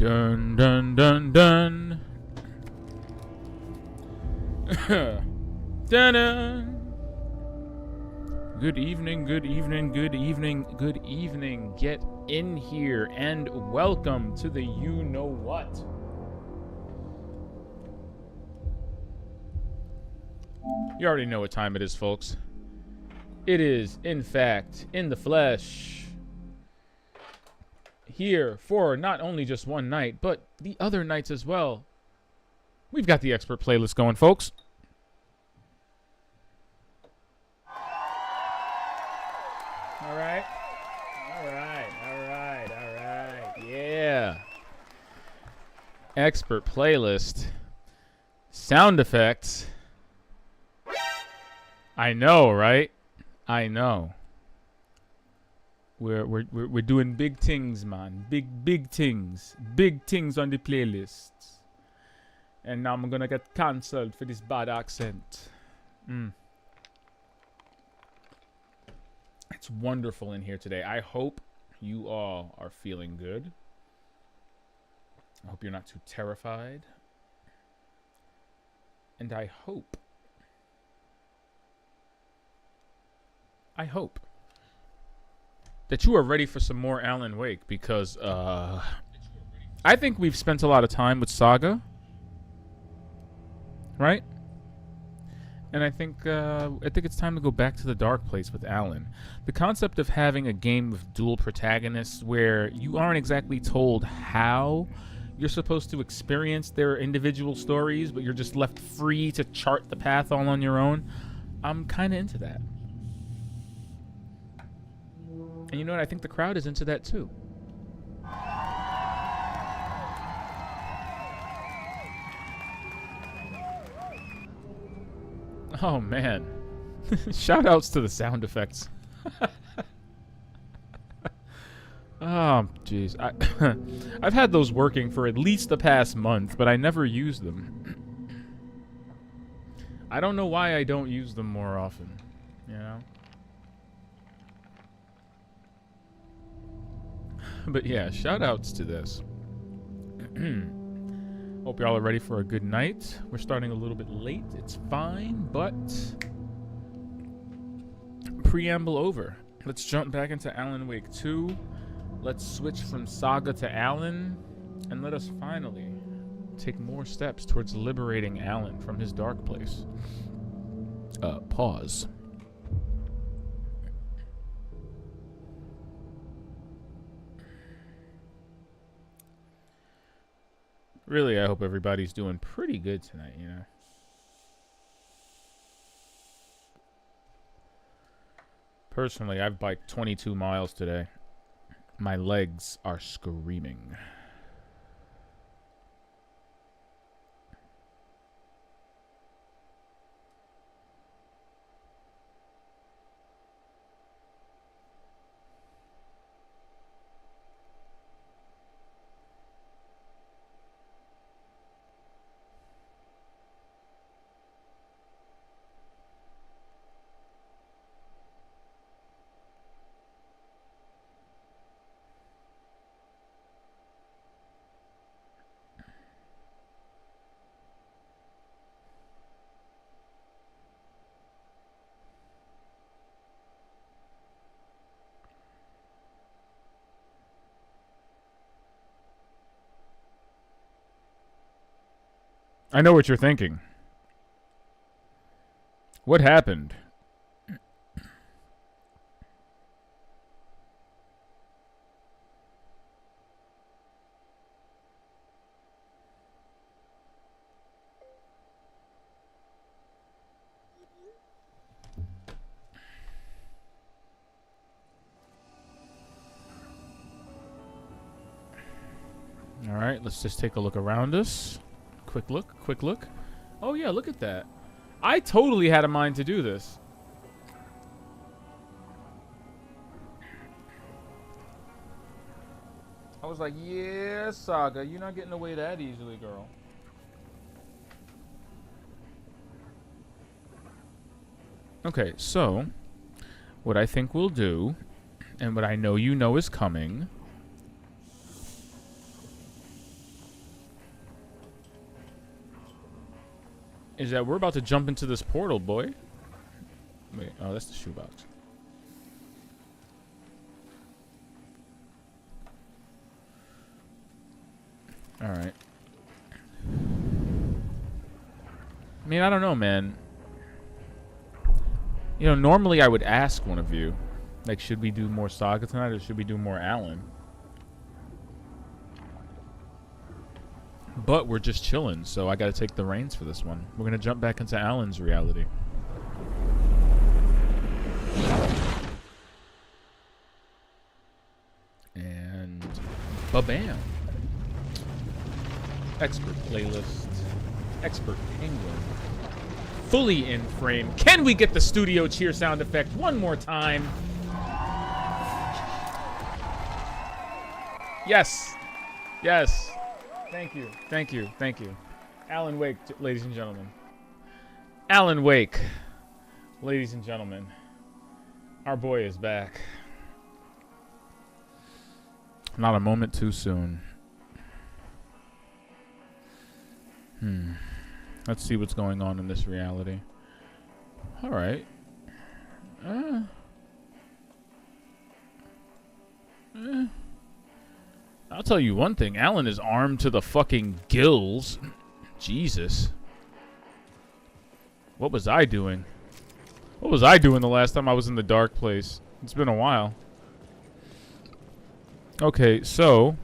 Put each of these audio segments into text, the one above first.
Dun dun dun dun. Dun-dun. Good evening, good evening, good evening, good evening. Get in here and welcome to the You Know What. You already know what time it is, folks. It is, in fact, in the flesh. Here for not only just one night, but the other nights as well. We've got the expert playlist going, folks. All right. Yeah. Expert playlist. Sound effects. I know, right? I know. We're doing big things, man. Big things. Big things on the playlist. And now I'm gonna get cancelled for this bad accent. It's wonderful in here today. I hope you all are feeling good. I hope you're not too terrified. And I hope that you are ready for some more Alan Wake, because I think we've spent a lot of time with Saga, right? And I think it's time to go back to the dark place with Alan. The concept of having a game with dual protagonists where you aren't exactly told how you're supposed to experience their individual stories, but you're just left free to chart the path all on your own. I'm kind of into that. And you know what? I think the crowd is into that too. Oh man. Shout outs to the sound effects. Oh jeez. I've had those working for at least the past month, but I never use them. I don't know why I don't use them more often, you know? But yeah, shout outs to this. Hope y'all are ready for a good night. We're starting a little bit late. It's fine, but preamble over. Let's jump back into Alan Wake 2. Let's switch from Saga to Alan, and let us finally take more steps towards liberating Alan from his dark place. Pause. Really, I hope everybody's doing pretty good tonight, you know. Personally, I've biked 22 miles today. My legs are screaming. I know what you're thinking. What happened? All right, let's just take a look around us. Quick look. Oh yeah, look at that. I totally had a mind to do this. I was like, yeah, Saga, you're not getting away that easily, girl. Okay, so what I think we'll do, and what I know you know is coming, is that we're about to jump into this portal, boy. Wait, oh, that's the shoebox. Alright. I mean, I don't know, man. You know, normally I would ask one of you, like, should we do more Saga tonight or should we do more Alan? But we're just chilling, so I gotta take the reins for this one. We're gonna jump back into Alan's reality. And ba-bam. Expert playlist. Expert penguin. Fully in frame. Can we get the studio cheer sound effect one more time? Yes. Yes. Thank you. Thank you. Thank you. Alan Wake, ladies and gentlemen. Alan Wake, ladies and gentlemen. Our boy is back. Not a moment too soon. Let's see what's going on in this reality. Alright. I'll tell you one thing. Alan is armed to the fucking gills. Jesus. What was I doing? What was I doing the last time I was in the dark place? It's been a while. Okay, so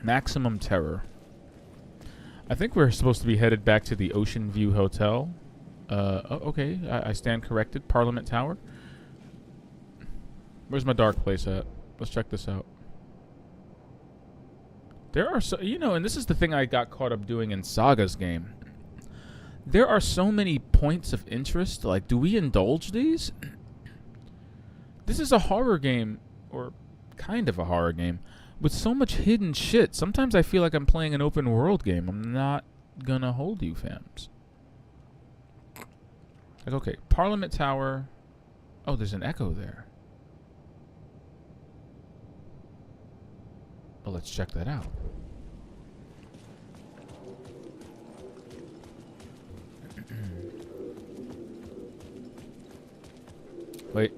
Maximum Terror. I think we're supposed to be headed back to the Ocean View Hotel. Okay, I stand corrected. Parliament Tower. Where's my dark place at? Let's check this out. There are so, you know, and this is the thing I got caught up doing in Saga's game. There are so many points of interest. Like, do we indulge these? This is a horror game, or kind of a horror game, with so much hidden shit. Sometimes I feel like I'm playing an open world game. I'm not gonna hold you, fams. Like, okay, Parliament Tower. Oh, there's an echo there. Well, let's check that out. Wait.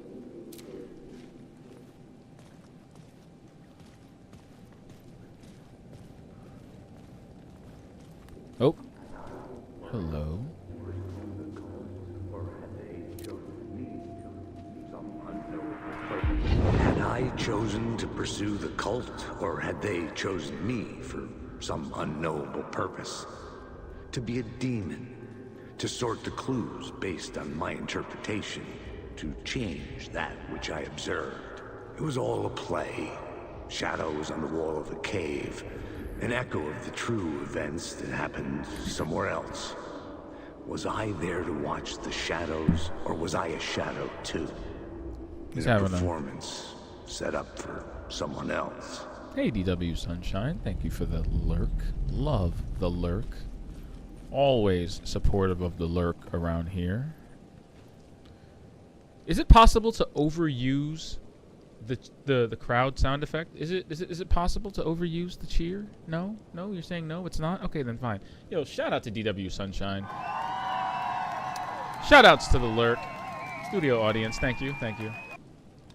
Oh. Hello. Had I chosen to pursue the cult, or had they chosen me for some unknowable purpose? To be a demon, to sort the clues based on my interpretation, to change that which I observed. It was all a play. Shadows on the wall of the cave, an echo of the true events that happened somewhere else. Was I there to watch the shadows, or was I a shadow too? He's In a having performance set up for someone else. Hey, DW Sunshine. Thank you for the lurk. Love the lurk. Always supportive of the lurk around here. Is it possible to overuse the crowd sound effect? Is it possible to overuse the cheer? No? No? You're saying no? It's not? Okay, then fine. Yo, shout out to DW Sunshine. Shout outs to the lurk. Studio audience, thank you, thank you.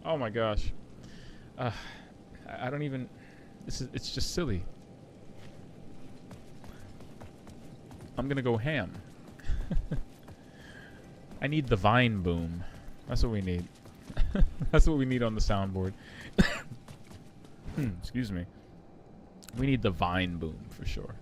Oh my gosh. I don't even... It's just silly. I'm gonna go ham. I need the vine boom. That's what we need. That's what we need on the soundboard. Excuse me. We need the vine boom for sure.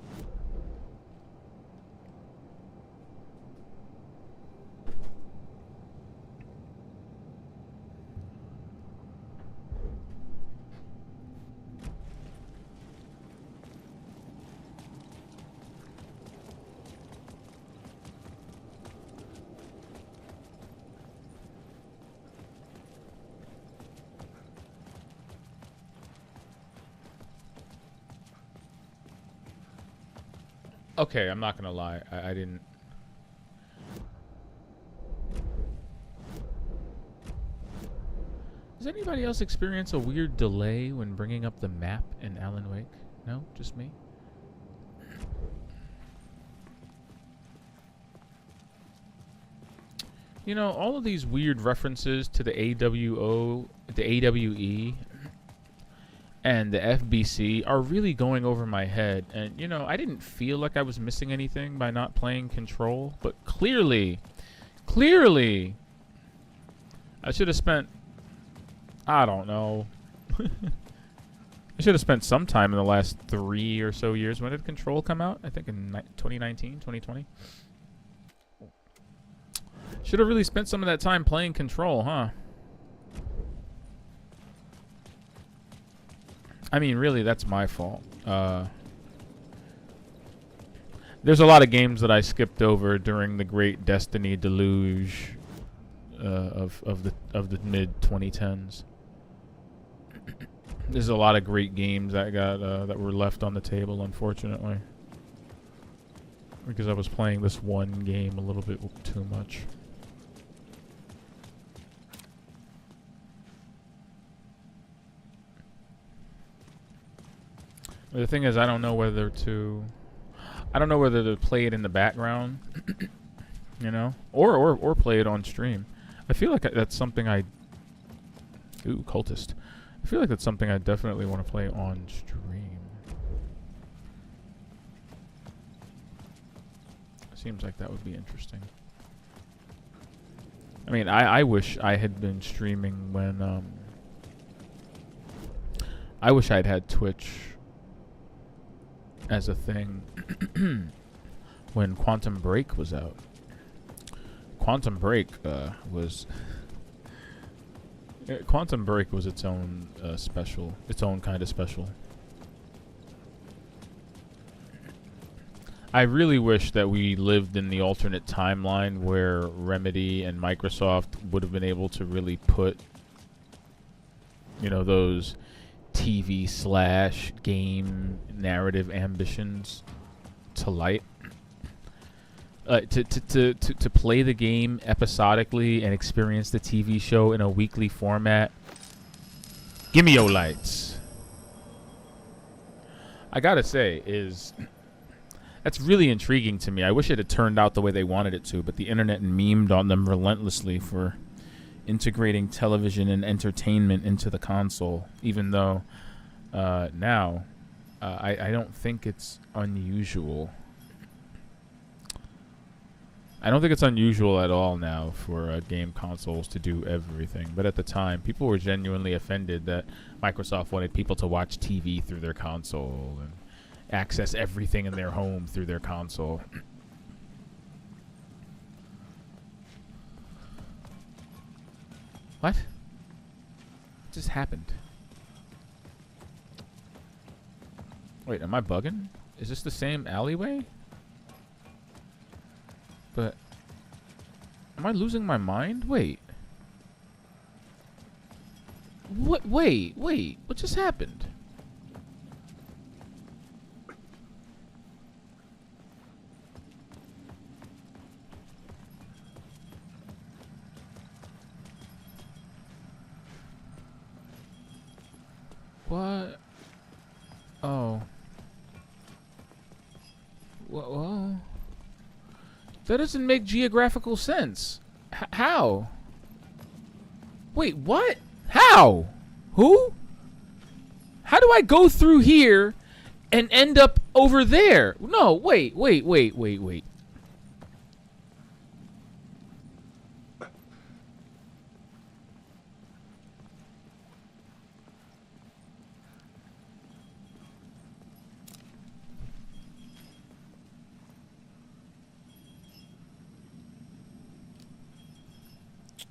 Okay, I'm not gonna lie. I didn't... Does anybody else experience a weird delay when bringing up the map in Alan Wake? No? Just me? You know, all of these weird references to the AWO, the AWE, and the FBC are really going over my head. And, you know, I didn't feel like I was missing anything by not playing Control, but clearly, I should have spent, I don't know. I should have spent some time in the last 3 or so years. When did Control come out? I think in 2019, 2020. Should have really spent some of that time playing Control, huh? I mean, really, that's my fault. There's a lot of games that I skipped over during the great Destiny deluge of the mid 2010s. There's a lot of great games that got that were left on the table, unfortunately, because I was playing this one game a little bit too much. The thing is, I don't know whether to play it in the background, you know, or play it on stream. I feel like that's something ooh, cultist. I feel like that's something I definitely want to play on stream. Seems like that would be interesting. I mean, I wish I had been streaming when I wish I'd had Twitch as a thing when Quantum Break was out. Quantum Break was its own special, its own kind of special. I really wish that we lived in the alternate timeline where Remedy and Microsoft would have been able to really put, you know, those TV/game narrative ambitions to light. To play the game episodically and experience the TV show in a weekly format. Give me your lights. I gotta say, that's really intriguing to me. I wish it had turned out the way they wanted it to, but the internet memed on them relentlessly for integrating television and entertainment into the console, even though now I don't think it's unusual. I don't think it's unusual at all now for game consoles to do everything. But at the time, people were genuinely offended that Microsoft wanted people to watch TV through their console and access everything in their home through their console. What? What just happened? Wait, am I bugging? Is this the same alleyway? But am I losing my mind? Wait. What? Wait. What just happened? What? Oh. Whoa. That doesn't make geographical sense. How? Wait, what? How? Who? How do I go through here and end up over there? No, wait.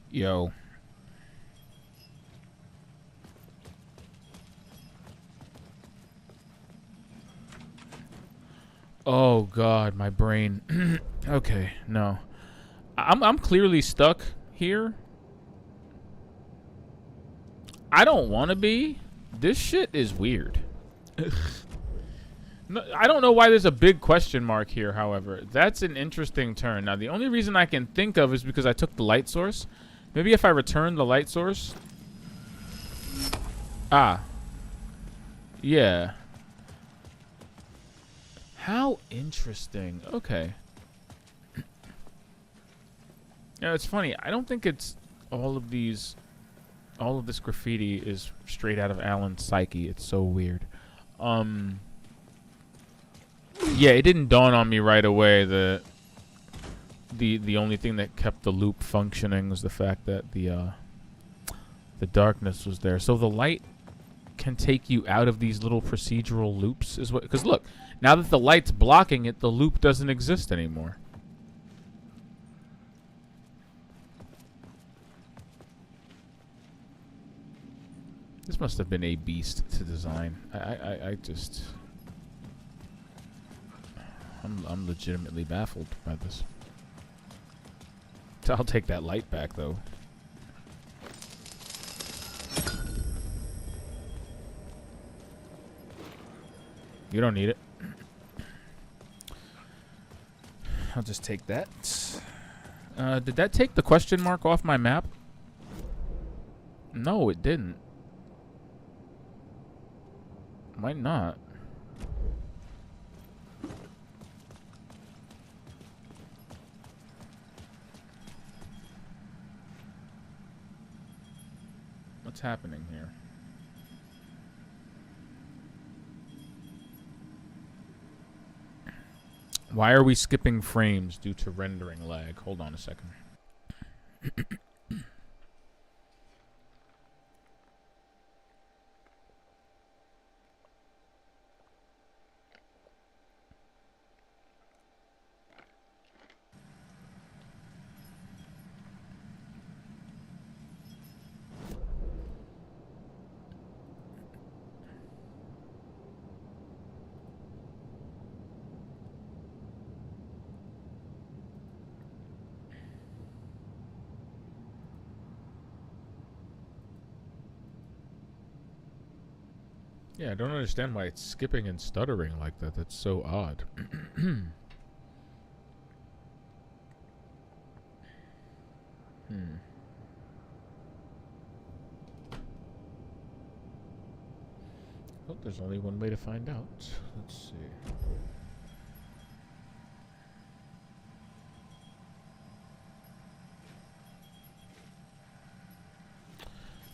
Yo. Oh God, my brain. Okay, no. I'm clearly stuck here. I don't want to be. This shit is weird. No, I don't know why there's a big question mark here, however. That's an interesting turn. Now, the only reason I can think of is because I took the light source. Maybe if I return the light source. Ah. Yeah. How interesting. Okay. Yeah, it's funny. I don't think it's all of these, all of this graffiti is straight out of Alan's psyche. It's so weird. Yeah, it didn't dawn on me right away that the only thing that kept the loop functioning was the fact that the darkness was there. So the light can take you out of these little procedural loops, is what? Because look, now that the light's blocking it, the loop doesn't exist anymore. This must have been a beast to design. I just, I'm legitimately baffled by this. I'll take that light back though. You don't need it. I'll just take that. Did that take the question mark off my map? No, it didn't. Might not. What's happening here? Why are we skipping frames due to rendering lag? Hold on a second. Yeah, I don't understand why it's skipping and stuttering like that. That's so odd. Well, there's only one way to find out. Let's see.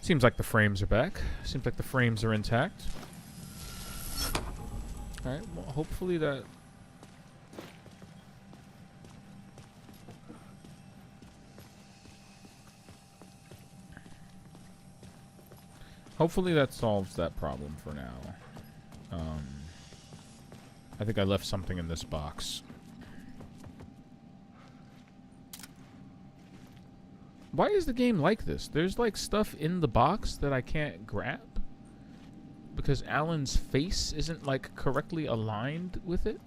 Seems like the frames are back. Seems like the frames are intact. Alright, well, hopefully that... Hopefully that solves that problem for now. I think I left something in this box. Why is the game like this? There's like stuff in the box that I can't grab because Alan's face isn't like correctly aligned with it.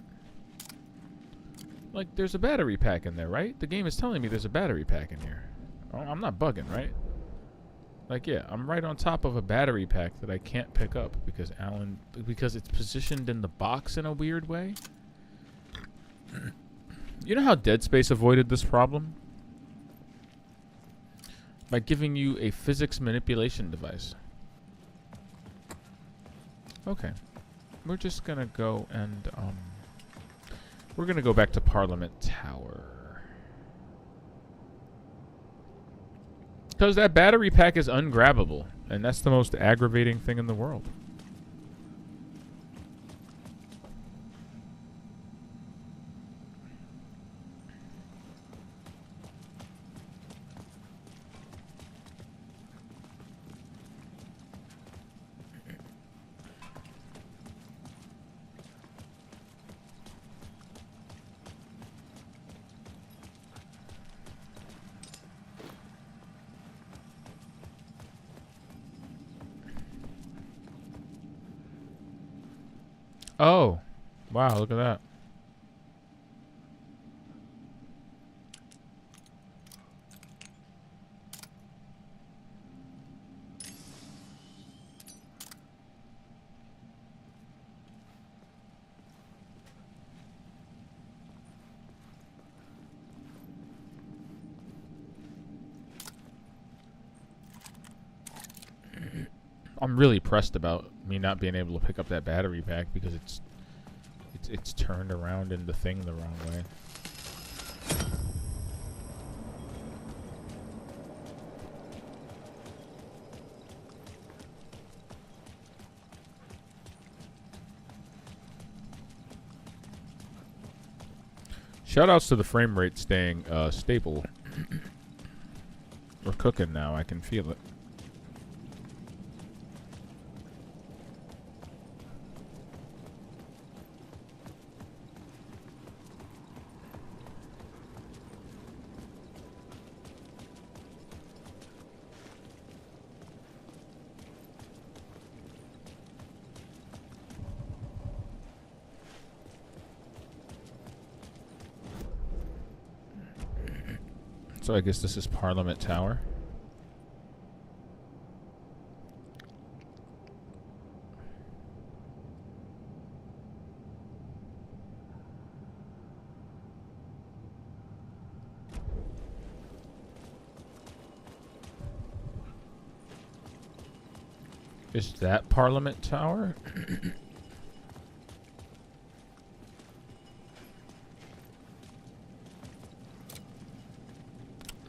Like there's a battery pack in there, right? The game is telling me there's a battery pack in here. Oh, I'm not bugging, right? Like yeah, I'm right on top of a battery pack that I can't pick up because it's positioned in the box in a weird way. You know how Dead Space avoided this problem? By giving you a physics manipulation device. Okay. We're just gonna go and, we're gonna go back to Parliament Tower. Because that battery pack is ungrabbable, and that's the most aggravating thing in the world. Oh, wow, look at that. I'm really pressed about me not being able to pick up that battery pack because it's turned around in the thing the wrong way. Shoutouts to the frame rate staying stable. We're cooking now. I can feel it. So I guess this is Parliament Tower. Is that Parliament Tower?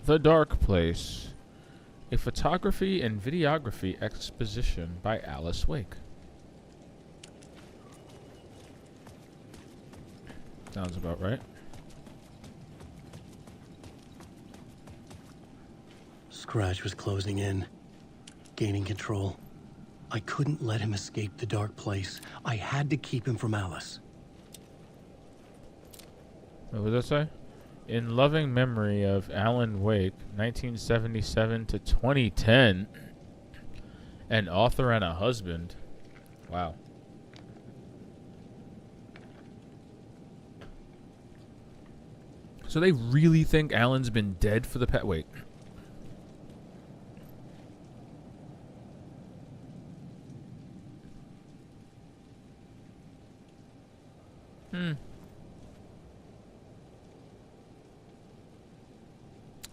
The Dark Place. A photography and videography exposition by Alice Wake. Sounds about right. Scratch was closing in, gaining control. I couldn't let him escape the Dark Place. I had to keep him from Alice. What does that say? In loving memory of Alan Wake, 1977 to 2010, an author and a husband. Wow. So they really think Alan's been dead for the past... Wait.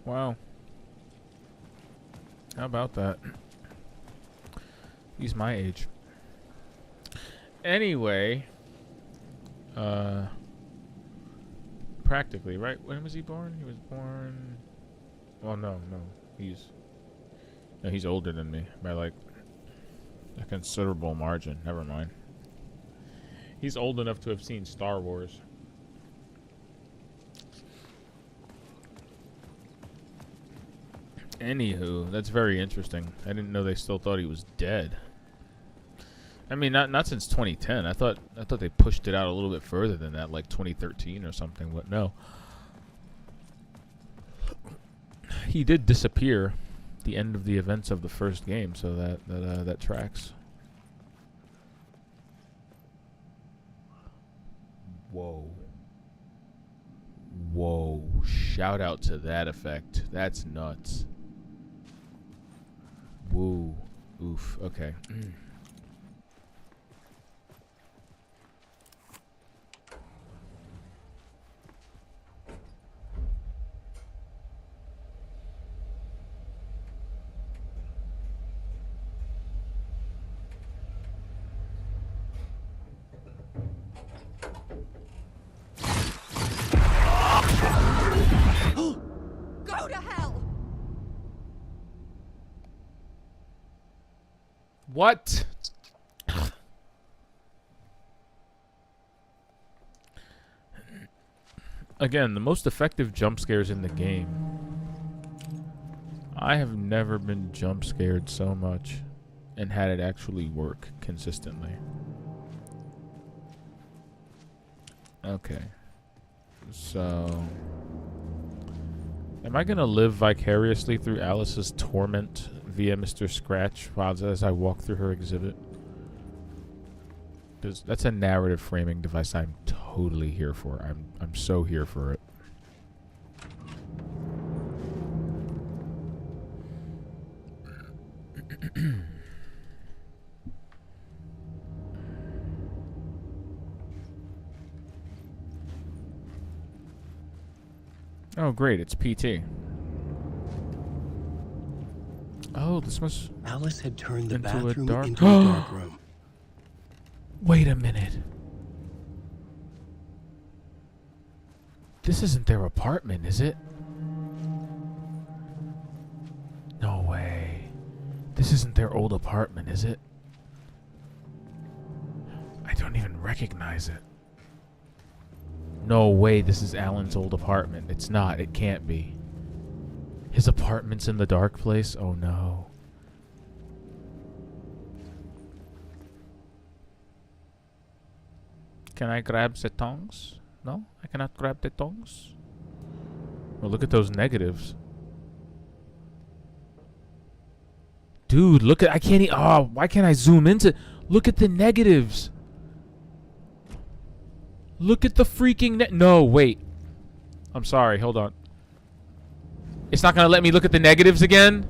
Wow. How about that? He's my age. Anyway, practically, right? When was he born? He was born... Well, no. He's older than me by, like, a considerable margin. Never mind. He's old enough to have seen Star Wars. Anywho, that's very interesting. I didn't know they still thought he was dead. I mean, not since 2010. I thought they pushed it out a little bit further than that, like 2013 or something. But no, he did disappear at the end of the events of the first game, so that tracks. Whoa! Shout out to that effect. That's nuts. Woo. Oof. Okay. Go to hell! What? Again, the most effective jump scares in the game. I have never been jump scared so much and had it actually work consistently. Okay. So, am I going to live vicariously through Alice's torment via Mr. Scratch as I walk through her exhibit? That's a narrative framing device I'm totally here for. I'm so here for it. Oh, great. It's PT. Oh, this must... Alice had turned the Into a bathroom dark- into a dark room. Wait a minute. This isn't their apartment, is it? No way. This isn't their old apartment, is it? I don't even recognize it. No way this is Alan's old apartment. It's not. It can't be. His apartment's in the dark place? Oh no. Can I grab the tongs? No? I cannot grab the tongs? Well, look at those negatives. Dude, look at... I can't... Oh, why can't I zoom into... Look at the negatives. Look at the freaking... No, wait. I'm sorry. Hold on. It's not going to let me look at the negatives again?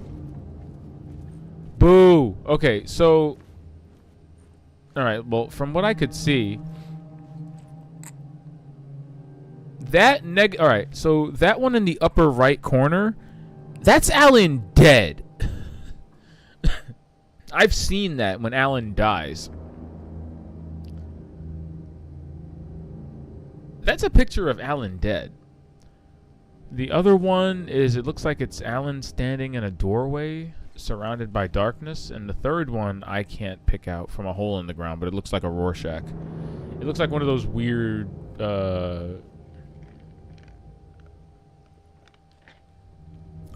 Boo. Okay, so... Alright, well, from what I could see... That Alright, so that one in the upper right corner, that's Alan dead. I've seen that when Alan dies. That's a picture of Alan dead. The other one is, it looks like it's Alan standing in a doorway surrounded by darkness. And the third one I can't pick out from a hole in the ground, but it looks like a Rorschach. It looks like one of those weird...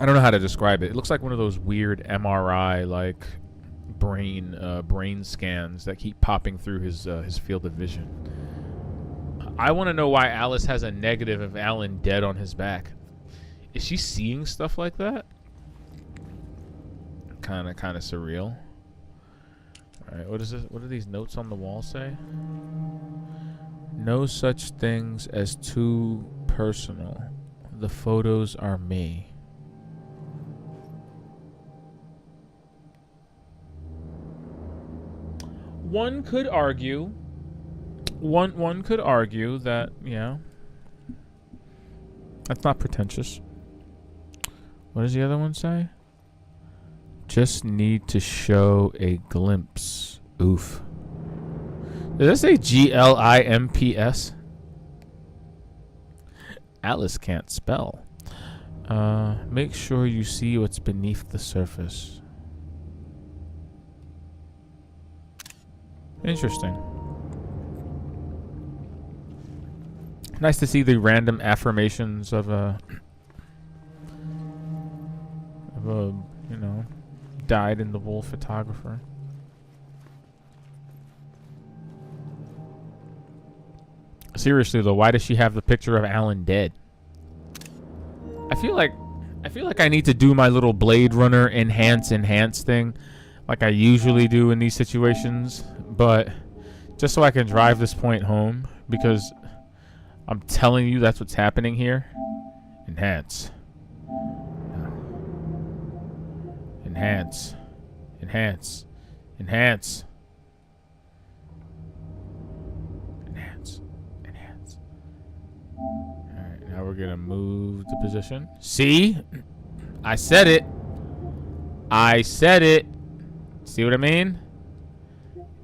I don't know how to describe it. It looks like one of those weird MRI like brain scans that keep popping through his field of vision. I want to know why Alice has a negative of Alan dead on his back. Is she seeing stuff like that? Kind of surreal. All right, what is this? What do these notes on the wall say? No such things as too personal. The photos are me. One could argue that, yeah, that's not pretentious. What does the other one say? Just need to show a glimpse. Oof. Does that say GLIMPS? Alice can't spell. Make sure you see what's beneath the surface. Interesting. Nice to see the random affirmations of a you know, dyed in the wool photographer. Seriously though, why does she have the picture of Alan dead? I feel like I need to do my little Blade Runner enhance thing like I usually do in these situations, but just so I can drive this point home, because I'm telling you that's what's happening here. Enhance. Enhance. Enhance. Enhance. Enhance. Enhance. Alright, now we're gonna move the position. See? I said it. I said it. See what I mean?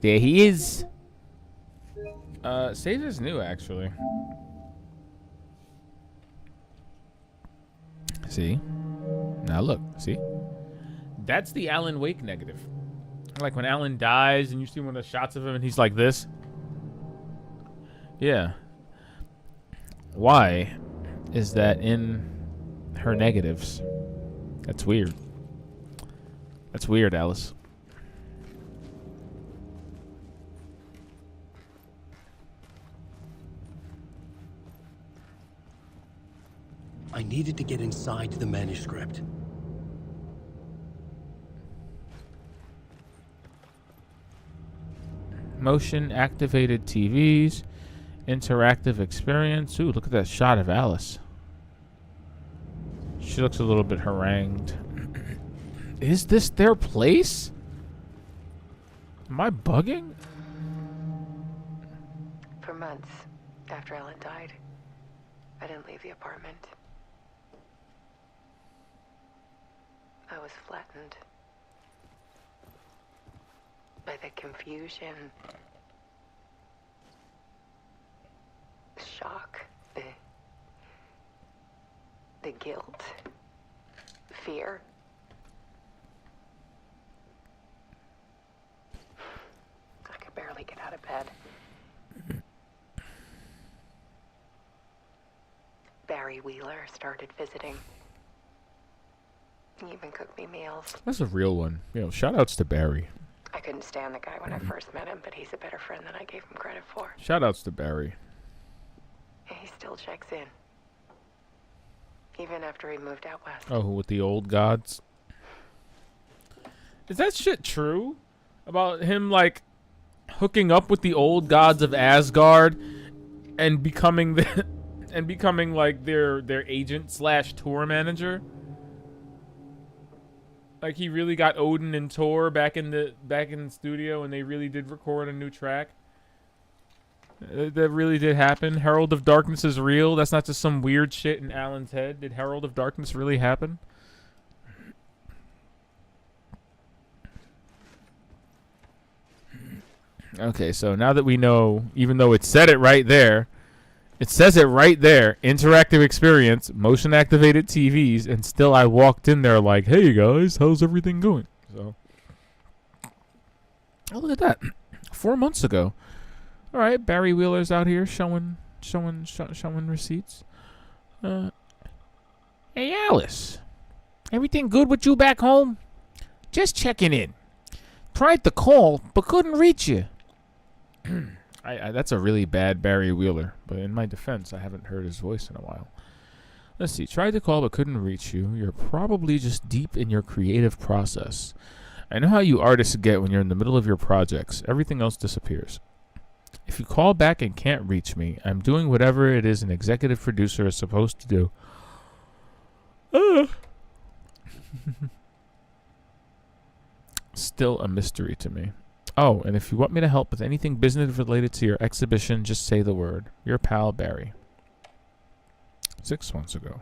There he is. Save is new, actually. See? Now look. See? That's the Alan Wake negative. Like when Alan dies and you see one of the shots of him and he's like this. Yeah. Why is that in her negatives? That's weird. That's weird, Alice. I needed to get inside the manuscript. Motion activated TVs, interactive experience. Ooh, look at that shot of Alice. She looks a little bit harangued. Is this their place? Am I bugging? For months after Alan died, I didn't leave the apartment. I was flattened by the confusion, the shock, the guilt, fear. I could barely get out of bed. Barry Wheeler started visiting. He even cooked me meals. That's a real one. Shout outs to Barry. I couldn't stand the guy when I first met him, but he's a better friend than I gave him credit for. Shout outs to Barry. And he still checks in. Even after he moved out west. Oh, with the old gods? Is that shit true? About him, like, hooking up with the old gods of Asgard and becoming like their agent / tour manager? Like he really got Odin and Thor back in the studio and they really did record a new track? That really did happen? Herald of Darkness is real? That's not just some weird shit in Alan's head? Did Herald of Darkness really happen? Okay, so now that we know, even though it said it right there, it says it right there, interactive experience, motion activated TVs, and still I walked in there like, hey guys, how's everything going? So, oh, look at that. 4 months ago. All right, Barry Wheeler's out here showing receipts. Hey Alice, everything good with you back home? Just checking in. Tried to call, but couldn't reach you. That's a really bad Barry Wheeler, but in my defense, I haven't heard his voice in a while. Let's see. Tried to call but couldn't reach you. You're probably just deep in your creative process. I know how you artists get when you're in the middle of your projects. Everything else disappears. If you call back and can't reach me, I'm doing whatever it is an executive producer is supposed to do. Still a mystery to me. Oh, and if you want me to help with anything business related to your exhibition, just say the word. Your pal, Barry. 6 months ago.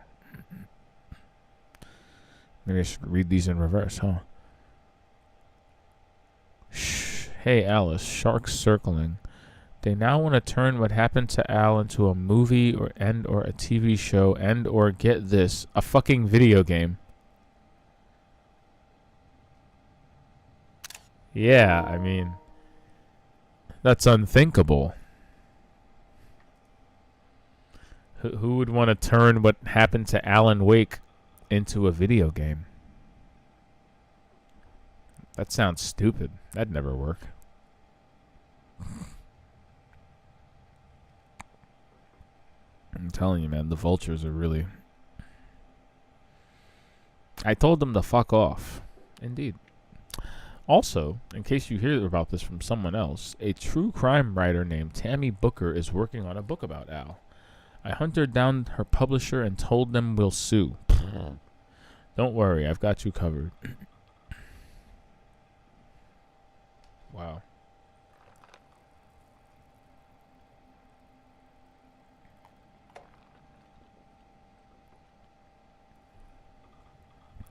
Maybe I should read these in reverse, huh? Shh. Hey, Alice. Sharks circling. They now want to turn what happened to Al into a movie or a TV show or, get this, a fucking video game. Yeah, I mean, that's unthinkable. Who would want to turn what happened to Alan Wake into a video game? That sounds stupid. That'd never work. I'm telling you, man, the vultures are really... I told them to fuck off. Indeed. Also, in case you hear about this from someone else, a true crime writer named Tammy Booker is working on a book about Al. I hunted down her publisher and told them we'll sue. Don't worry, I've got you covered. Wow.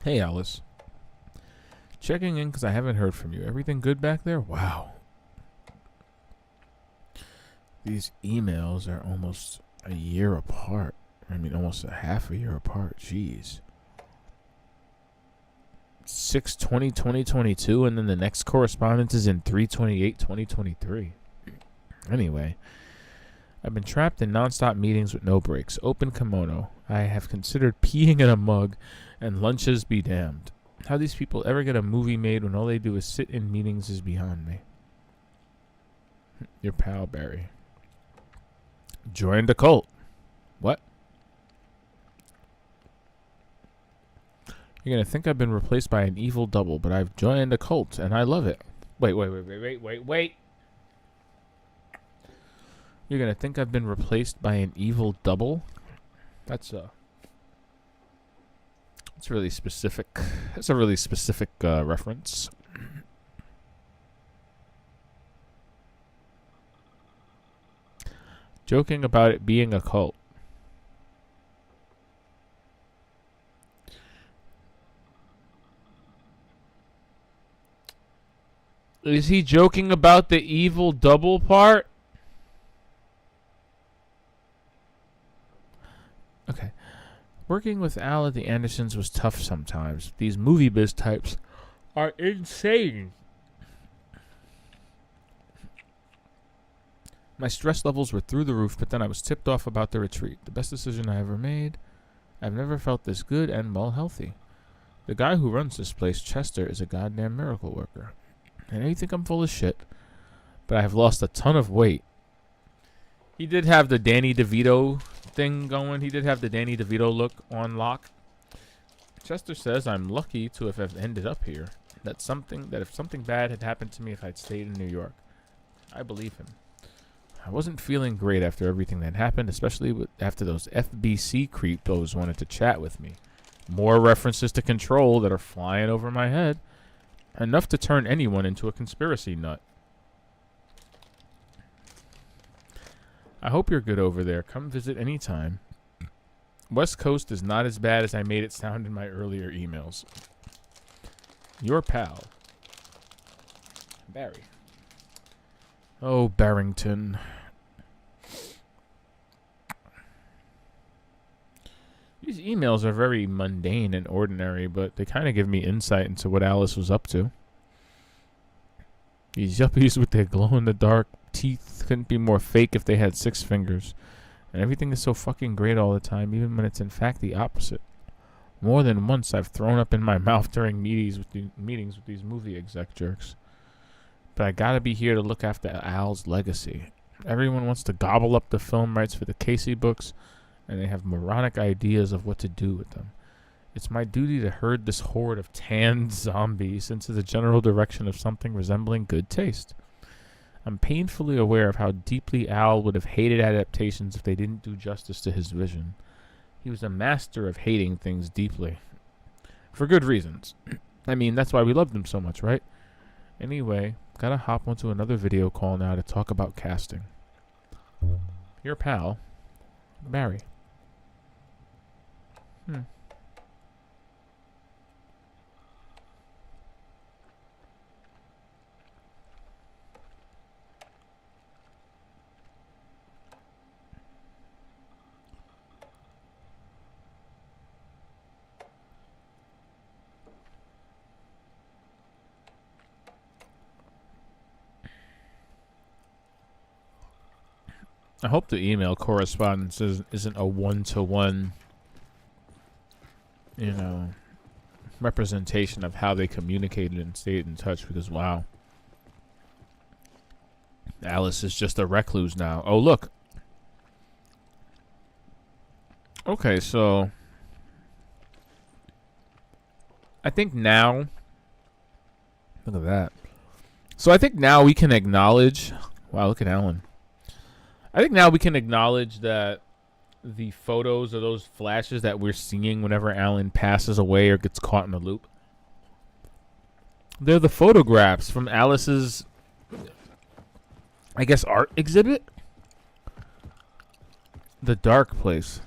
Hey, Alice. Checking in because I haven't heard from you. Everything good back there? Wow. These emails are almost a year apart. I mean, almost a half a year apart. Jeez. 6/20/2022, and then the next correspondence is in 3/28/2023. Anyway, I've been trapped in nonstop meetings with no breaks. Open kimono. I have considered peeing in a mug, and lunches be damned. How these people ever get a movie made when all they do is sit in meetings is beyond me. Your pal, Barry. Joined a cult. What? You're going to think I've been replaced by an evil double, but I've joined a cult, and I love it. Wait. You're going to think I've been replaced by an evil double? That's really specific. That's a really specific reference. Joking about it being a cult. Is he joking about the evil double part? Okay. Working with Al at the Andersons was tough sometimes. These movie biz types are insane. My stress levels were through the roof, but then I was tipped off about the retreat. The best decision I ever made. I've never felt this good and well healthy. The guy who runs this place, Chester, is a goddamn miracle worker. I know you think I'm full of shit, but I have lost a ton of weight. He did have the Danny DeVito thing going. He did have the Danny DeVito look on lock. Chester says I'm lucky to have ended up here. That if something bad had happened to me if I'd stayed in New York. I believe him. I wasn't feeling great after everything that happened, especially after those FBC creepos wanted to chat with me. More references to Control that are flying over my head. Enough to turn anyone into a conspiracy nut. I hope you're good over there. Come visit anytime. West Coast is not as bad as I made it sound in my earlier emails. Your pal, Barry. Oh, Barrington. These emails are very mundane and ordinary, but they kind of give me insight into what Alice was up to. These yuppies with their glow-in-the-dark teeth couldn't be more fake if they had 6 fingers. And everything is so fucking great all the time, even when it's in fact the opposite. More than once I've thrown up in my mouth during meetings with these movie exec jerks. But I gotta be here to look after Al's legacy. Everyone wants to gobble up the film rights for the Casey books, and they have moronic ideas of what to do with them. It's my duty to herd this horde of tanned zombies into the general direction of something resembling good taste. I'm painfully aware of how deeply Al would have hated adaptations if they didn't do justice to his vision. He was a master of hating things deeply. For good reasons. I mean, that's why we loved him so much, right? Anyway, gotta hop onto another video call now to talk about casting. Your pal, Barry. I hope the email correspondence isn't a one-to-one, representation of how they communicated and stayed in touch, because, wow. Alice is just a recluse now. Oh, look. Okay, so I think now, look at that. So I think now we can acknowledge, wow, look at Alan. I think now we can acknowledge that the photos or those flashes that we're seeing whenever Alan passes away or gets caught in a loop, they're the photographs from Alice's, I guess, art exhibit? The Dark Place.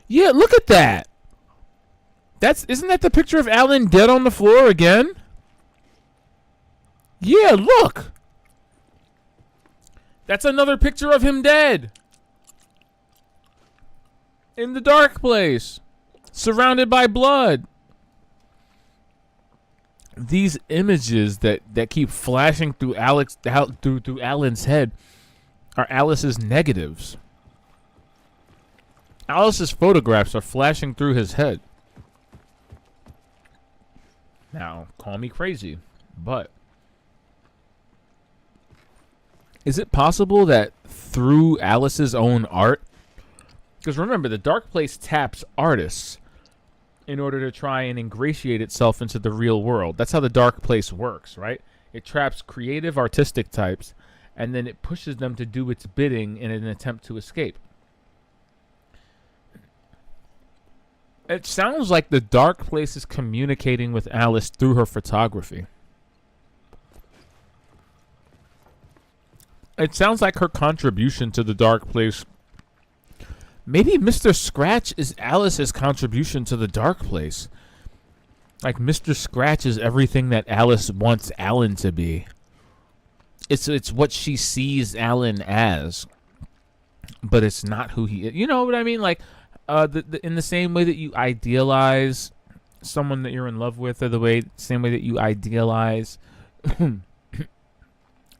Yeah, look at that! Isn't that the picture of Alan dead on the floor again? Yeah, look! That's another picture of him dead. In the dark place. Surrounded by blood. These images that keep flashing through through Alan's head are Alice's negatives. Alice's photographs are flashing through his head. Now, call me crazy, but is it possible that through Alice's own art, because remember, the Dark Place taps artists in order to try and ingratiate itself into the real world. That's how the Dark Place works, right? It traps creative artistic types, and then it pushes them to do its bidding in an attempt to escape. It sounds like the Dark Place is communicating with Alice through her photography. It sounds like her contribution to the Dark Place. Maybe Mr. Scratch is Alice's contribution to the Dark Place. Like Mr. Scratch is everything that Alice wants Alan to be. It's what she sees Alan as, but it's not who he is. You know what I mean? Like, in the same way that you idealize someone that you're in love with, or the same way that you idealize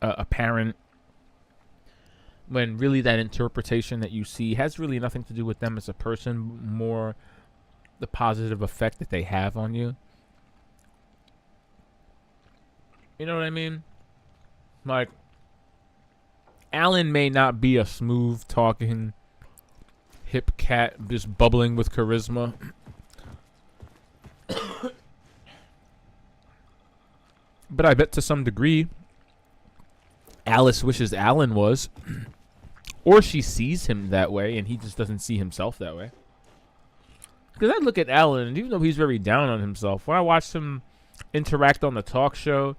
a parent. when really that interpretation that you see has really nothing to do with them as a person, more the positive effect that they have on you. You know what I mean? Like, Alan may not be a smooth talking hip cat just bubbling with charisma. But I bet to some degree Alice wishes Alan was. Or she sees him that way and he just doesn't see himself that way. Because I look at Alan, and even though he's very down on himself, when I watched him interact on the talk show,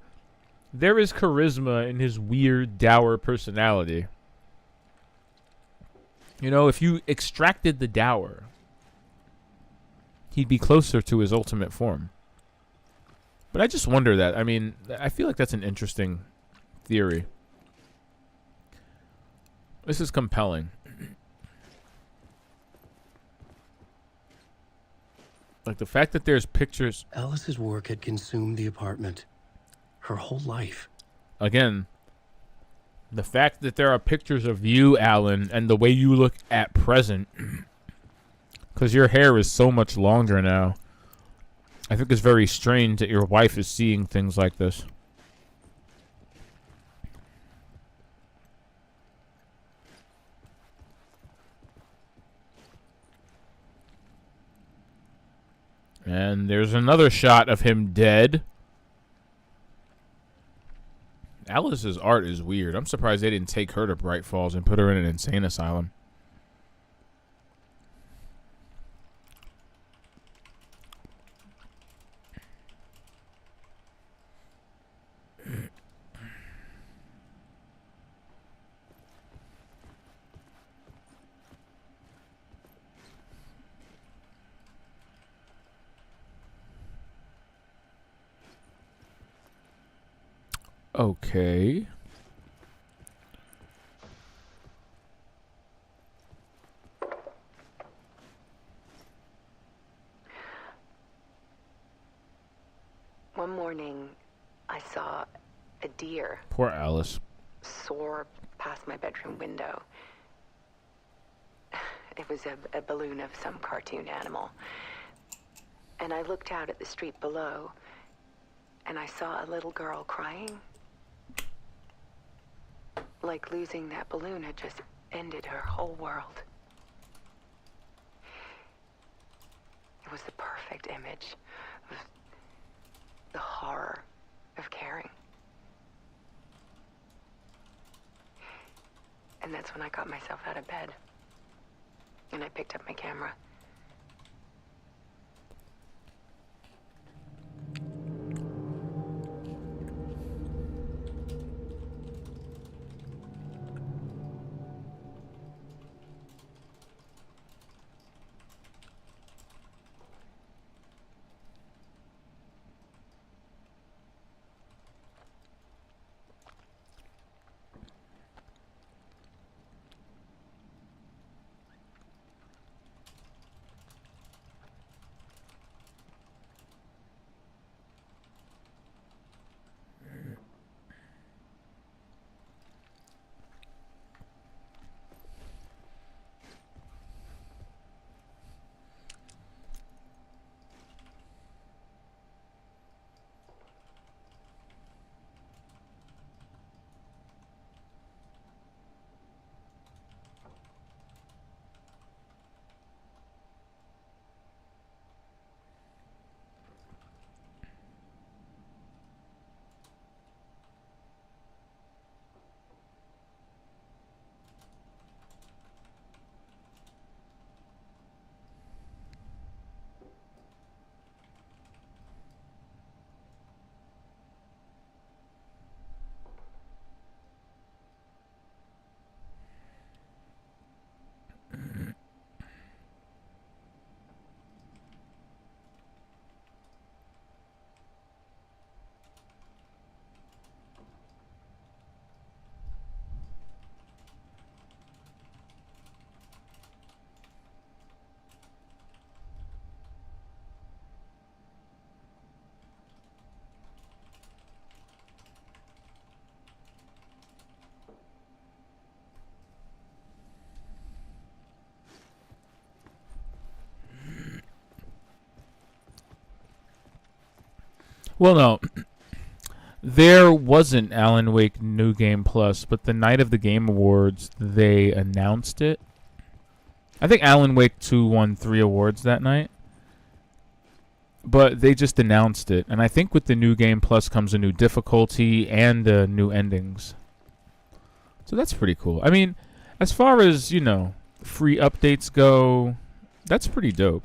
there is charisma in his weird, dour personality. You know, if you extracted the dour, he'd be closer to his ultimate form. But I just wonder that. I mean, I feel like that's an interesting theory. This is compelling. Like the fact that there's pictures. Alice's work had consumed the apartment. Her whole life. Again, the fact that there are pictures of you, Alan, and the way you look at present. Because your hair is so much longer now. I think it's very strange that your wife is seeing things like this. And there's another shot of him dead. Alice's art is weird. I'm surprised they didn't take her to Bright Falls and put her in an insane asylum. Okay. One morning, I saw a deer Poor Alice. soar past my bedroom window. It was a balloon of some cartoon animal. And I looked out at the street below, and I saw a little girl crying. Like losing that balloon had just ended her whole world. It was the perfect image of the horror of caring. And that's when I got myself out of bed. And I picked up my camera. Well, no. There wasn't Alan Wake New Game Plus, but the night of the Game Awards, they announced it. I think Alan Wake 2 won 3 awards that night. But they just announced it. And I think with the New Game Plus comes a new difficulty and new endings. So that's pretty cool. I mean, as far as, free updates go, that's pretty dope.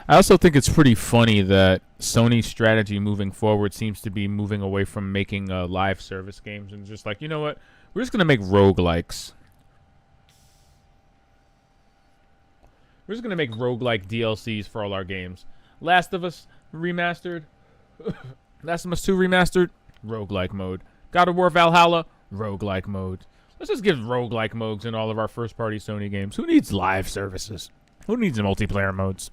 I also think it's pretty funny that Sony's strategy moving forward seems to be moving away from making live service games and just like, you know what? We're just going to make roguelikes. We're just going to make roguelike DLCs for all our games. Last of Us Remastered. Last of Us 2 Remastered. Roguelike mode. God of War Valhalla. Roguelike mode. Let's just give roguelike modes in all of our first-party Sony games. Who needs live services? Who needs multiplayer modes?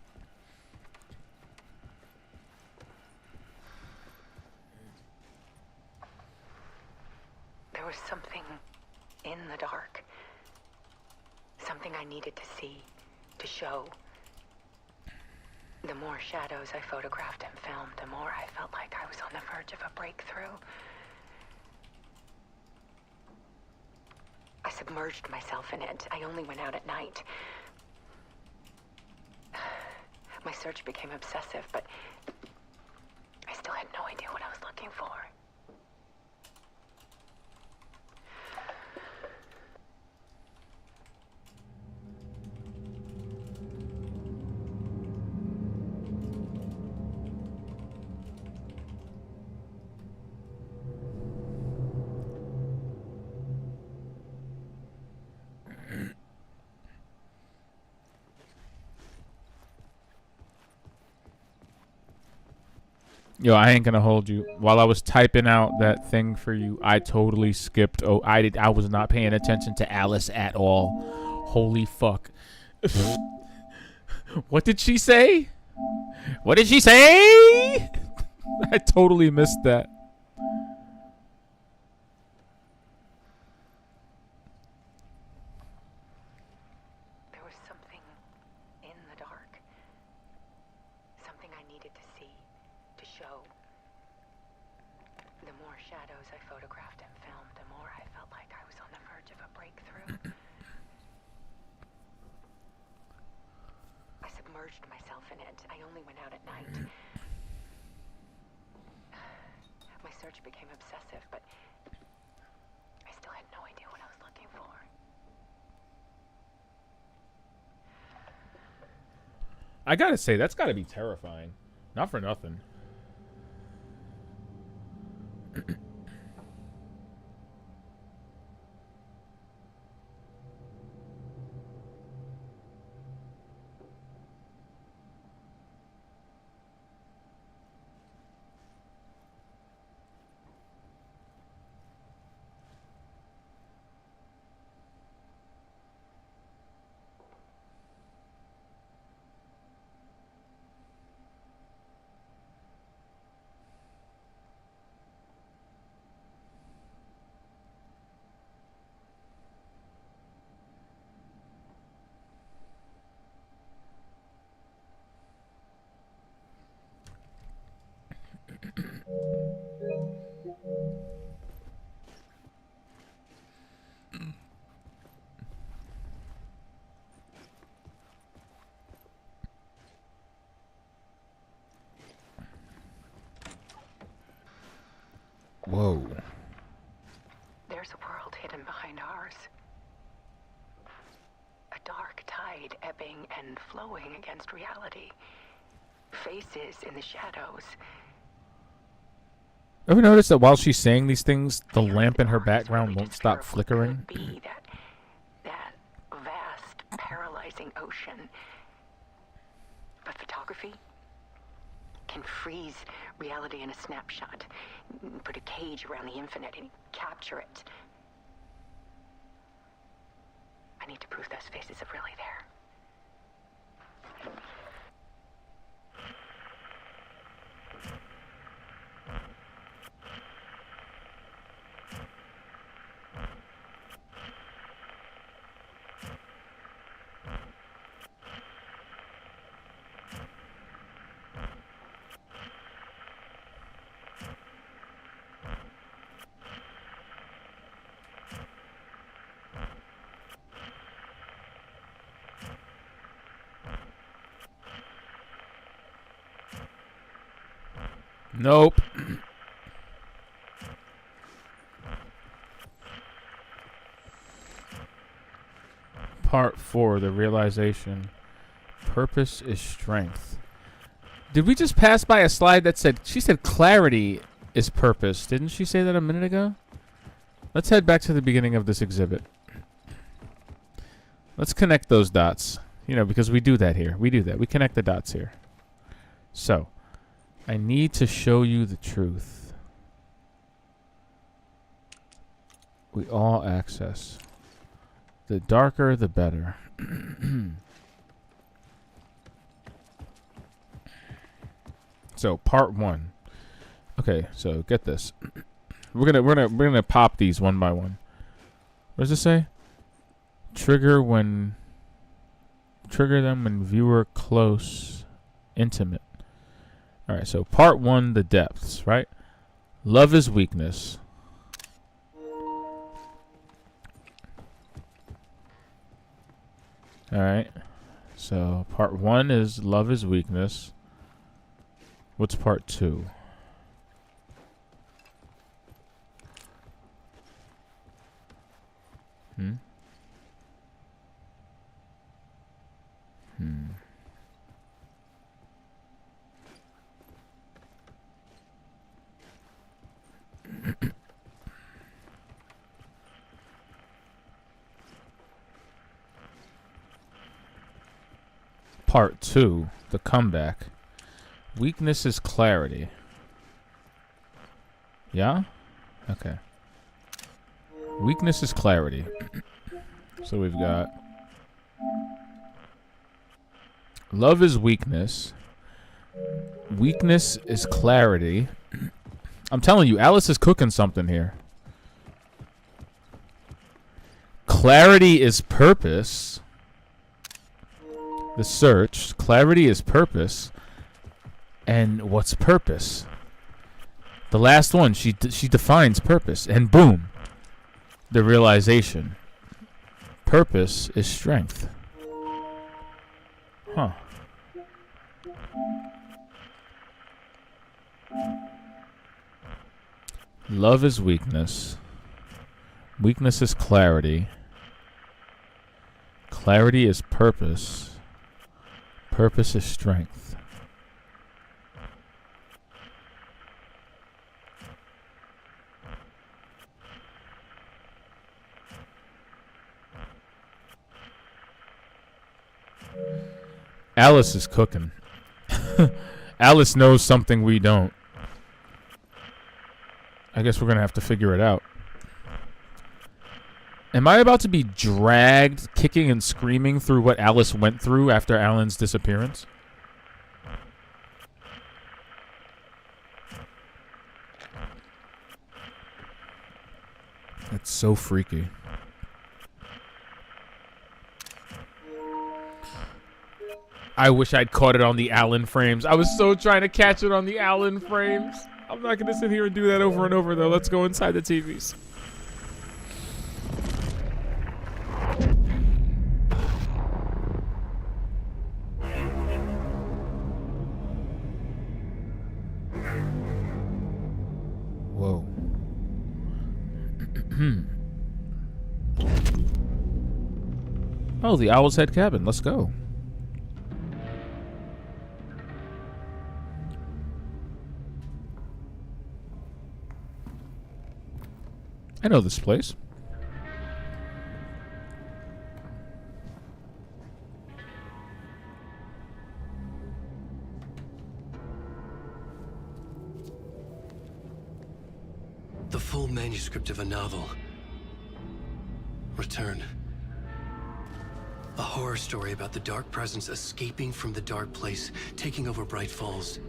There was something in the dark. Something I needed to see, to show. The more shadows I photographed and filmed, the more I felt like I was on the verge of a breakthrough. I submerged myself in it. I only went out at night. My search became obsessive, but I still had no idea what I was looking for. Yo, I ain't gonna hold you. While I was typing out that thing for you, I totally skipped. Oh, I was not paying attention to Alice at all. Holy fuck. What did she say? What did she say? I totally missed that. There was something in the dark. Something I needed to see, to show. The more shadows I photographed and filmed, the more I felt like I was on the verge of a breakthrough. I submerged myself in it. I only went out at night. My search became obsessive, but I still had no idea what I was looking for. I gotta say, that's gotta be terrifying. Not for nothing. Whoa. There's a world hidden behind ours. A dark tide ebbing and flowing against reality. Faces in the shadows. Ever notice that while she's saying these things, the lamp in her background won't stop flickering? Could be that vast, paralyzing ocean. But photography can freeze reality in a snapshot, put a cage around the infinite and capture it. I need to prove those faces are really there. Nope. Part 4, the realization. Purpose is strength. Did we just pass by a slide that said, she said clarity is purpose. Didn't she say that a minute ago? Let's head back to the beginning of this exhibit. Let's connect those dots. You know, because we do that here. We do that. We connect the dots here. So, I need to show you the truth. We all access. The darker, the better. So, part 1. Okay, so get this. We're gonna pop these one by one. What does it say? Trigger them when viewer close, intimate. All right, so part 1, the depths, right? Love is weakness. All right. So part 1 is love is weakness. What's part 2? Part 2, the comeback. Weakness is clarity. Yeah? Okay. Weakness is clarity. So we've got love is weakness. Weakness is clarity. I'm telling you, Alice is cooking something here. Clarity is purpose. The search. Clarity is purpose. And what's purpose? The last one, she defines purpose. And boom. The realization. Purpose is strength. Huh. Love is weakness. Weakness is clarity. Clarity is purpose. Purpose is strength. Alice is cooking. Alice knows something we don't. I guess we're going to have to figure it out. Am I about to be dragged, kicking and screaming through what Alice went through after Alan's disappearance? That's so freaky. I wish I'd caught it on the Alan frames. I was so trying to catch it on the Alan frames. I'm not going to sit here and do that over and over, though. Let's go inside the TVs. Whoa. Oh, the Owl's Head Cabin. Let's go. I know this place. The full manuscript of a novel. Return. A horror story about the dark presence escaping from the dark place, taking over Bright Falls.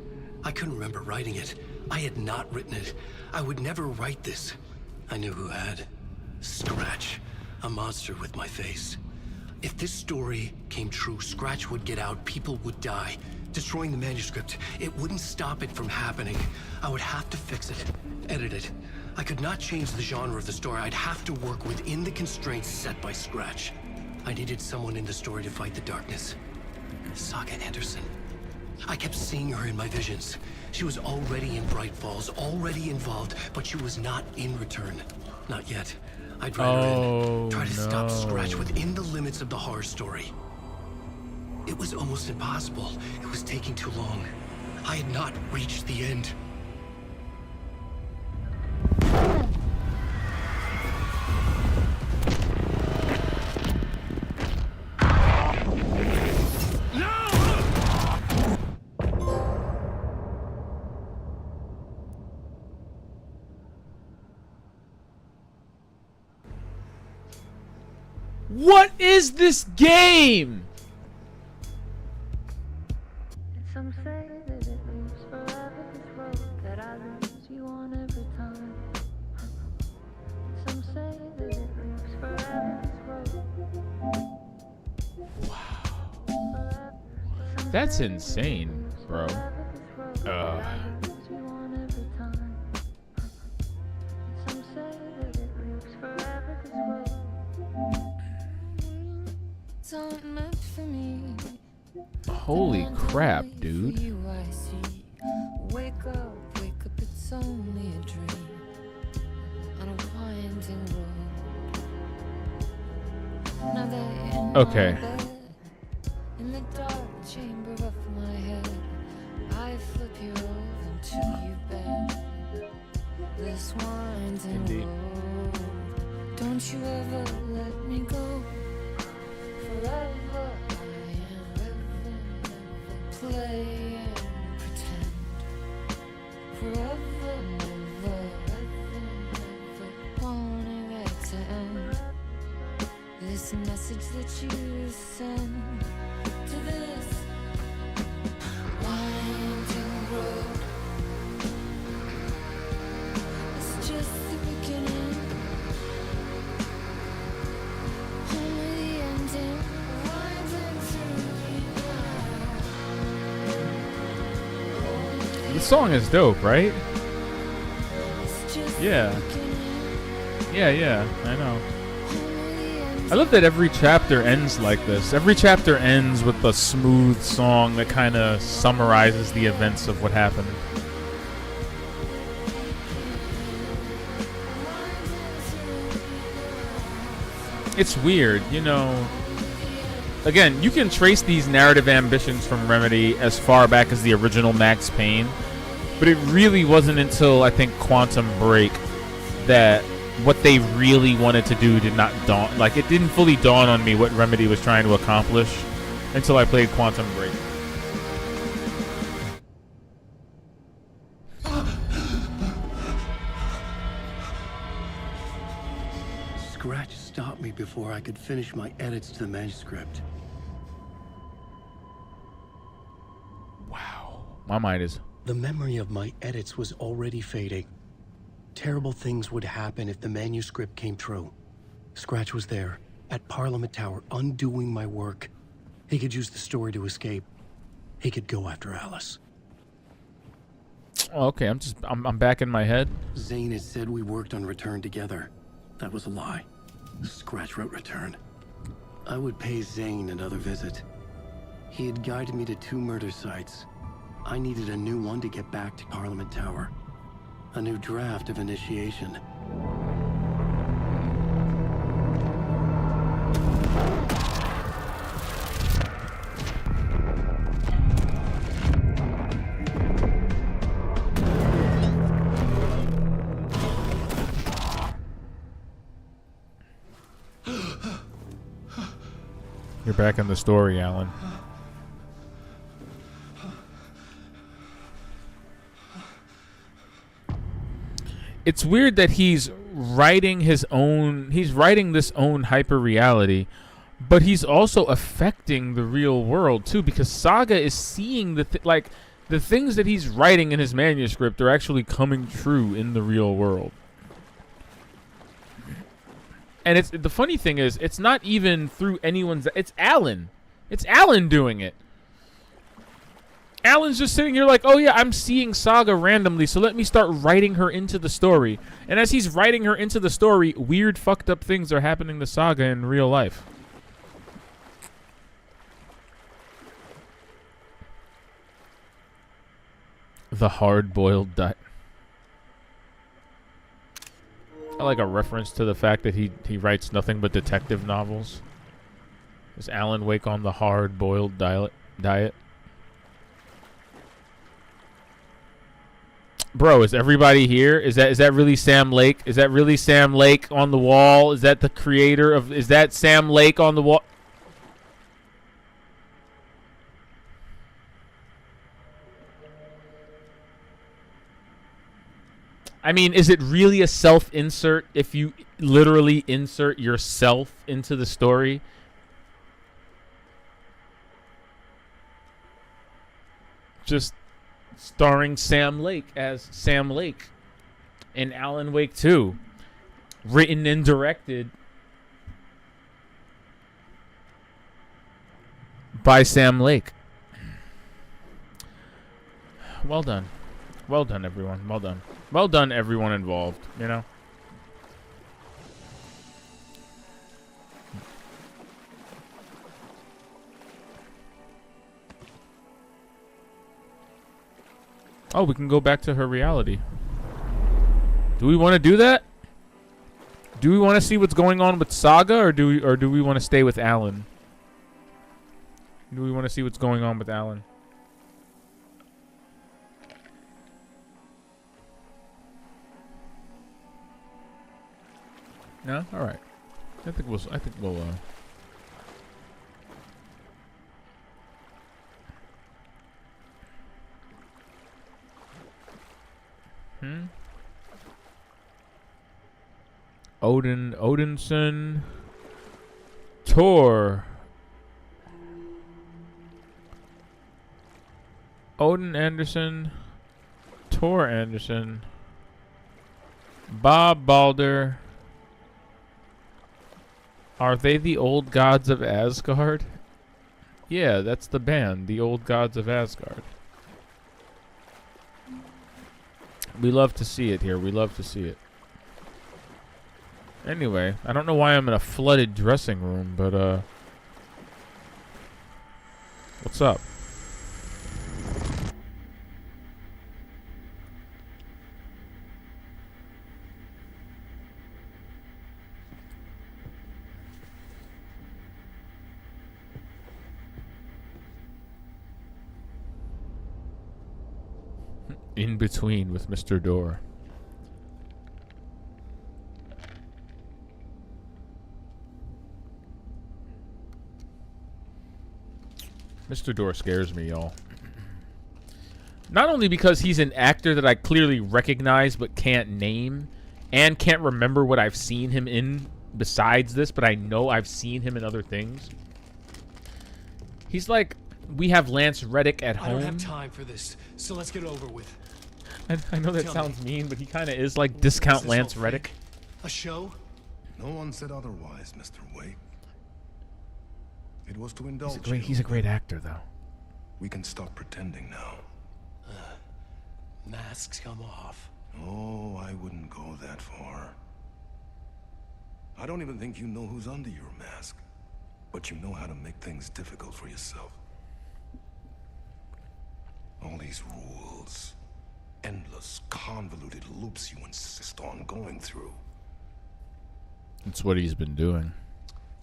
I couldn't remember writing it. I had not written it. I would never write this. I knew who had. Scratch. A monster with my face. If this story came true, Scratch would get out, people would die. Destroying the manuscript, it wouldn't stop it from happening. I would have to fix it, edit it. I could not change the genre of the story. I'd have to work within the constraints set by Scratch. I needed someone in the story to fight the darkness. Saga Anderson. I kept seeing her in my visions. She was already in Bright Falls, already involved, but she was not in Return. Not yet. I'd write her in, try to stop Scratch within the limits of the horror story. It was almost impossible. It was taking too long. I had not reached the end. What is this game? Some say that it moves forever, this road that I lose you on every time. Some say that it moves forever, this road. Wow. That's insane, bro. Holy crap, dude. Wake up, it's only a dream on a winding road. Now they're in Okay. my bed, in the dark chamber of my head. I flip you over until you bend. This winding Indeed. road. Don't you ever let me go. Forever I am play and pretend. Forever, never, wanting it to end. This message that you send to this winding road. It's just the beginning, only the ending. Winding through The song is dope, right? it's just Yeah. the beginning, Yeah, I know. only the ending. I love that every chapter ends like this. Every chapter ends with a smooth song that kind of summarizes the events of what happened. It's weird, you know. Again, you can trace these narrative ambitions from Remedy as far back as the original Max Payne, but it really wasn't until, I think, Quantum Break that what they really wanted to do did not dawn. Like, it didn't fully dawn on me what Remedy was trying to accomplish until I played Quantum Break. Scratch stopped me before I could finish my edits to the manuscript. Wow. My mind is... The memory of my edits was already fading. Terrible things would happen if the manuscript came true. Scratch was there, at Parliament Tower, undoing my work. He could use the story to escape. He could go after Alice. Oh, okay, I'm back in my head. Zane had said we worked on Return together. That was a lie. Scratch wrote Return. I would pay Zane another visit. He had guided me to 2 murder sites. I needed a new one to get back to Parliament Tower. A new draft of initiation. You're back in the story, Alan. It's weird that he's writing this own hyper reality, but he's also affecting the real world too, because Saga is seeing the things that he's writing in his manuscript are actually coming true in the real world. And the funny thing is, it's not even through it's Alan. It's Alan doing it. Alan's just sitting here like, oh yeah, I'm seeing Saga randomly, so let me start writing her into the story. And as he's writing her into the story, weird fucked up things are happening to Saga in real life. The hard-boiled diet. I like a reference to the fact that he writes nothing but detective novels. Is Alan Wake on the hard-boiled diet? Bro, is everybody here? Is that really Sam Lake? Is that really Sam Lake on the wall? Is that the creator of... Is that Sam Lake on the wall? I mean, is it really a self-insert if you literally insert yourself into the story? Just starring Sam Lake as Sam Lake in Alan Wake 2. Written and directed by Sam Lake. Well done. Well done, everyone. Well done. Well done, everyone involved, you know? Oh, we can go back to her reality. Do we want to do that? Do we want to see what's going on with Saga, or do we want to stay with Alan? Do we want to see what's going on with Alan? No? All right. I think we'll Odinson, Tor, Odin Anderson, Tor Anderson, Bob Balder. Are they the old gods of Asgard? Yeah, that's the band, the old gods of Asgard. We love to see it here. We love to see it. Anyway, I don't know why I'm in a flooded dressing room, but what's up? In between with Mr. Door. Mr. Door scares me, y'all. Not only because he's an actor that I clearly recognize but can't name, and can't remember what I've seen him in besides this, but I know I've seen him in other things. He's like, we have Lance Reddick at home. I don't have time for this, so let's get over with. I know that sounds mean, but he kind of is like discount Lance Reddick. A show? No one said otherwise, Mr. Wake. It was to indulge you. He's a great actor, though. We can stop pretending now. Masks come off. Oh, I wouldn't go that far. I don't even think you know who's under your mask. But you know how to make things difficult for yourself. All these rules. Endless, convoluted loops you insist on going through. That's what he's been doing.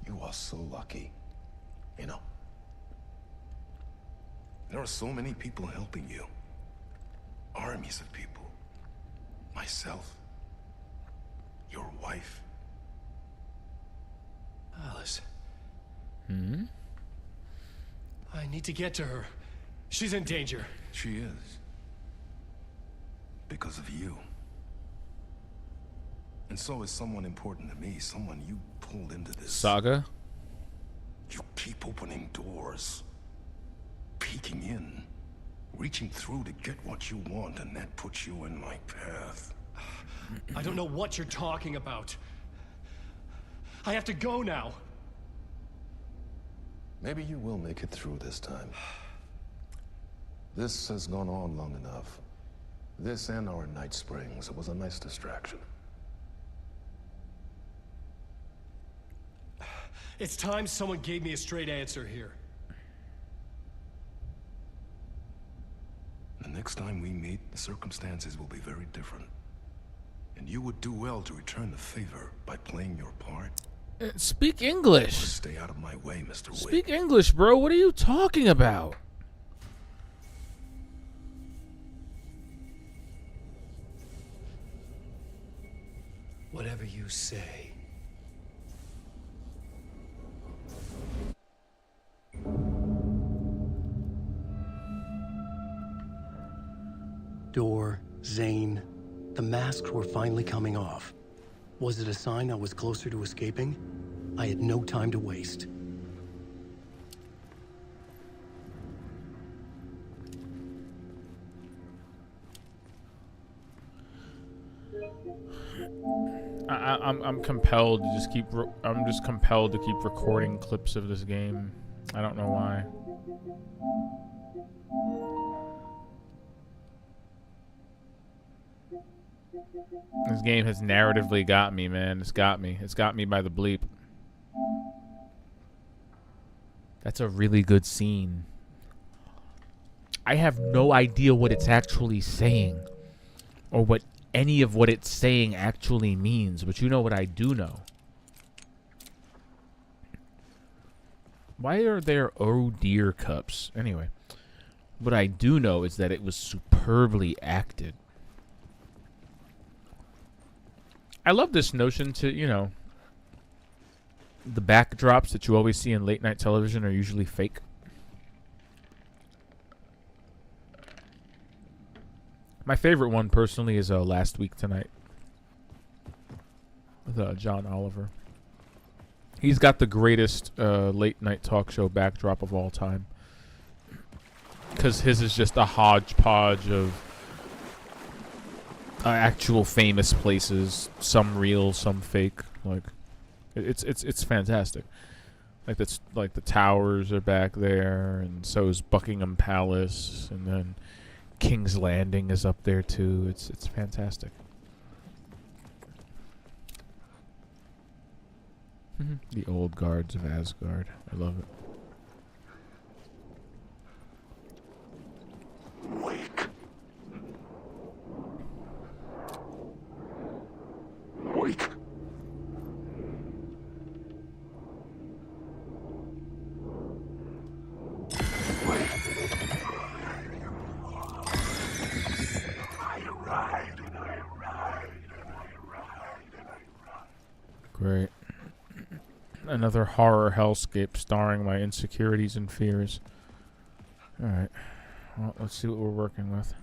You are so lucky. You know. There are so many people helping you. Armies of people. Myself. Your wife. Alice. Hmm? I need to get to her. She's in danger. She is. Because of you. And so is someone important to me, someone you pulled into this. Saga? You keep opening doors. Peeking in. Reaching through to get what you want, and that puts you in my path. I don't know what you're talking about. I have to go now. Maybe you will make it through this time. This has gone on long enough. This and our Night Springs. It was a nice distraction. It's time someone gave me a straight answer here. The next time we meet, the circumstances will be very different. And you would do well to return the favor by playing your part. Speak English. Stay out of my way, Mr. Wake. Speak English, bro. What are you talking about? Whatever you say. Door, Zane, the masks were finally coming off. Was it a sign I was closer to escaping? I had no time to waste. I'm compelled to just keep. I'm just compelled to keep recording clips of this game. I don't know why. This game has narratively got me, man. It's got me. It's got me by the bleep. That's a really good scene. I have no idea what it's actually saying, or what any of what it's saying actually means, but you know what I do know. Why are there oh dear cups? Anyway, what I do know is that it was superbly acted. I love this notion to, you know, the backdrops that you always see in late night television are usually fake. My favorite one, personally, is Last Week Tonight with John Oliver. He's got the greatest late night talk show backdrop of all time, because his is just a hodgepodge of actual famous places, some real, some fake. Like, it's fantastic. Like, that's like the towers are back there, and so is Buckingham Palace, and then King's Landing is up there too. It's fantastic. The old guards of Asgard. I love it. Wake. Wake. Great. Another horror hellscape starring my insecurities and fears. Alright. Well, let's see what we're working with.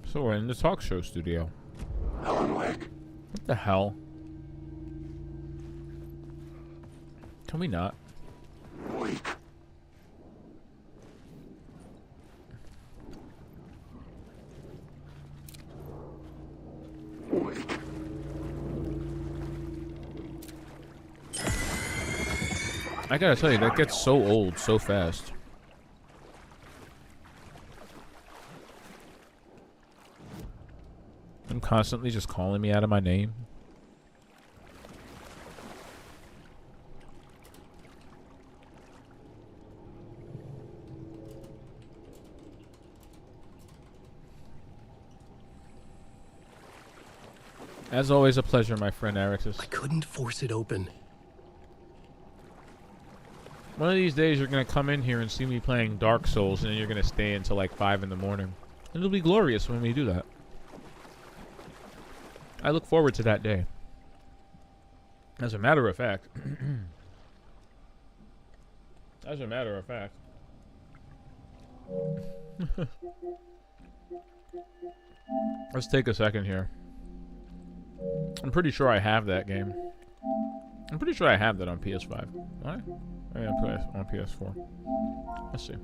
So we're in the talk show studio. Alan Wake. What the hell? Can we not? Wake. Wake. I gotta tell you, that gets so old so fast. I'm constantly just calling me out of my name. As always, a pleasure, my friend Aratus. I couldn't force it open. One of these days, you're gonna come in here and see me playing Dark Souls, and then you're gonna stay until like 5 in the morning. And it'll be glorious when we do that. I look forward to that day. As a matter of fact. As a matter of fact. Let's take a second here. I'm pretty sure I have that game. I'm pretty sure I have that on PS5. What? Oh, yeah, on PS4. Let's see.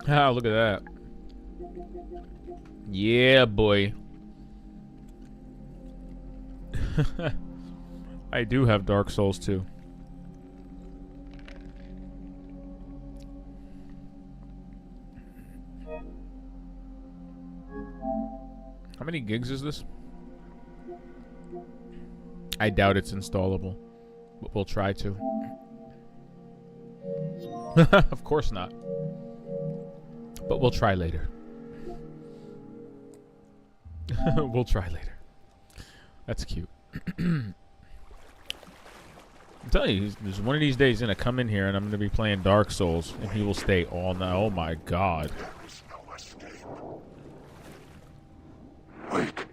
Ah, look at that. Yeah, boy. I do have Dark Souls 2. How many gigs is this? I doubt it's installable, but we'll try to. Of course not. But we'll try later. We'll try later. That's cute. I'm telling you, there's one of these days gonna come in here and I'm gonna be playing Dark Souls and he will stay all night. Oh my god. There is no escape. Wake.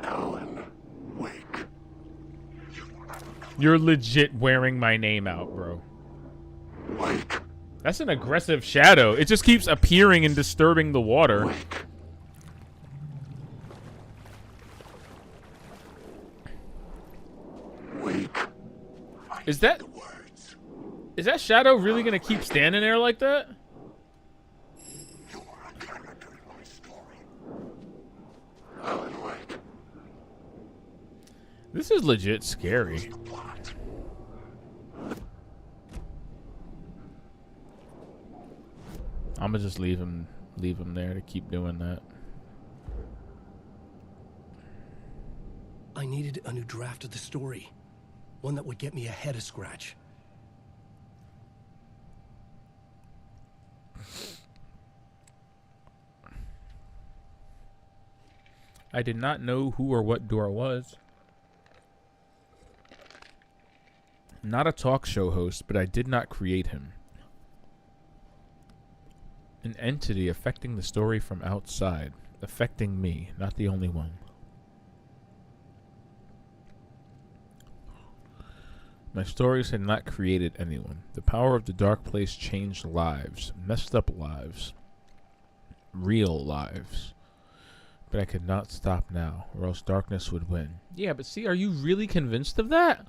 Alan, wake. You're legit wearing my name out, bro. Wake. That's an aggressive shadow. It just keeps appearing and disturbing the water. Wake. Wake. Is that shadow really gonna keep standing there like that? You are a character in my story. Alan, wake. This is legit scary. The plot. I'm gonna just leave him there to keep doing that. I needed a new draft of the story. One that would get me ahead of Scratch. I did not know who or what Dora was. Not a talk show host, but I did not create him. An entity affecting the story from outside. Affecting me, not the only one. My stories had not created anyone. The power of the dark place changed lives. Messed up lives. Real lives. But I could not stop now, or else darkness would win. Yeah, but see, are you really convinced of that?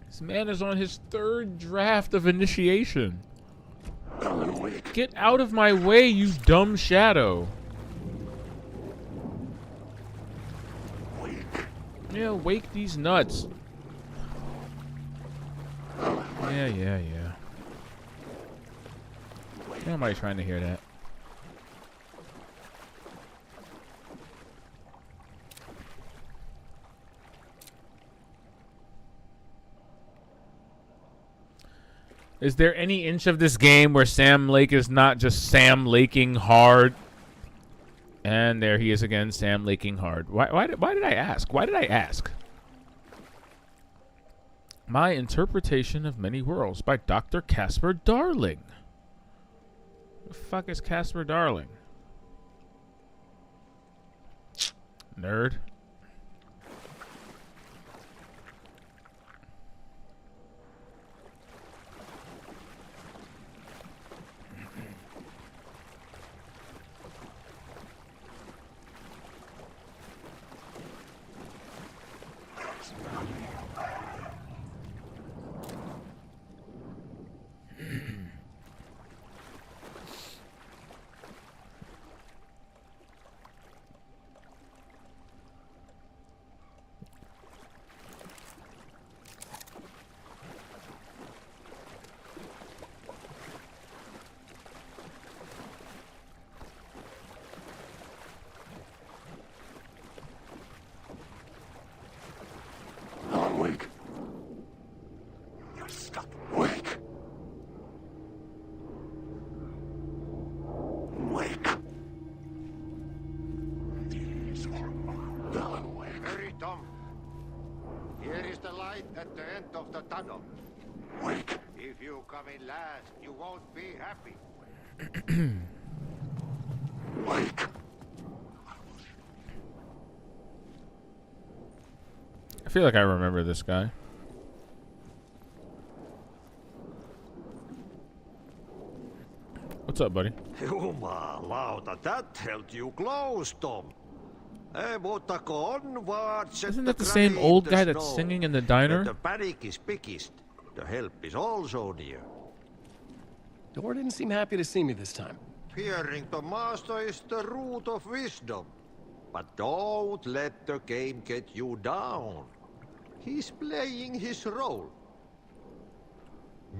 This man is on his 3rd draft of initiation. Alan, wake. Get out of my way, you dumb shadow. Wake. Yeah, wake these nuts. Yeah. Nobody trying to hear that. Is there any inch of this game where Sam Lake is not just Sam Laking hard? And there he is again, Sam Laking hard. Why did I ask? Why did I ask? My Interpretation of Many Worlds by Dr. Casper Darling. The fuck is Casper Darling? Nerd. Alan, wake. You're stuck. Wake. Wake. These are mine. Alan, wake. Hurry, Tom. Here is the light at the end of the tunnel. Wake. If you come in last, you won't be happy. Wake. I feel like I remember this guy. What's up, buddy? Jumalauta, that held you close, Tom. Mutta onwards. Isn't that the same old guy that's singing in the diner? The panic is biggest. The help is also near. Dora didn't seem happy to see me this time. Fearing the master is the root of wisdom. But don't let the game get you down. He's playing his role.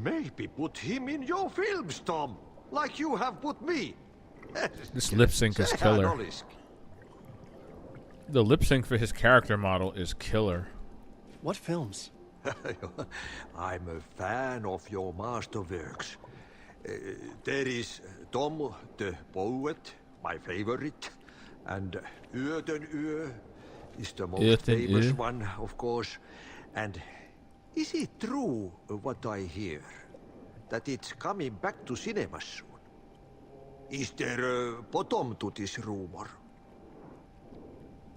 Maybe put him in your films, Tom, like you have put me. This lip sync is killer. The lip sync for his character model is killer. What films? I'm a fan of your masterworks. There is Tom the Poet, my favorite, and Ödenö is the most famous one, of course. And is it true what I hear, that it's coming back to cinemas soon? Is there a bottom to this rumor?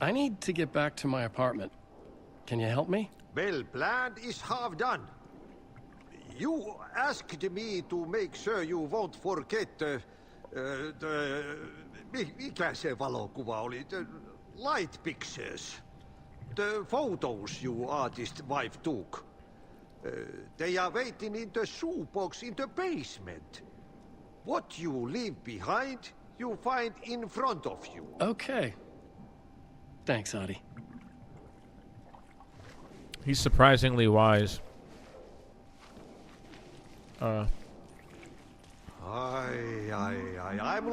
I need to get back to my apartment. Can you help me? Well, plan is half done. You asked me to make sure you won't forget mikä se valokuva oli? The light pictures. The photos you artist wife took. They are waiting in the shoebox in the basement. What you leave behind, you find in front of you. Okay. Thanks, Adi. He's surprisingly wise. I'm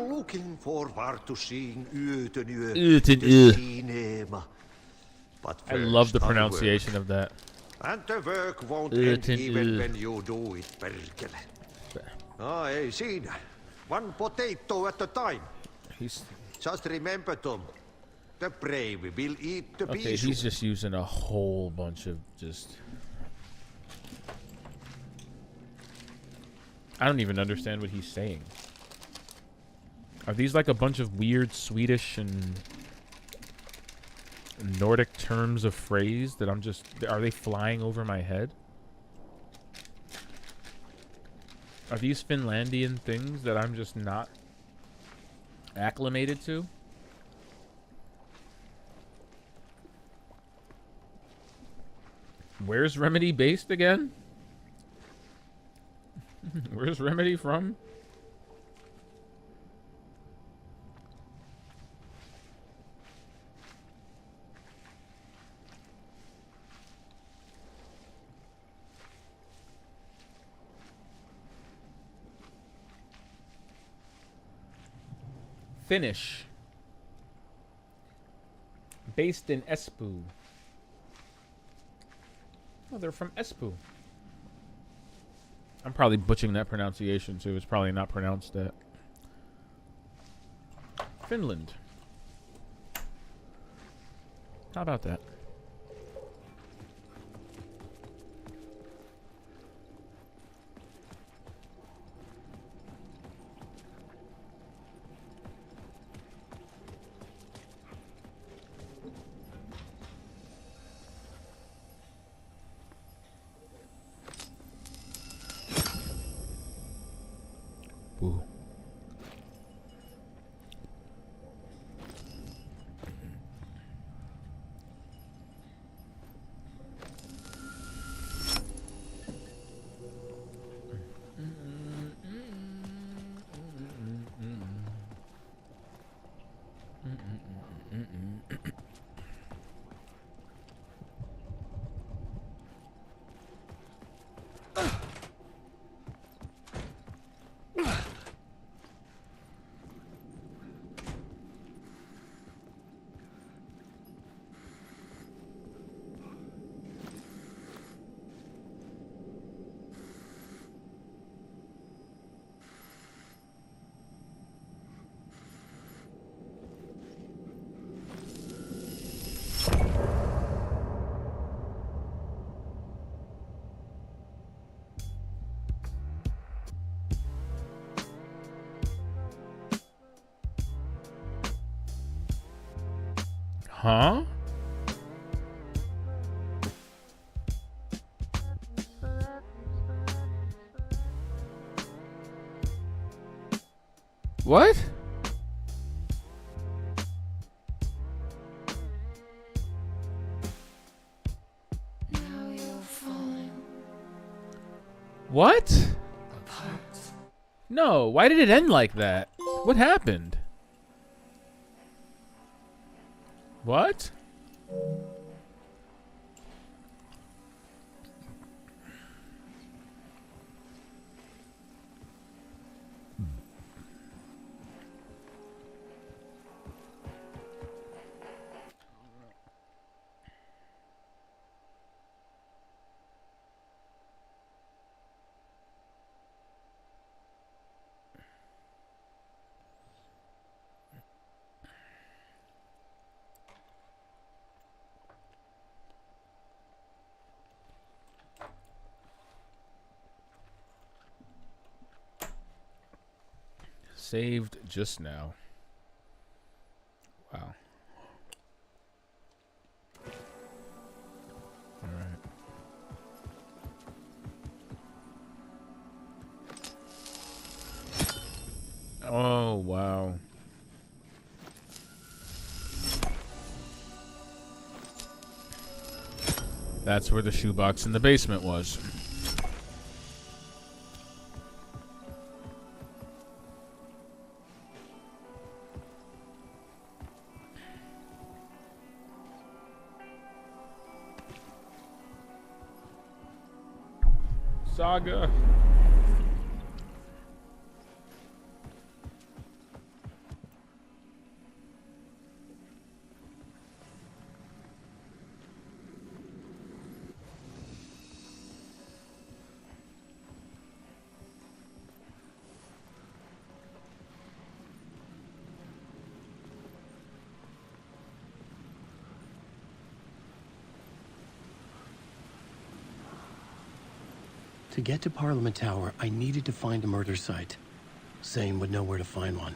looking forward to seeing Ödenö Ödenö. the cinema. But I love the first, pronunciation of that. And the work won't end Ödenö. even when you do it, perkele. Ei siinä. One potato at a time. He's Just remember, Tom. The brave will eat the okay. bees. He's just using a whole bunch of just. I don't even understand what he's saying. Are these like a bunch of weird Swedish and Nordic terms of phrase that I'm just... Are they flying over my head? Are these Finlandian things that I'm just not acclimated to? Where's Remedy based again? Where's Remedy from? Finnish. Based in Espoo. Oh, they're from Espoo. I'm probably butchering that pronunciation, so it's probably not pronounced that. Finland. How about that? Ooh. Huh? What? Now you're falling What? apart. No, why did it end like that? What happened? What? Saved just now. Wow. All right. Oh, wow. That's where the shoebox in the basement was. Saga. To get to Parliament Tower, I needed to find a murder site. Zane would know where to find one.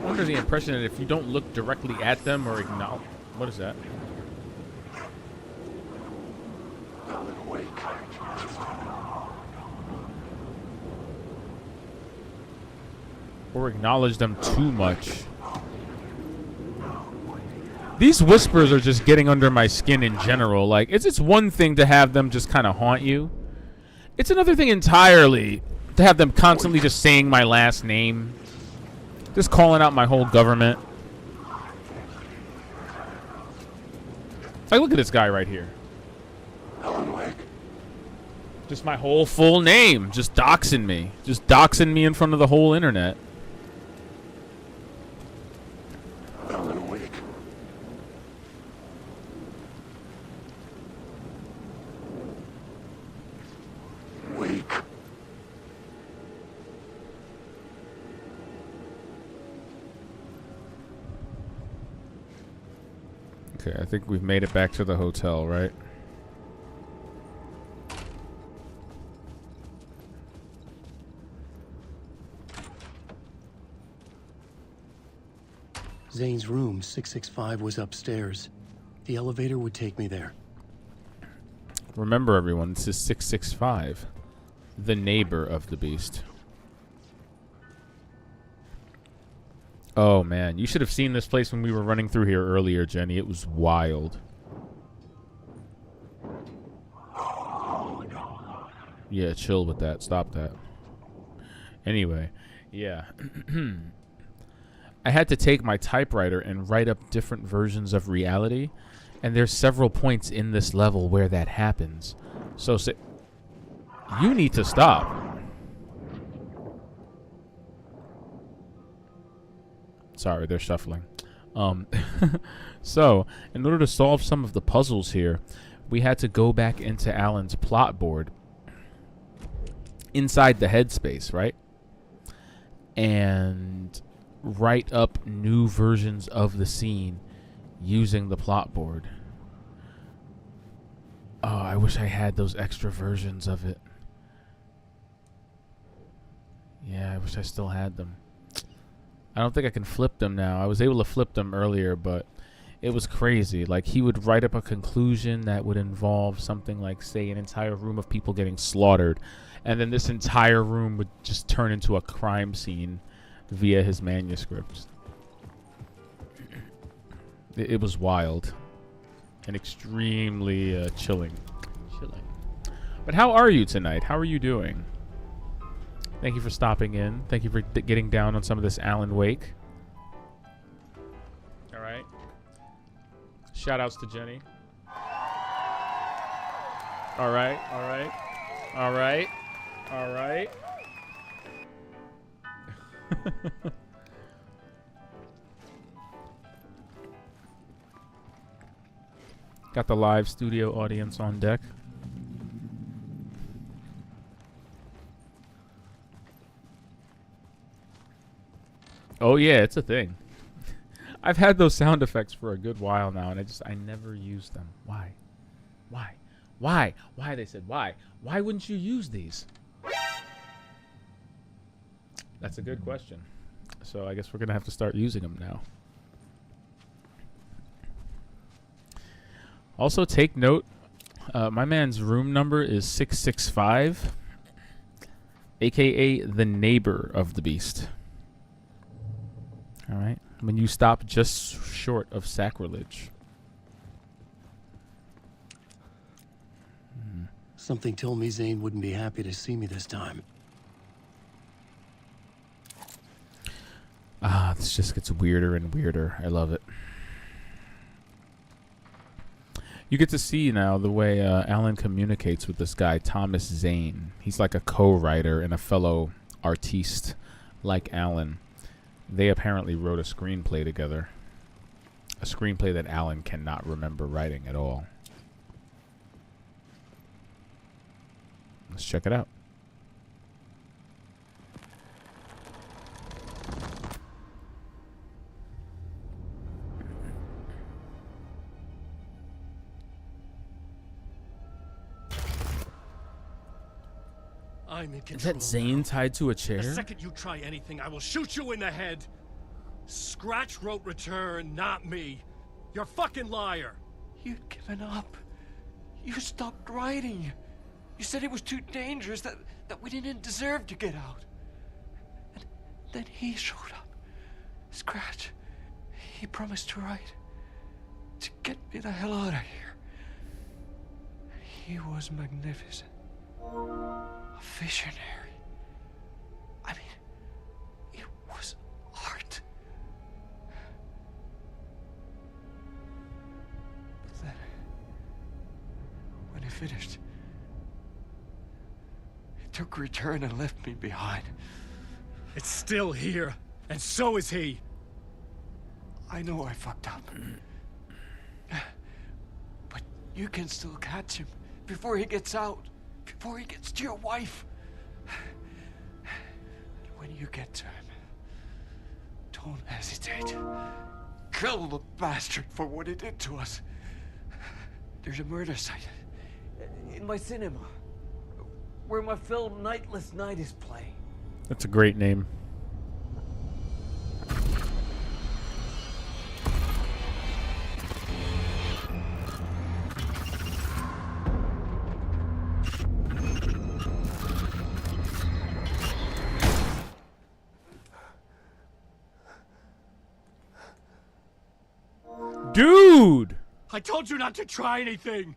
Under the impression that if you don't look directly at them or acknowledge, what is that? Or acknowledge them too much. These whispers are just getting under my skin in general. Like, it's one thing to have them just kind of haunt you. It's another thing entirely to have them constantly just saying my last name. Just calling out my whole government. Like, look at this guy right here. Just my whole full name. Just doxing me. Just doxing me in front of the whole internet. Okay, I think we've made it back to the hotel, right? Zane's room, 665, was upstairs. The elevator would take me there. Remember, everyone, this is 665, the neighbor of the beast. Oh, man. You should have seen this place when we were running through here earlier, Jenny. It was wild. Yeah, chill with that. Stop that. Anyway, yeah. I had to take my typewriter and write up different versions of reality, and there's several points in this level where that happens. So, you need to stop. Sorry, they're shuffling. So, in order to solve some of the puzzles here, we had to go back into Alan's plot board inside the headspace, right? And write up new versions of the scene using the plot board. Oh, I wish I had those extra versions of it. Yeah, I wish I still had them. I don't think I can flip them now. I was able to flip them earlier, but it was crazy. Like, he would write up a conclusion that would involve something like, say, an entire room of people getting slaughtered, and then this entire room would just turn into a crime scene via his manuscripts. It was wild and extremely chilling. But how are you tonight? How are you doing? Thank you for stopping in. Thank you for getting down on some of this Alan Wake. All right. Shout outs to Jenny. All right. All right. All right. All right. Got the live studio audience on deck. Oh yeah, it's a thing. I've had those sound effects for a good while now, and I never use them. Why? Why? They said why? Why wouldn't you use these? That's a good question. So I guess we're gonna have to start using them now. Also, take note. My man's room number is 665, aka the neighbor of the beast. All right. When you stop just short of sacrilege. Something told me Zane wouldn't be happy to see me this time. Ah, this just gets weirder and weirder. I love it. You get to see now the way Alan communicates with this guy, Thomas Zane. He's like a co-writer and a fellow artiste like Alan. They apparently wrote a screenplay together. A screenplay that Alan cannot remember writing at all. Let's check it out. I'm in Is control that Zane now. tied to a chair? The second you try anything, I will shoot you in the head. Scratch wrote return, not me. You're a fucking liar. You'd given up. You stopped writing. You said it was too dangerous, that we didn't deserve to get out. And then he showed up. Scratch. He promised to write. To get me the hell out of here. He was magnificent. A visionary. I mean, it was art. But then, when he finished, he took return and left me behind. It's still here, and so is he. I know I fucked up. But you can still catch him before he gets out. Before he gets to your wife. When you get to him, don't hesitate. kill the bastard for what he did to us. There's a murder site in my cinema where my film Nightless Night is playing. That's a great name. Dude! I told you not to try anything!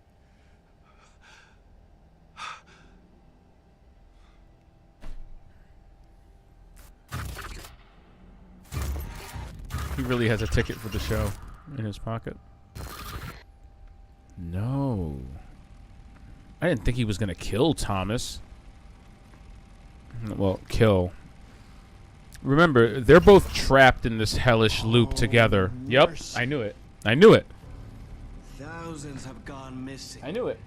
He really has a ticket for the show in his pocket. No. I didn't think he was going to kill Thomas. Well, kill. Remember, they're both trapped in this hellish loop together. Yep, I knew it. I knew it. Thousands have gone missing. I knew it.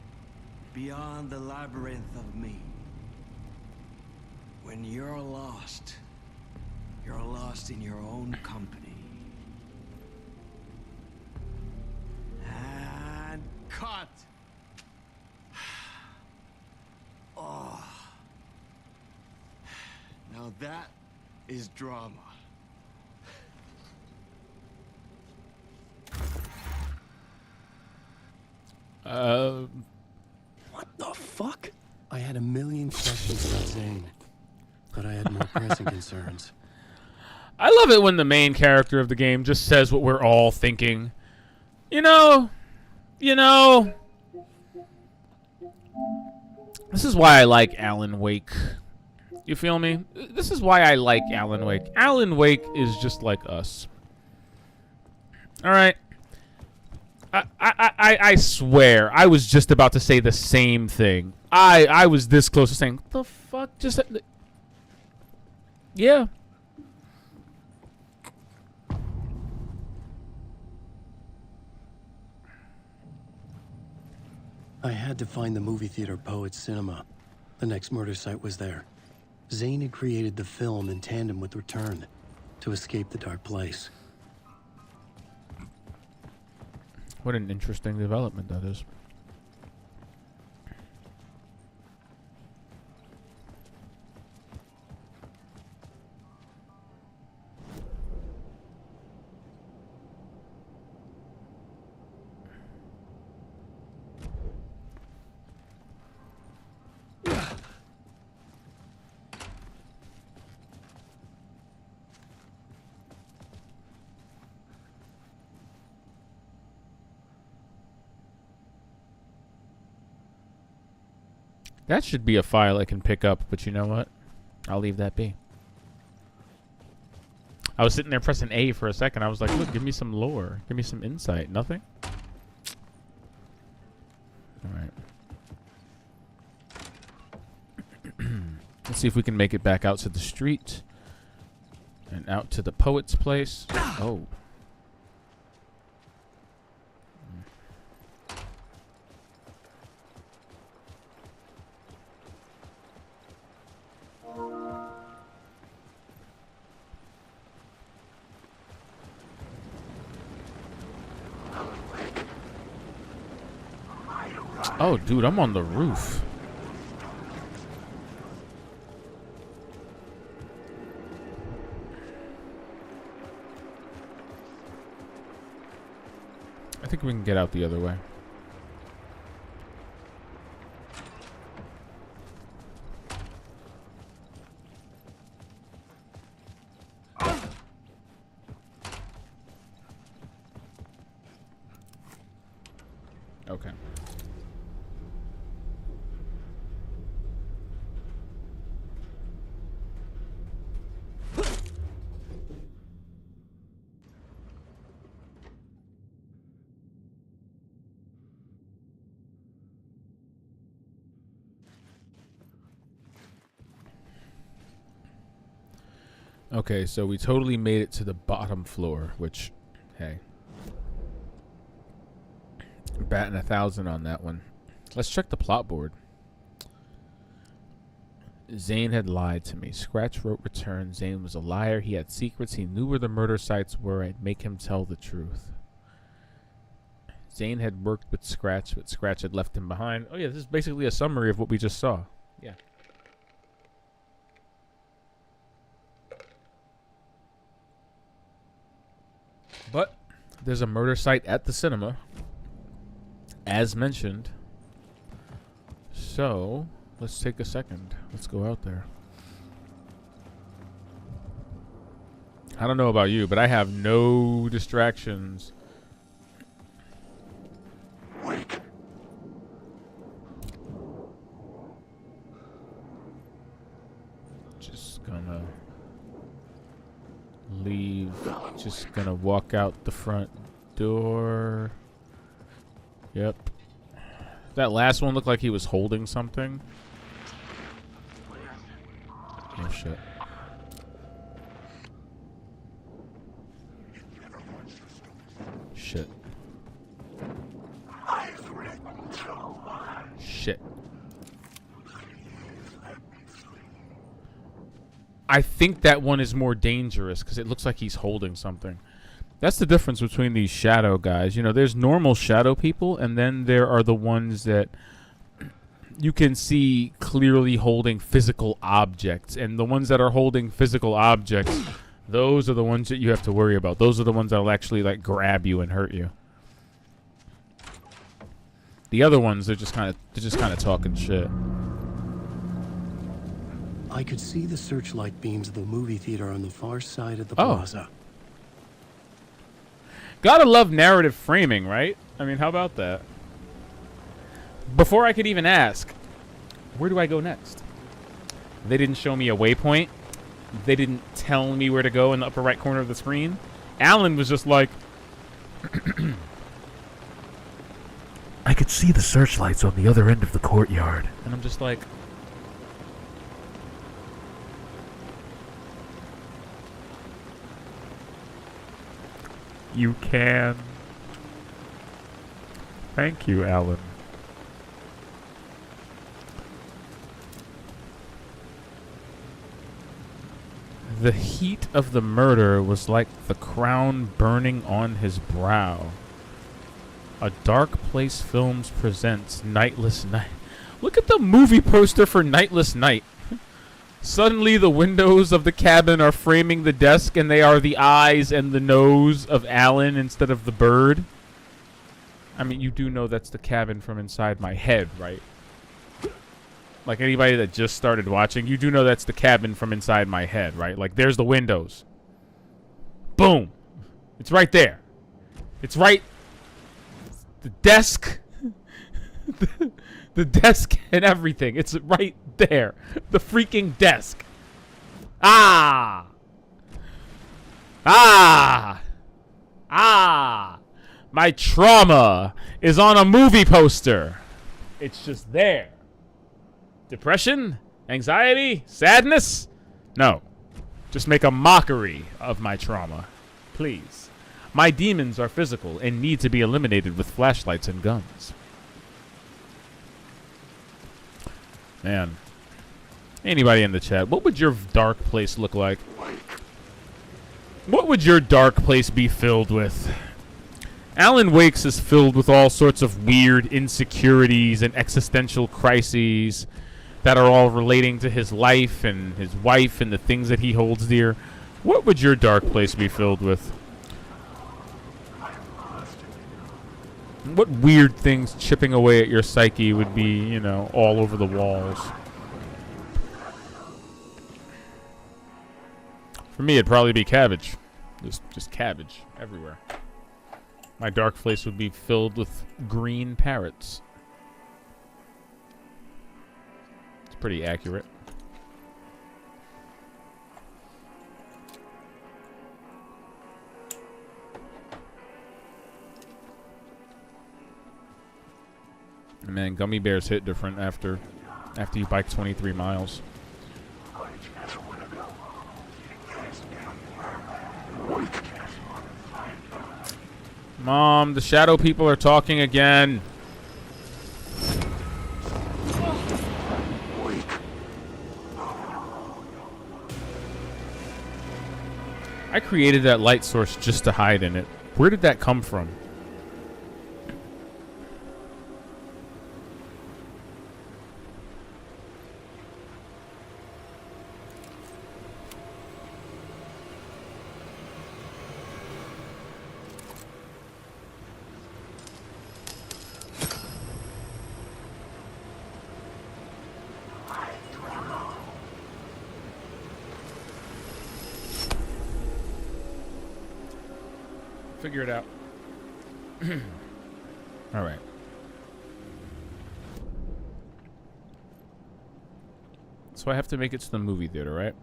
Beyond the labyrinth of me. When you're lost in your own company. And cut. Oh. Now that is drama. What the fuck? I had a million questions about Zane, but I had more pressing concerns. I love it when the main character of the game just says what we're all thinking. You know, this is why I like Alan Wake. You feel me? This is why I like Alan Wake. Alan Wake is just like us. All right. I swear, I was just about to say the same thing. I was this close to saying, the fuck? Just... Yeah. I had to find the movie theater Poets Cinema. The next murder site was there. Zane had created the film in tandem with Return to escape the dark place. What an interesting development that is. That should be a file I can pick up, but you know what? I'll leave that be. I was sitting there pressing A for a second. I was like, look, give me some lore. Give me some insight. Nothing? Alright. Let's see if we can make it back out to the street. And out to the poet's place. Oh. Oh, dude, I'm on the roof. I think we can get out the other way. Okay. Okay, so we totally made it to the bottom floor, which, hey. Batting 1,000 on that one. Let's check the plot board. Zane had lied to me. Scratch wrote return. Zane was a liar. He had secrets. He knew where the murder sites were. I'd make him tell the truth. Zane had worked with Scratch, but Scratch had left him behind. Oh yeah, this is basically a summary of what we just saw. Yeah. But there's a murder site at the cinema, as mentioned. So let's take a second. Let's go out there. I don't know about you, but I have no distractions. Wake. Just gonna leave. Just gonna walk out the front door. Yep. That last one looked like he was holding something. Oh shit. Shit. Shit. I think that one is more dangerous because it looks like he's holding something. That's the difference between these shadow guys. You know, there's normal shadow people, and then there are the ones that you can see clearly holding physical objects. And the ones that are holding physical objects, those are the ones that you have to worry about. Those are the ones that will actually, like, grab you and hurt you. The other ones, they're just kind of talking shit. I could see the searchlight beams of the movie theater on the far side of the Oh. plaza. Gotta love narrative framing, right? I mean, how about that? Before I could even ask, where do I go next? They didn't show me a waypoint. They didn't tell me where to go in the upper right corner of the screen. Alan was just like, I could see the searchlights on the other end of the courtyard. and I'm just like, you can. Thank you, Alan. The heat of the murder was like the crown burning on his brow. A Dark Place Films presents Nightless Night. Look at the movie poster for Nightless Night. Suddenly the windows of the cabin are framing the desk, and they are the eyes and the nose of Alan instead of the bird. I mean, you do know that's the cabin from inside my head, right? Like anybody that just started watching, you do know that's the cabin from inside my head, right? Like there's the windows. Boom. It's right there. It's right. The desk. The desk and everything. It's right there. The freaking desk. Ah. Ah. Ah. My trauma is on a movie poster. It's just there. Depression? Anxiety? Sadness? No. Just make a mockery of my trauma. Please. My demons are physical and need to be eliminated with flashlights and guns. Man. Anybody in the chat, what would your dark place look like? What would your dark place be filled with? Alan Wake's is filled with all sorts of weird insecurities and existential crises that are all relating to his life and his wife and the things that he holds dear. What would your dark place be filled with? What weird things chipping away at your psyche would be, you know, all over the walls? For me, it'd probably be cabbage. Just cabbage everywhere. My dark place would be filled with green parrots. It's pretty accurate. Man, gummy bears hit different after you bike 23 miles. Mom, the shadow people are talking again. I created that light source just to hide in it. Where did that come from? Figure it out. All right. So I have to make it to the movie theater, right?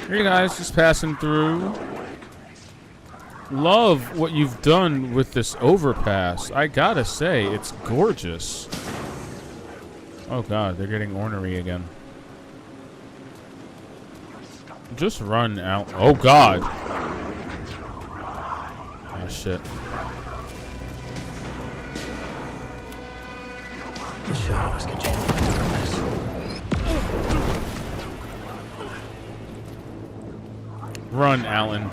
Hey guys, just passing through. Love what you've done with this overpass. I gotta say, it's gorgeous. Oh god, they're getting ornery again. Just run out. Oh god. Oh shit. The shadows continue to darkness. Run, Alan.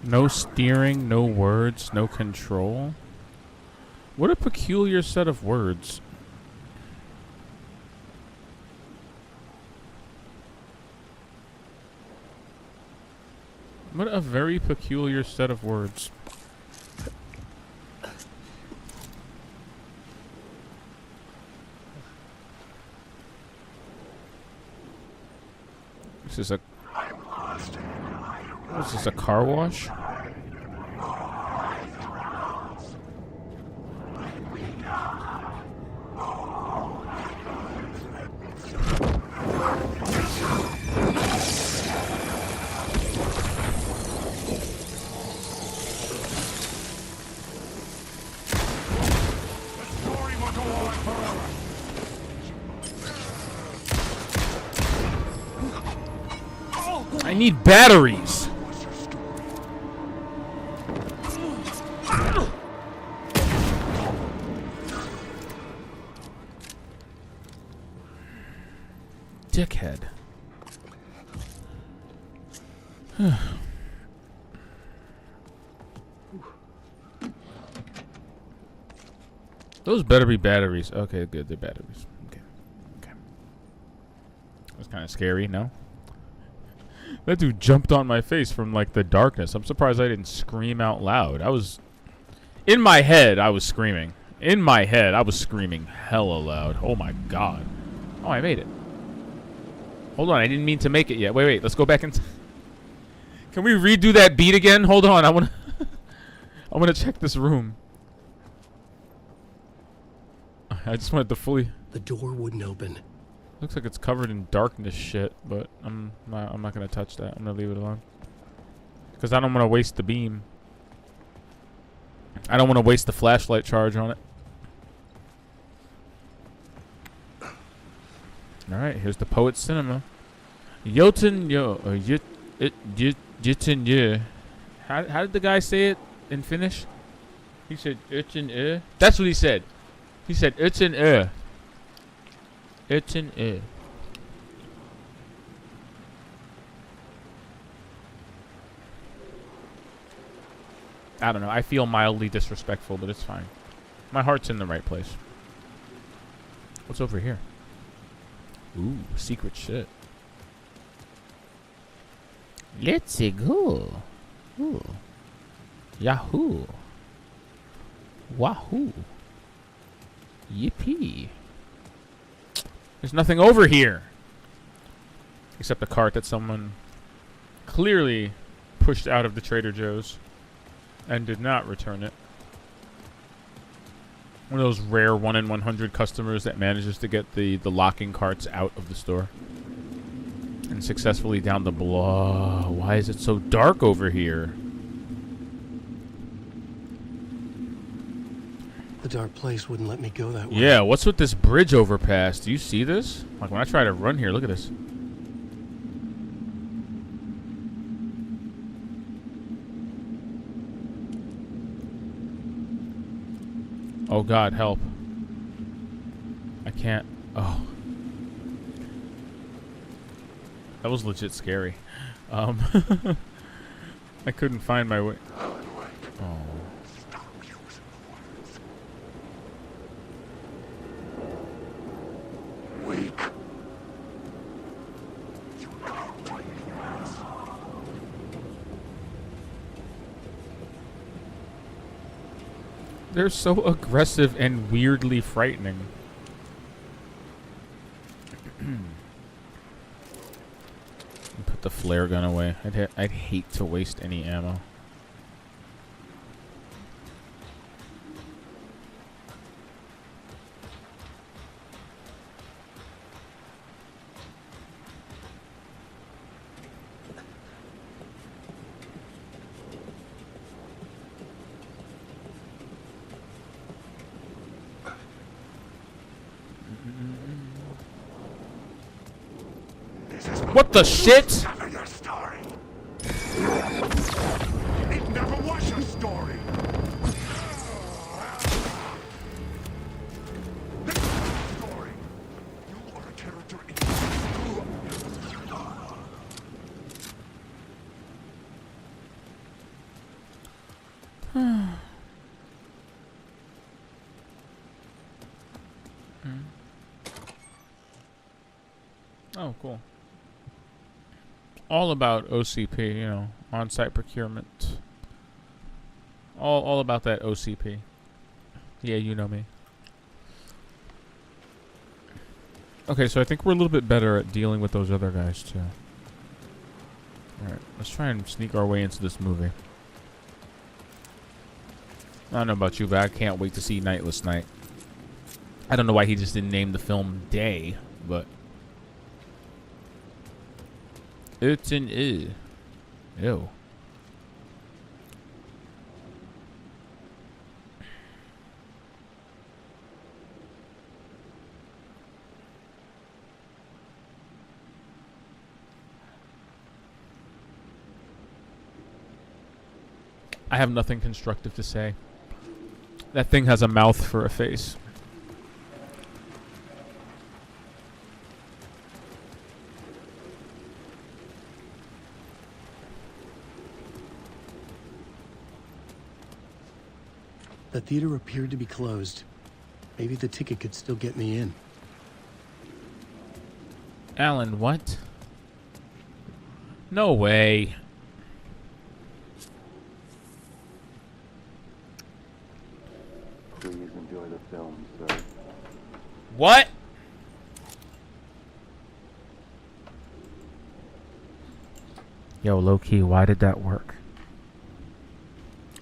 No steering, no words, no control. What a peculiar set of words. What a very peculiar set of words. This is a... What is this, a car wash? I need batteries. Dickhead. Those better be batteries. Okay, good. They're batteries. Okay. Okay. That's kind of scary, no? That dude jumped on my face from, like, the darkness. I'm surprised I didn't scream out loud. I was... In my head, I was screaming. In my head, I was screaming hella loud. Oh, my God. Oh, I made it. Hold on. I didn't mean to make it yet. Wait, wait. Let's go back and... Can we redo that beat again? Hold on. I want to... I want to check this room. I just wanted to fully... The door wouldn't open. Looks like it's covered in darkness shit, but I'm not gonna touch that. I'm gonna leave it alone. Because I don't want to waste the beam. I don't want to waste the flashlight charge on it. Alright, here's the Poet Cinema. Yoten yo, or Yoten yo. How did the guy say it in Finnish? He said Yoten. That's what he said. He said Yoten. It's an I don't know. I feel mildly disrespectful, but it's fine. My heart's in the right place. What's over here? Ooh, secret shit. Let's go. Ooh. Yahoo. Wahoo. Yippee. There's nothing over here. Except a cart that someone clearly pushed out of the Trader Joe's and did not return it. One of those rare 1 in 100 customers that manages to get the locking carts out of the store. And successfully down the blah. Why is it so dark over here? The dark place wouldn't let me go that way. Yeah, what's with this bridge overpass? Do you see this? Like when I try to run here, look at this. Oh God, help. I can't. Oh. That was legit scary. I couldn't find my way. Oh. Wake. They're so aggressive and weirdly frightening. Put the flare gun away. I'd hate to waste any ammo. What the shit? Never your story. It never was your story. This is your story. You are a character in Oh, cool. All about OCP, you know, on-site procurement. All about that OCP. Yeah, you know me. Okay, so I think we're a little bit better at dealing with those other guys, too. Alright, let's try and sneak our way into this movie. I don't know about you, but I can't wait to see Nightless Night. I don't know why he just didn't name the film Day, but... It's an ew. Ew. I have nothing constructive to say. That thing has a mouth for a face. The theater appeared to be closed. Maybe the ticket could still get me in. Alan, what? No way. Please enjoy the film, sir. What? Yo, low-key, why did that work?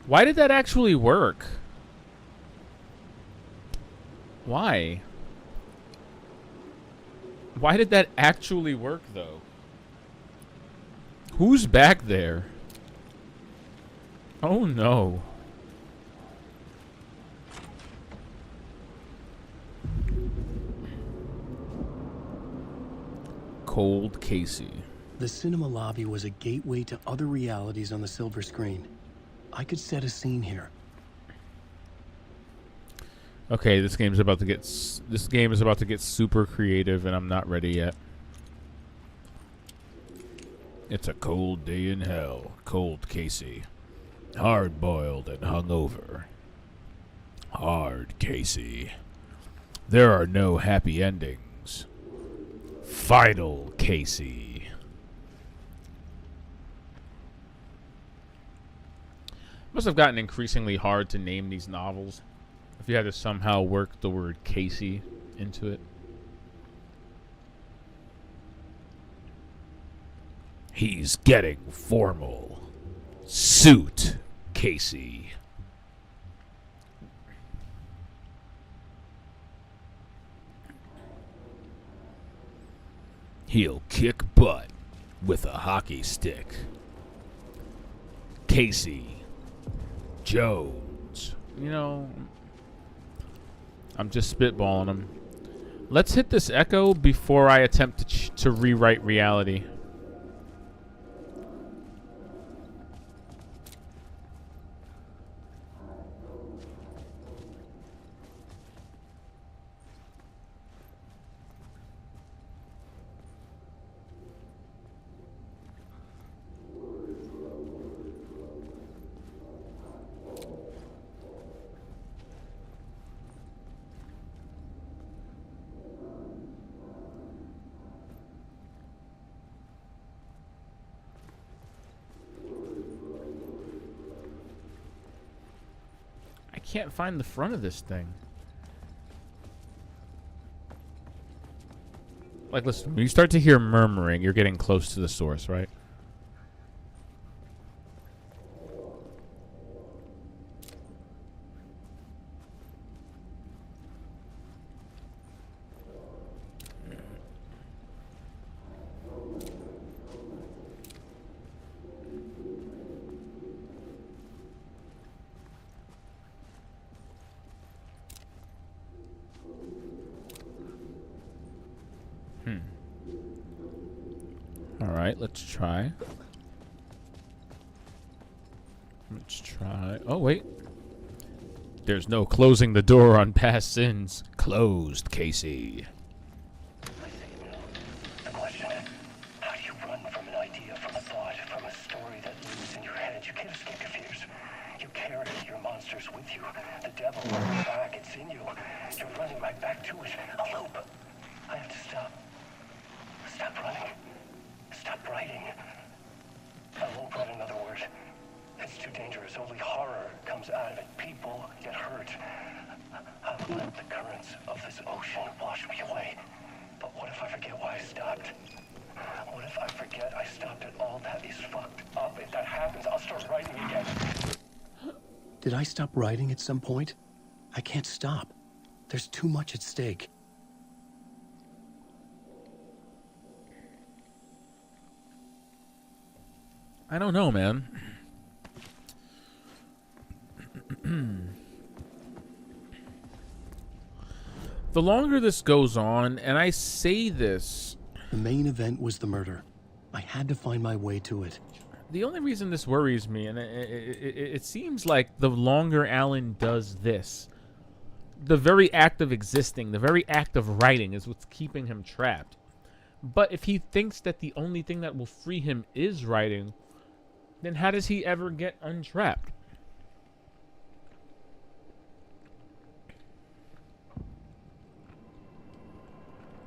Why did that actually work? Why? Why did that actually work, though? Who's back there? Oh, no. Cold Casey. The cinema lobby was a gateway to other realities on the silver screen. I could set a scene here. Okay, this game is about to get super creative, and I'm not ready yet. It's a cold day in hell, Cold Casey. Hard-boiled and hungover. Hard Casey. There are no happy endings. Final Casey. must have gotten increasingly hard to name these novels if you had to somehow work the word Casey into it. He's getting formal. Suit, Casey. He'll kick butt with a hockey stick. Casey Jones. You know, I'm just spitballing them. Let's hit this echo before I attempt to rewrite reality. Can't find the front of this thing. Like, listen, when you start to hear murmuring, you're getting close to the source, right? Let's try. Let's try. Oh, wait. There's no closing the door on past sins. Closed, Casey. The question, how do you run from an idea, from a thought, from a story that lives in your head? You can't escape your fears. You carry your monsters with you. The devil lurks back. It's in you. You're running right back to it. A loop. I have to stop. Stop running. Stop writing. I won't write another word. It's too dangerous. Only horror comes out of it. People get hurt. I'll let the currents of this ocean wash me away. But what if I forget why I stopped? What if I forget I stopped at all? That is fucked up. If that happens, I'll start writing again. Did I stop writing at some point? I can't stop. There's too much at stake. I don't know, man. The longer this goes on, and I say this... The main event was the murder. I had to find my way to it. The only reason this worries me, and it seems like the longer Alan does this, the very act of existing, the very act of writing is what's keeping him trapped. But if he thinks that the only thing that will free him is writing... then how does he ever get untrapped?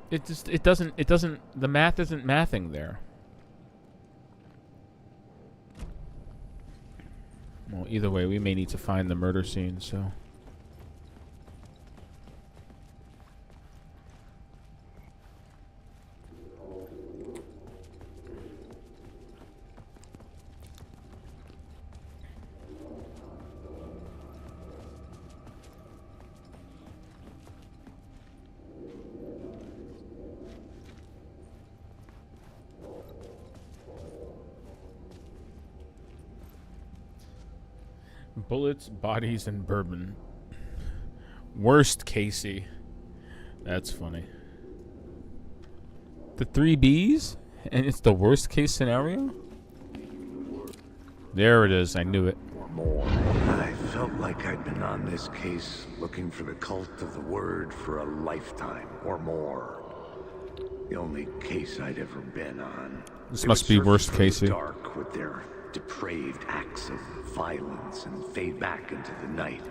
It doesn't, the math isn't mathing there. Well, either way, we may need to find the murder scene, so... Bullets, bodies, and bourbon. Worst Casey. That's funny. The 3 Bs? And it's the worst case scenario? There it is. I knew it. I felt like I'd been on this case looking for the cult of the word for a lifetime or more. The only case I'd ever been on. This must be worst Casey. Dark with their depraved acts of violence and fade back into the night,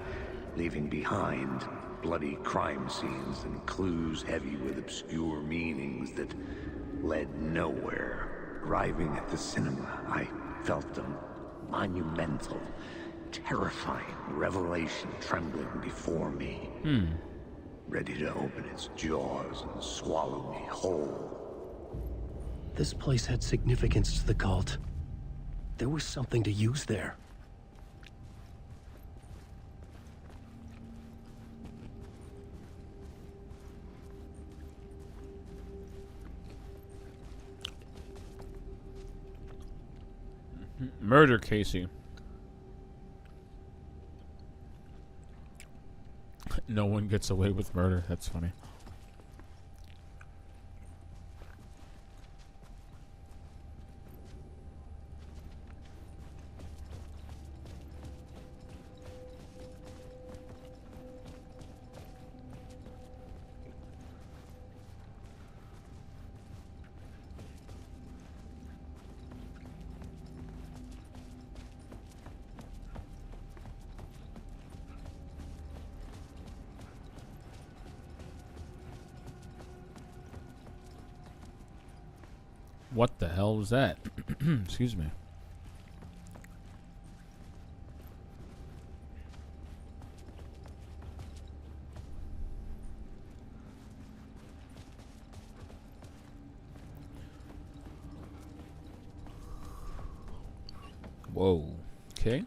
leaving behind bloody crime scenes and clues heavy with obscure meanings that led nowhere. Arriving at the cinema, I felt a monumental, terrifying revelation trembling before me. Ready to open its jaws and swallow me whole. This place had significance to the cult. There was something to use there. Murder Casey. No one gets away with murder. That's funny. What the hell was that? Excuse me. Whoa. Okay.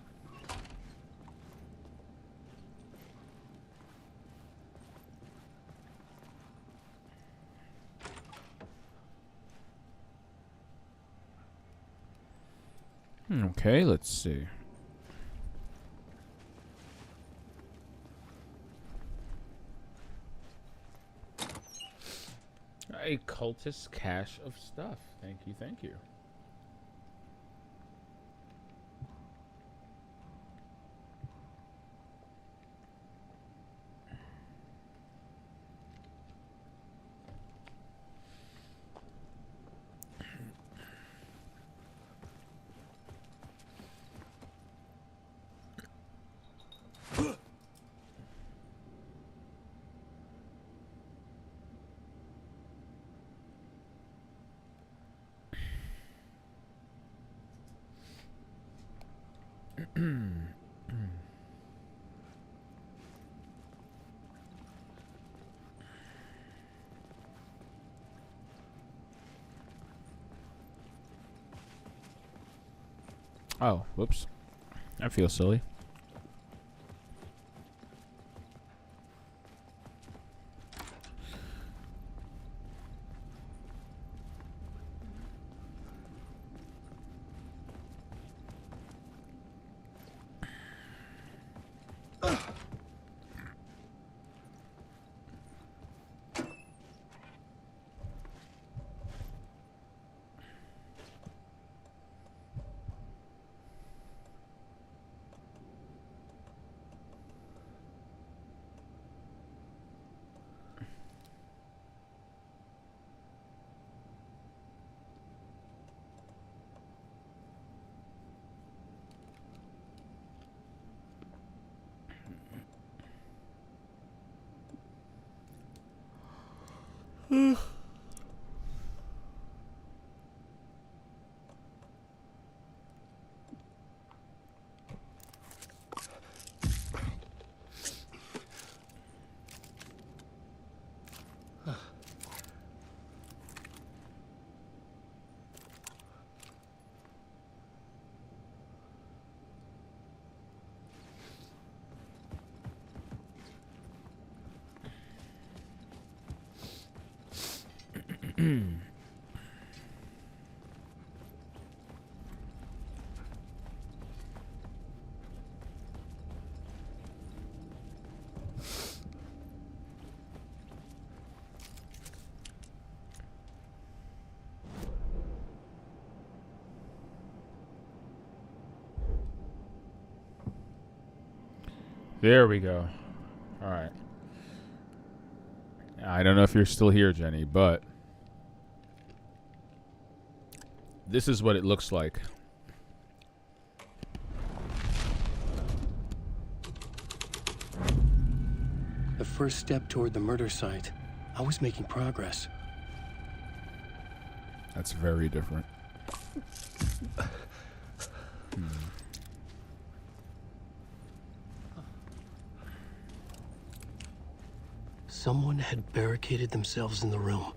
Okay, let's see. A cultist cache of stuff. Thank you, thank you. Oh, whoops. I feel silly. There we go. All right. I don't know if you're still here, Jenny, but this is what it looks like. The first step toward the murder site. I was making progress. That's very different. Someone had barricaded themselves in the room.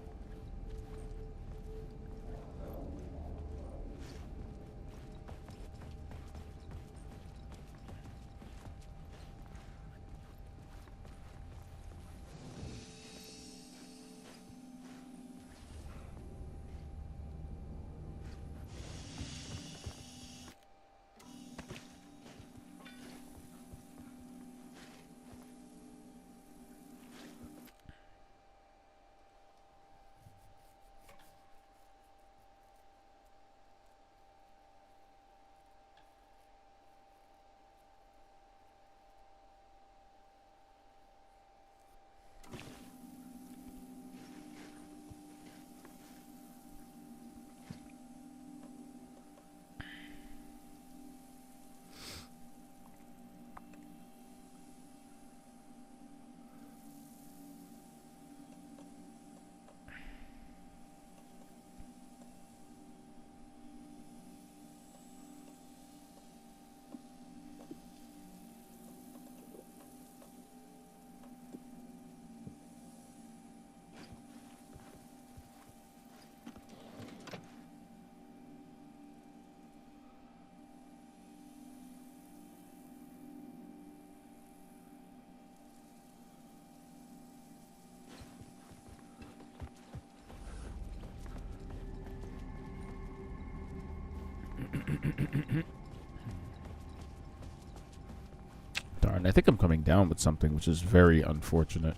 Darn, I think I'm coming down with something, which is very unfortunate.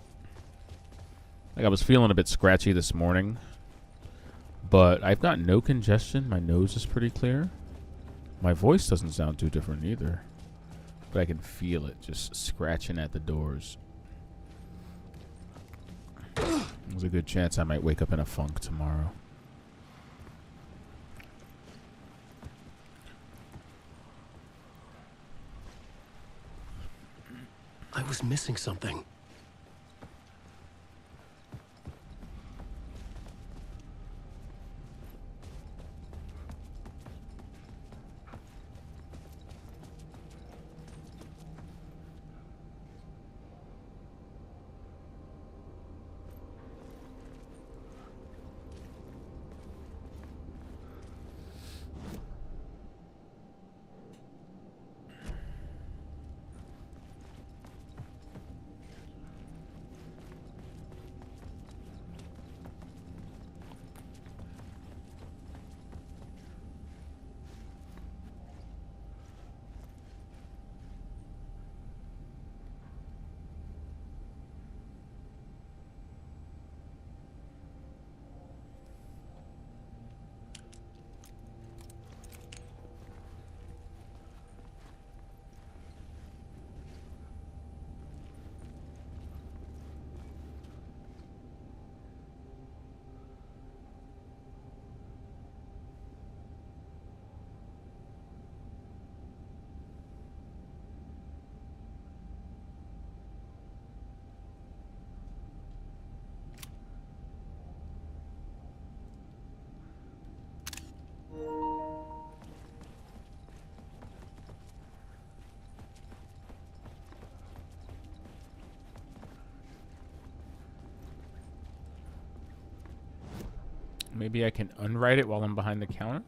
Like, I was feeling a bit scratchy this morning, but I've got no congestion. My nose is pretty clear. My voice doesn't sound too different either, but I can feel it just scratching at the doors. There's a good chance I might wake up in a funk tomorrow. I was missing something. Maybe I can unwrite it while I'm behind the counter?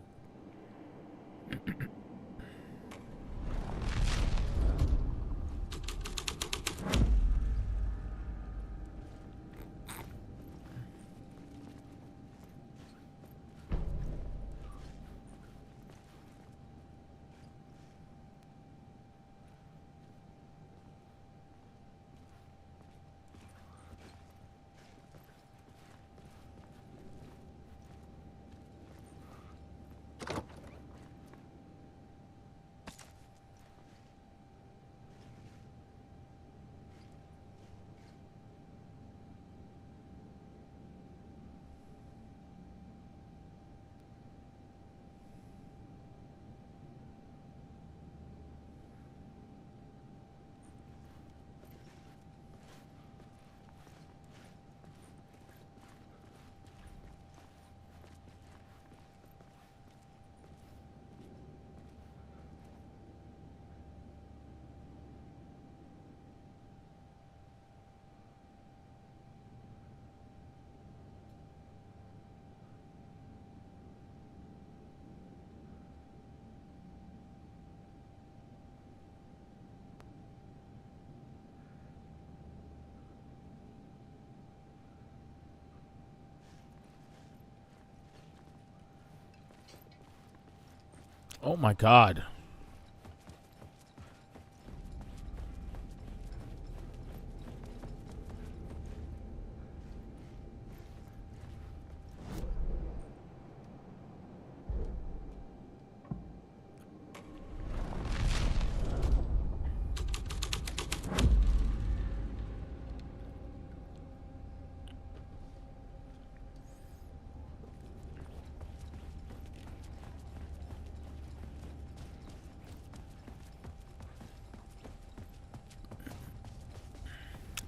Oh my god.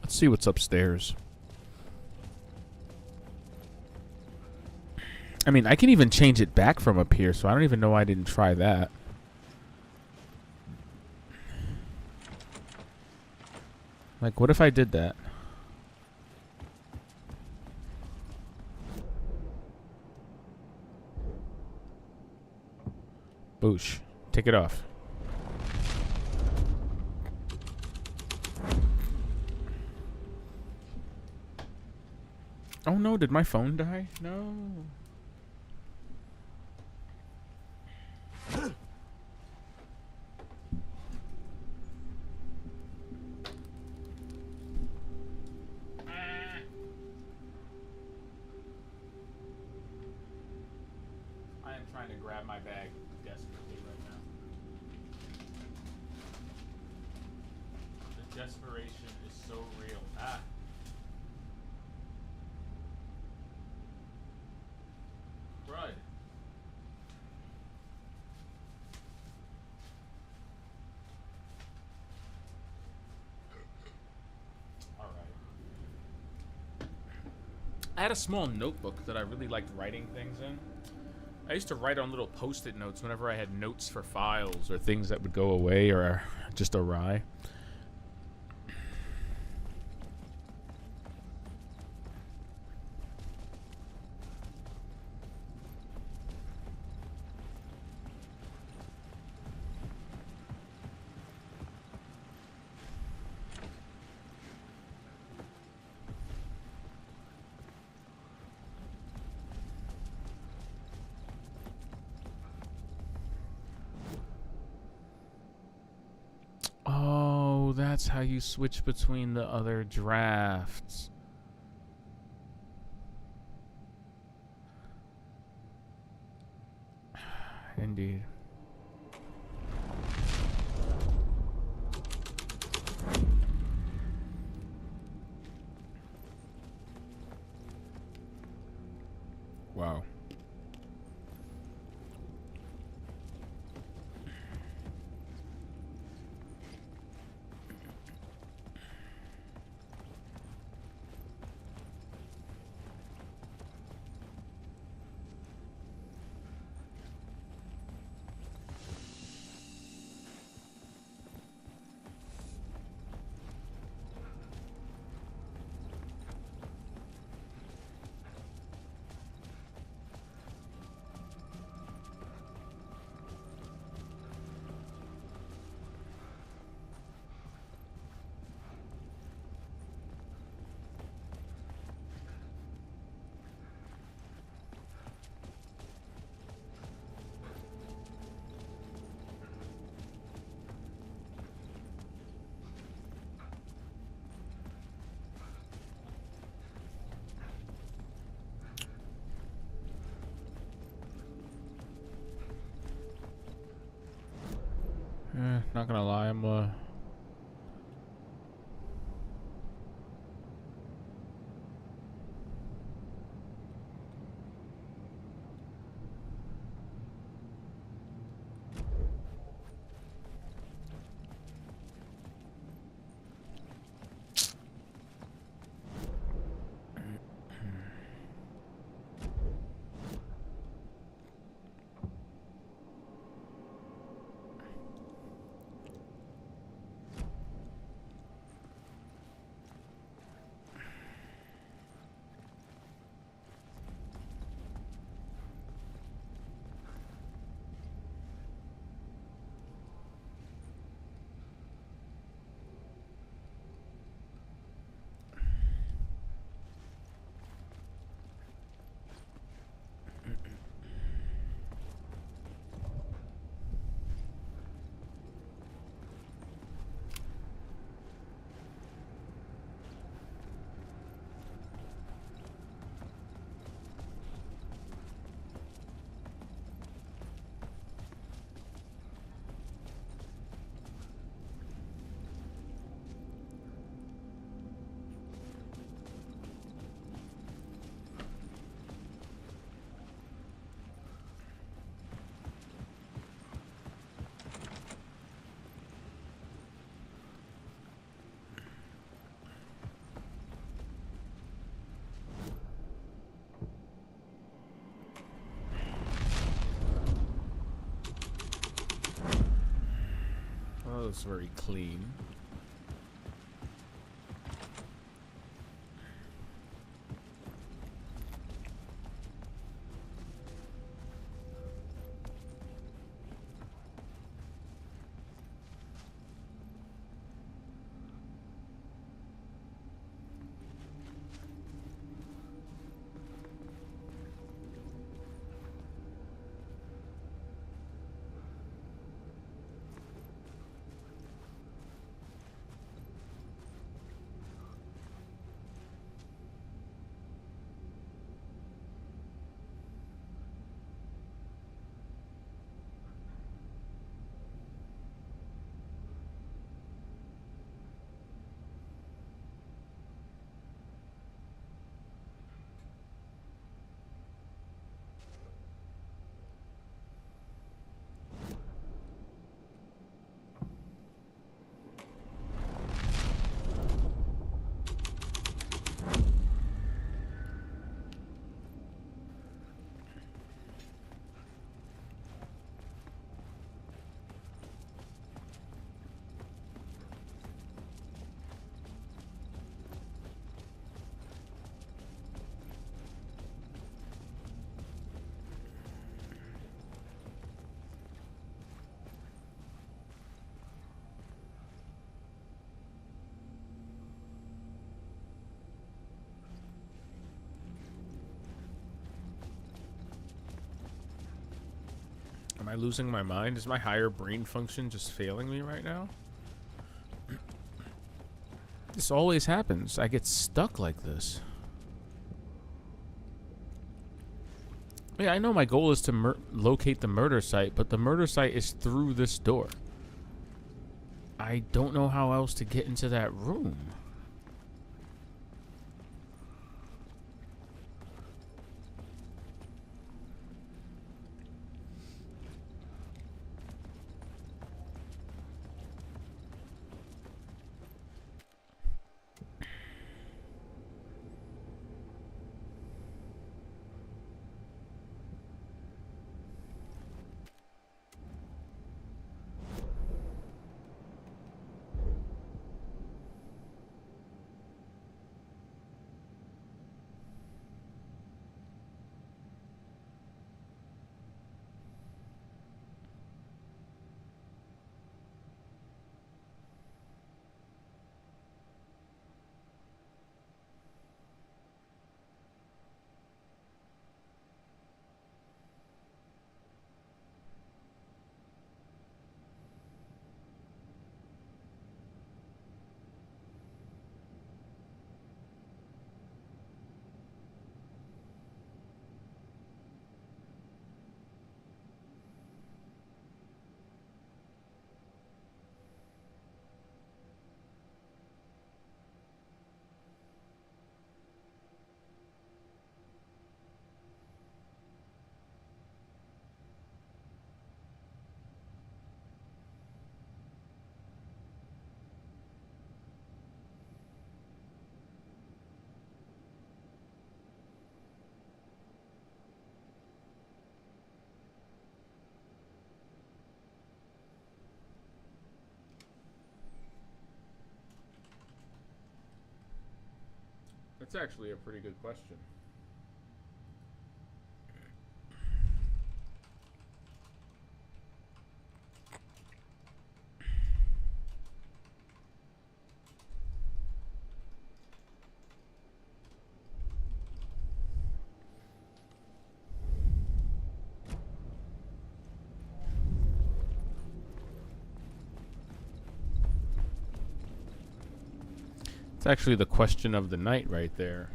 Let's see what's upstairs. I mean, I can even change it back from up here, so I don't even know why I didn't try that. Like, what if I did that? Boosh. Take it off. Oh no, did my phone die? No. I am trying to grab my bag desperately right now. The desperation is so real. Ah. Crud. Alright. I had a small notebook that I really liked writing things in. I used to write on little post-it notes whenever I had notes for files or things that would go away or just awry. Oh, that's how you switch between the other drafts. Indeed. Wow. Not gonna lie, I'm looks very clean. Am I losing my mind? Is my higher brain function just failing me right now? This always happens. I get stuck like this. Yeah, I know my goal is to locate the murder site, but the murder site is through this door. I don't know how else to get into that room. That's actually a pretty good question. It's actually the question of the night right there.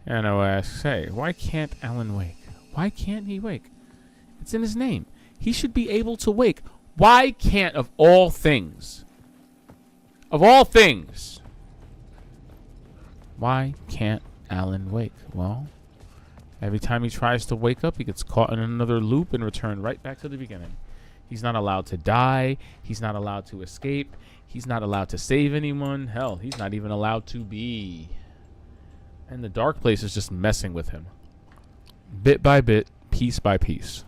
Anno asks, hey, why can't Alan wake? Why can't he wake? It's in his name. He should be able to wake. Why can't, of all things, why can't Alan wake? Well, every time he tries to wake up, he gets caught in another loop and returned right back to the beginning. He's not allowed to die. He's not allowed to escape. He's not allowed to save anyone. Hell, he's not even allowed to be. And the dark place is just messing with him. Bit by bit, piece by piece.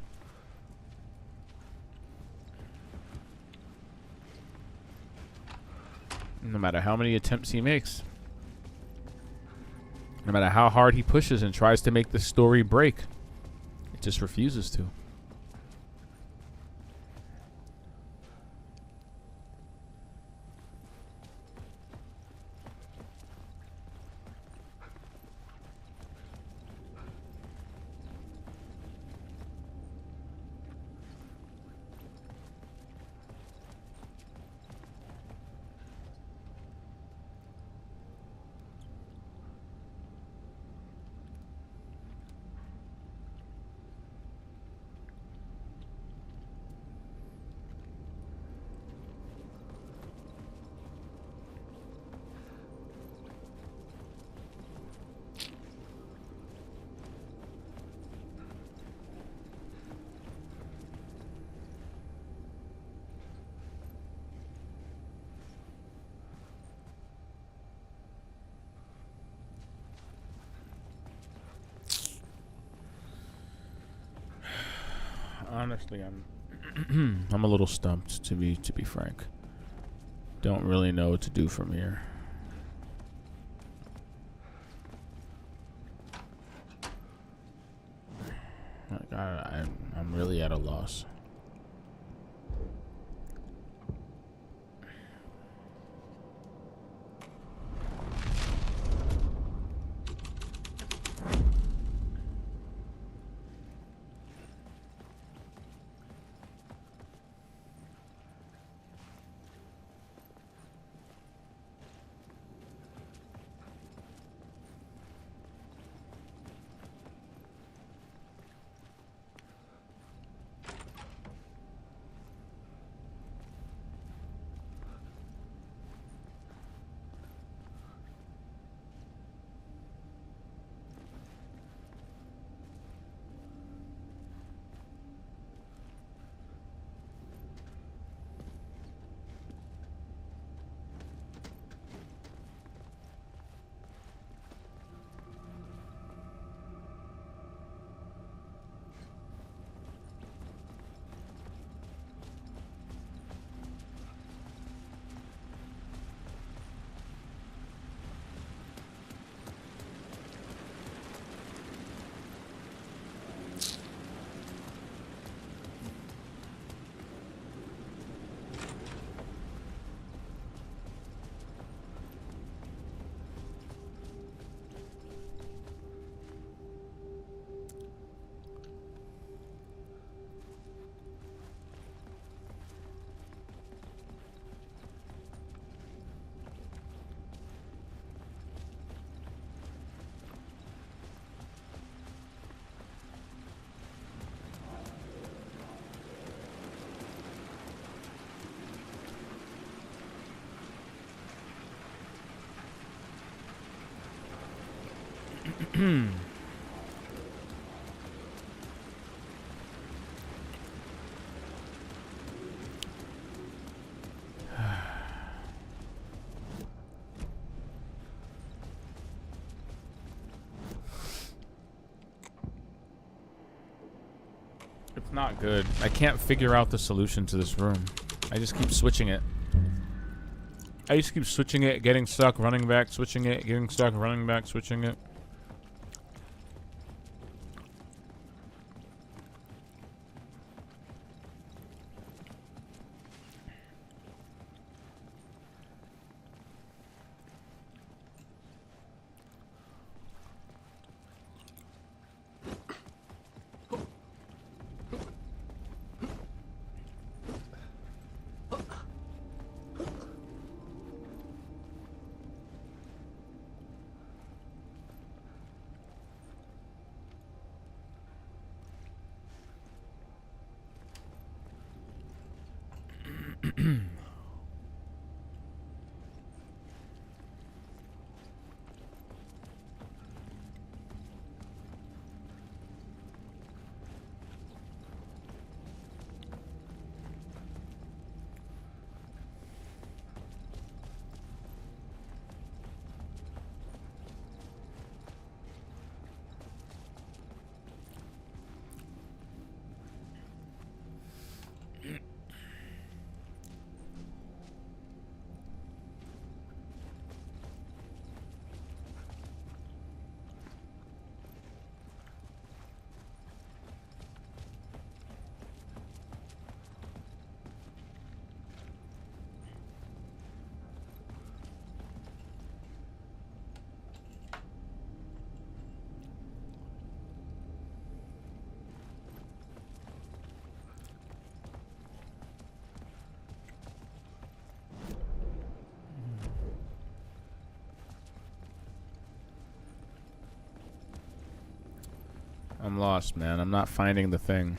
No matter how many attempts he makes. No matter how hard he pushes and tries to make the story break. It just refuses to. Honestly, I'm a little stumped, to be frank. Don't really know what to do from here. Like, I'm really at a loss. It's not good. I can't figure out the solution to this room. I just keep switching it. I just keep switching it, getting stuck, running back, switching it, getting stuck, running back, switching it. I'm lost, man. I'm not finding the thing.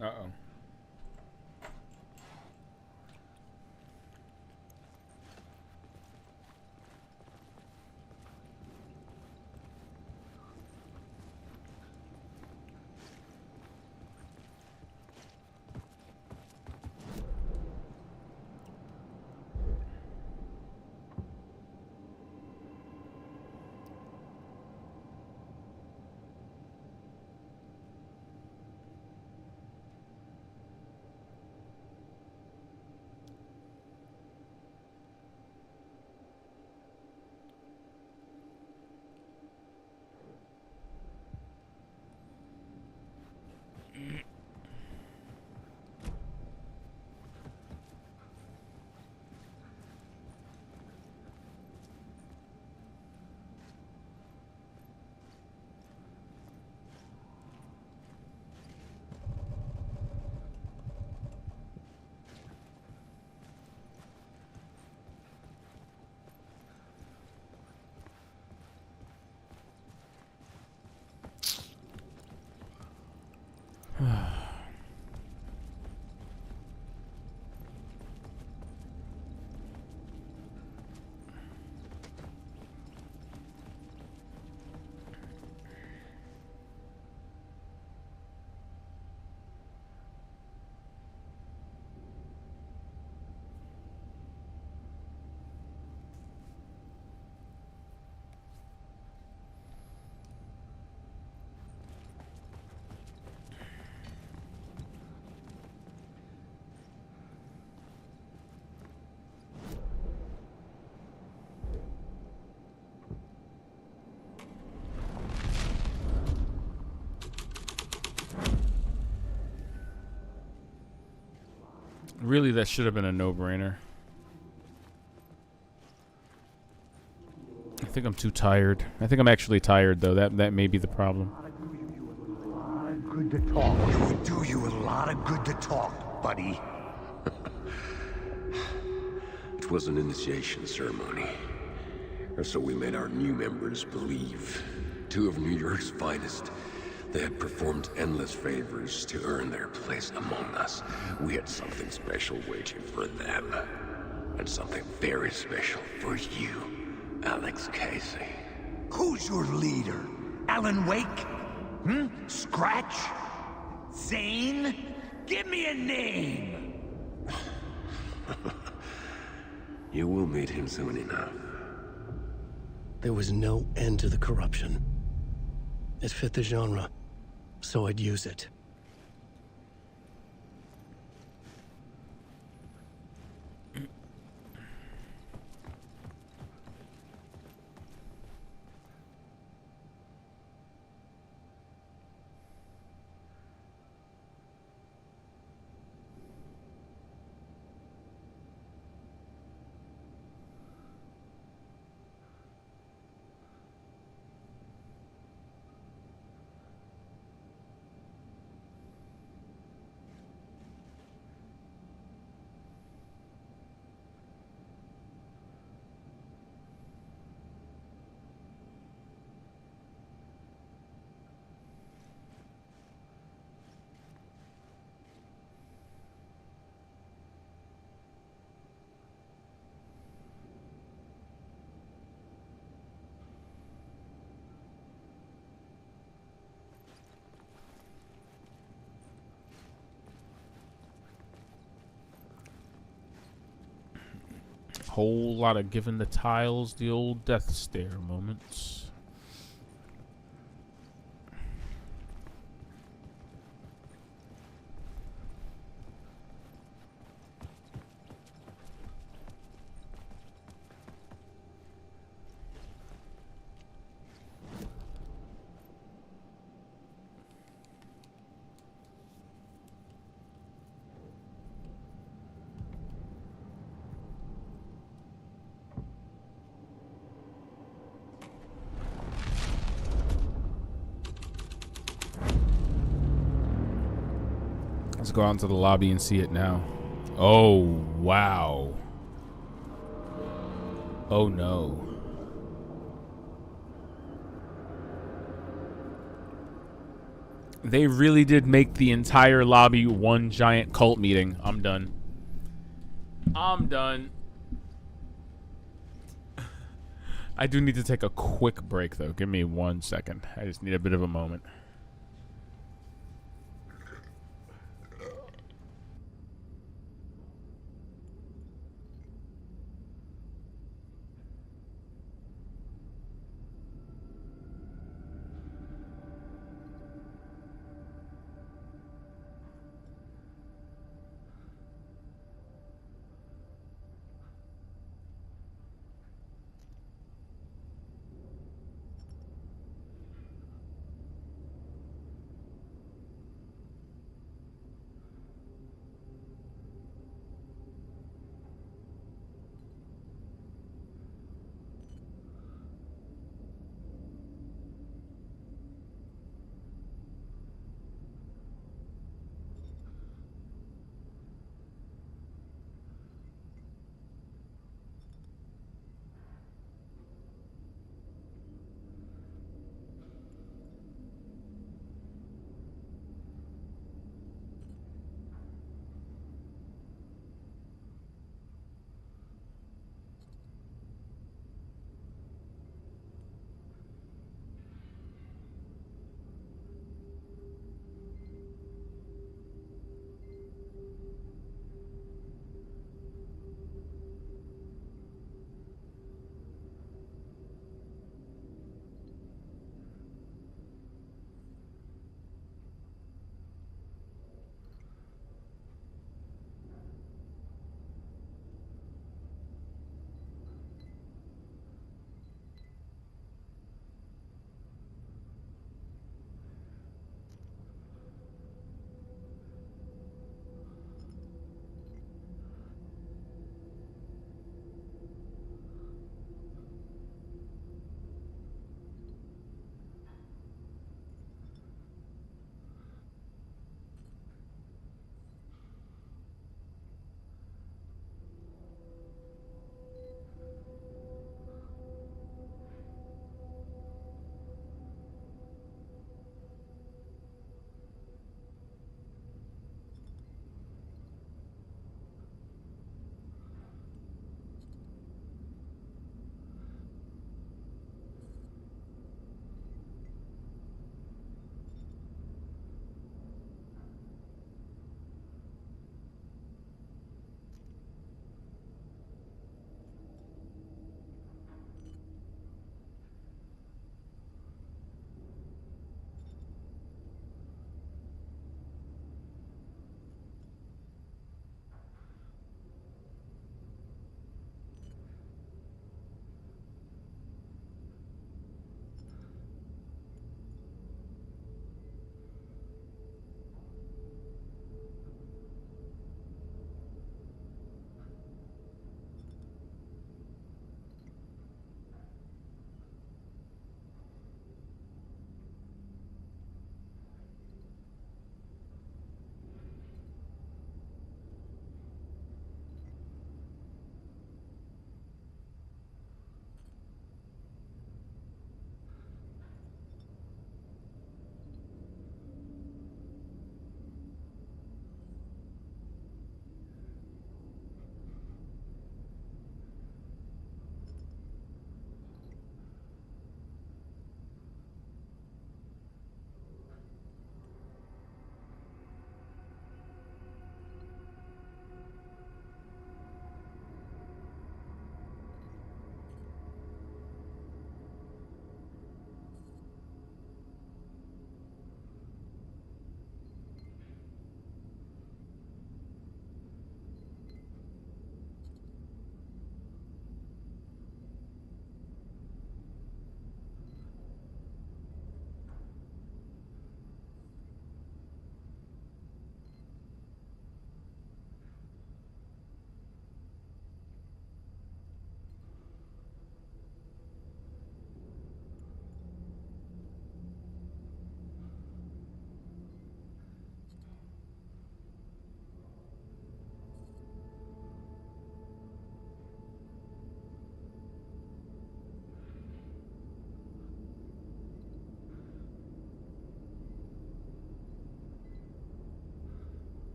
Uh-oh. Really, that should have been a no-brainer. I think I'm too tired. I think I'm actually tired, though. That may be the problem. Good to talk. It would do you a lot of good to talk, buddy. It was an initiation ceremony. Or so we made our new members believe. 2 of New York's finest. They had performed endless favors to earn their place among us. We had something special waiting for them. And something very special for you, Alex Casey. Who's your leader? Alan Wake? Scratch? Zane? Give me a name! You will meet him soon enough. There was no end to the corruption. It fit the genre, so I'd use it. whole lot of giving the tiles the old death stare moments. Let's go out into the lobby and see it now. Oh, wow. Oh, no. They really did make the entire lobby one giant cult meeting. I'm done. I'm done. I do need to take a quick break, though. Give me 1 second. I just need a bit of a moment.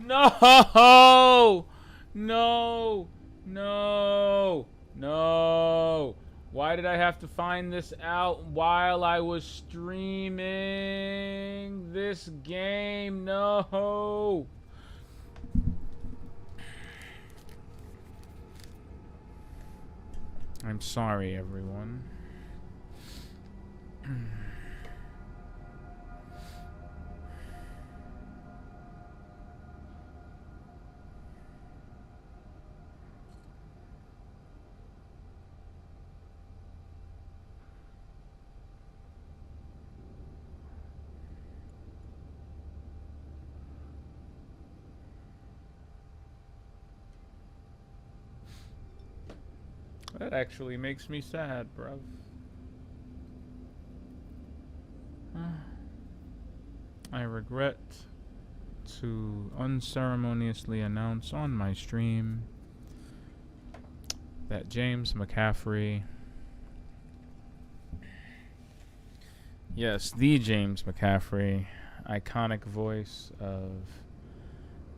No! No! No! No! Why did I have to find this out while I was streaming this game? No! I'm sorry, everyone. That actually makes me sad, bruv. I regret to unceremoniously announce on my stream that James McCaffrey, yes, the James McCaffrey, iconic voice of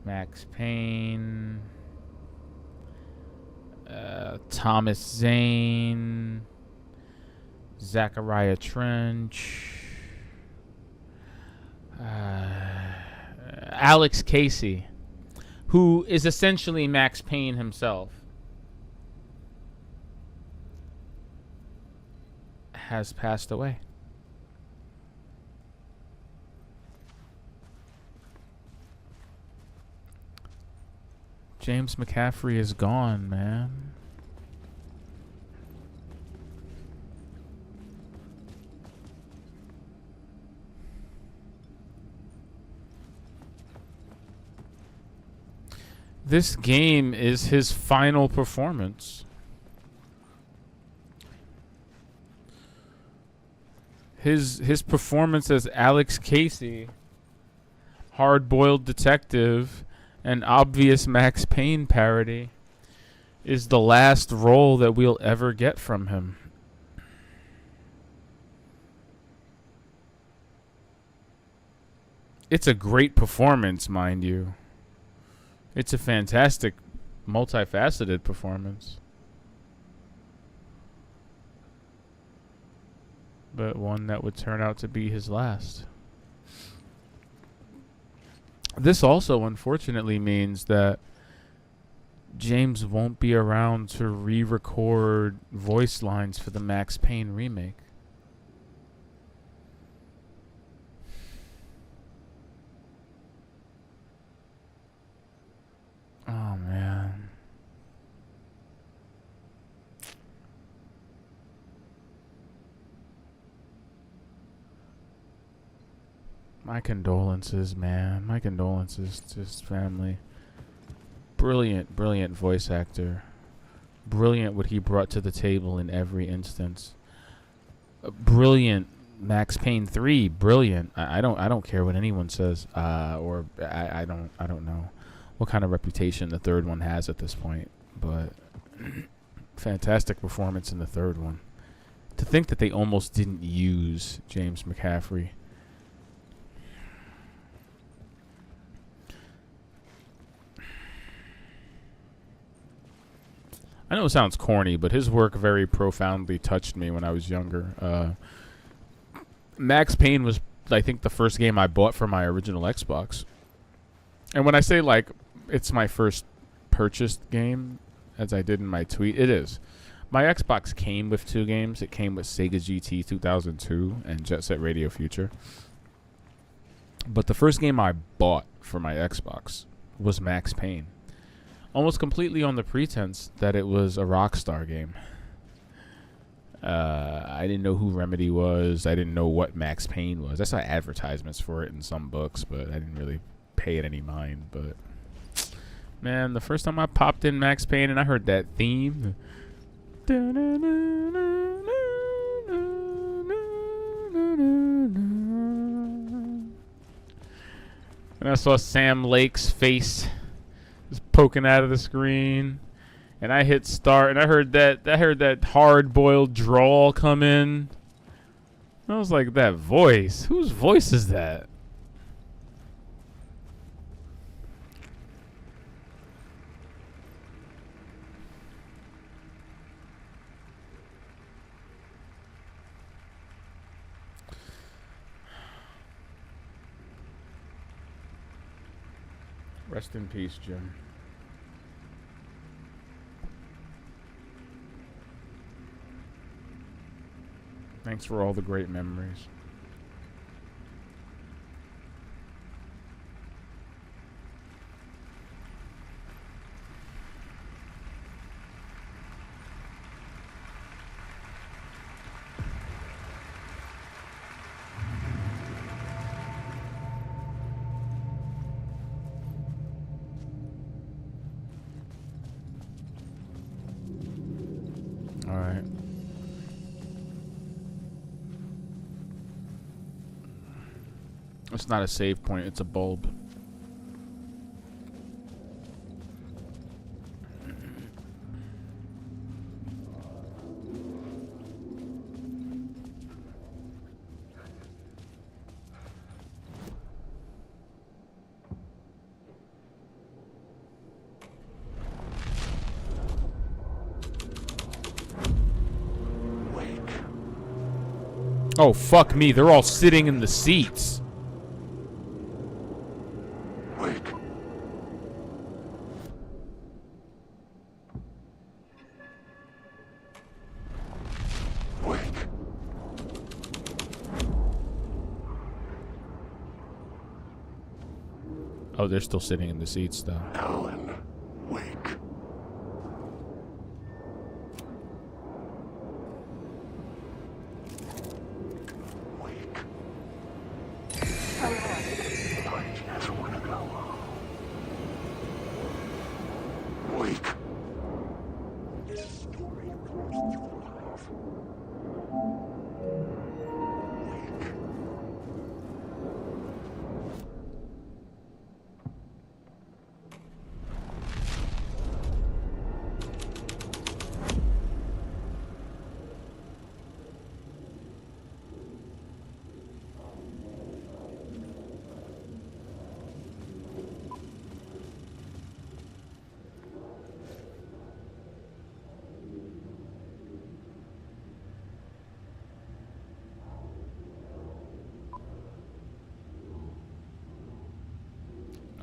Max Payne, Thomas Zane, Zachariah Trench, Alex Casey, who is essentially Max Payne himself, has passed away. James McCaffrey is gone, man. This game is his final performance. His performance as Alex Casey, hard-boiled detective, an obvious Max Payne parody, is the last role that we'll ever get from him. It's a great performance, mind you. It's a fantastic, multifaceted performance. But one that would turn out to be his last. This also, unfortunately, means that James won't be around to re-record voice lines for the Max Payne remake. Oh, man. My condolences, man. My condolences to his family. Brilliant, brilliant voice actor. Brilliant what he brought to the table in every instance. Brilliant Max Payne 3. Brilliant. I don't care what anyone says. I don't know what kind of reputation the third one has at this point, but fantastic performance in the third one. To think that they almost didn't use James McCaffrey. I know it sounds corny, but his work very profoundly touched me when I was younger. Max Payne was, I think, the first game I bought for my original Xbox. And when I say, like, it's my first purchased game, as I did in my tweet, it is. My Xbox came with 2 games. It came with Sega GT 2002 and Jet Set Radio Future. But the first game I bought for my Xbox was Max Payne. Almost completely on the pretense that it was a Rockstar game. I didn't know who Remedy was. I didn't know what Max Payne was. I saw advertisements for it in some books, but I didn't really pay it any mind. But man, the first time I popped in Max Payne and I heard that theme, and I saw Sam Lake's face just poking out of the screen, and I hit start, and I heard that hard-boiled drawl come in. I was like, that voice, whose voice is that? Rest in peace, Jim. Thanks for all the great memories. All right. It's not a save point, it's a bulb. Oh, fuck me. They're all sitting in the seats. Wake. Wake. Oh, they're still sitting in the seats, though. Alan, wake.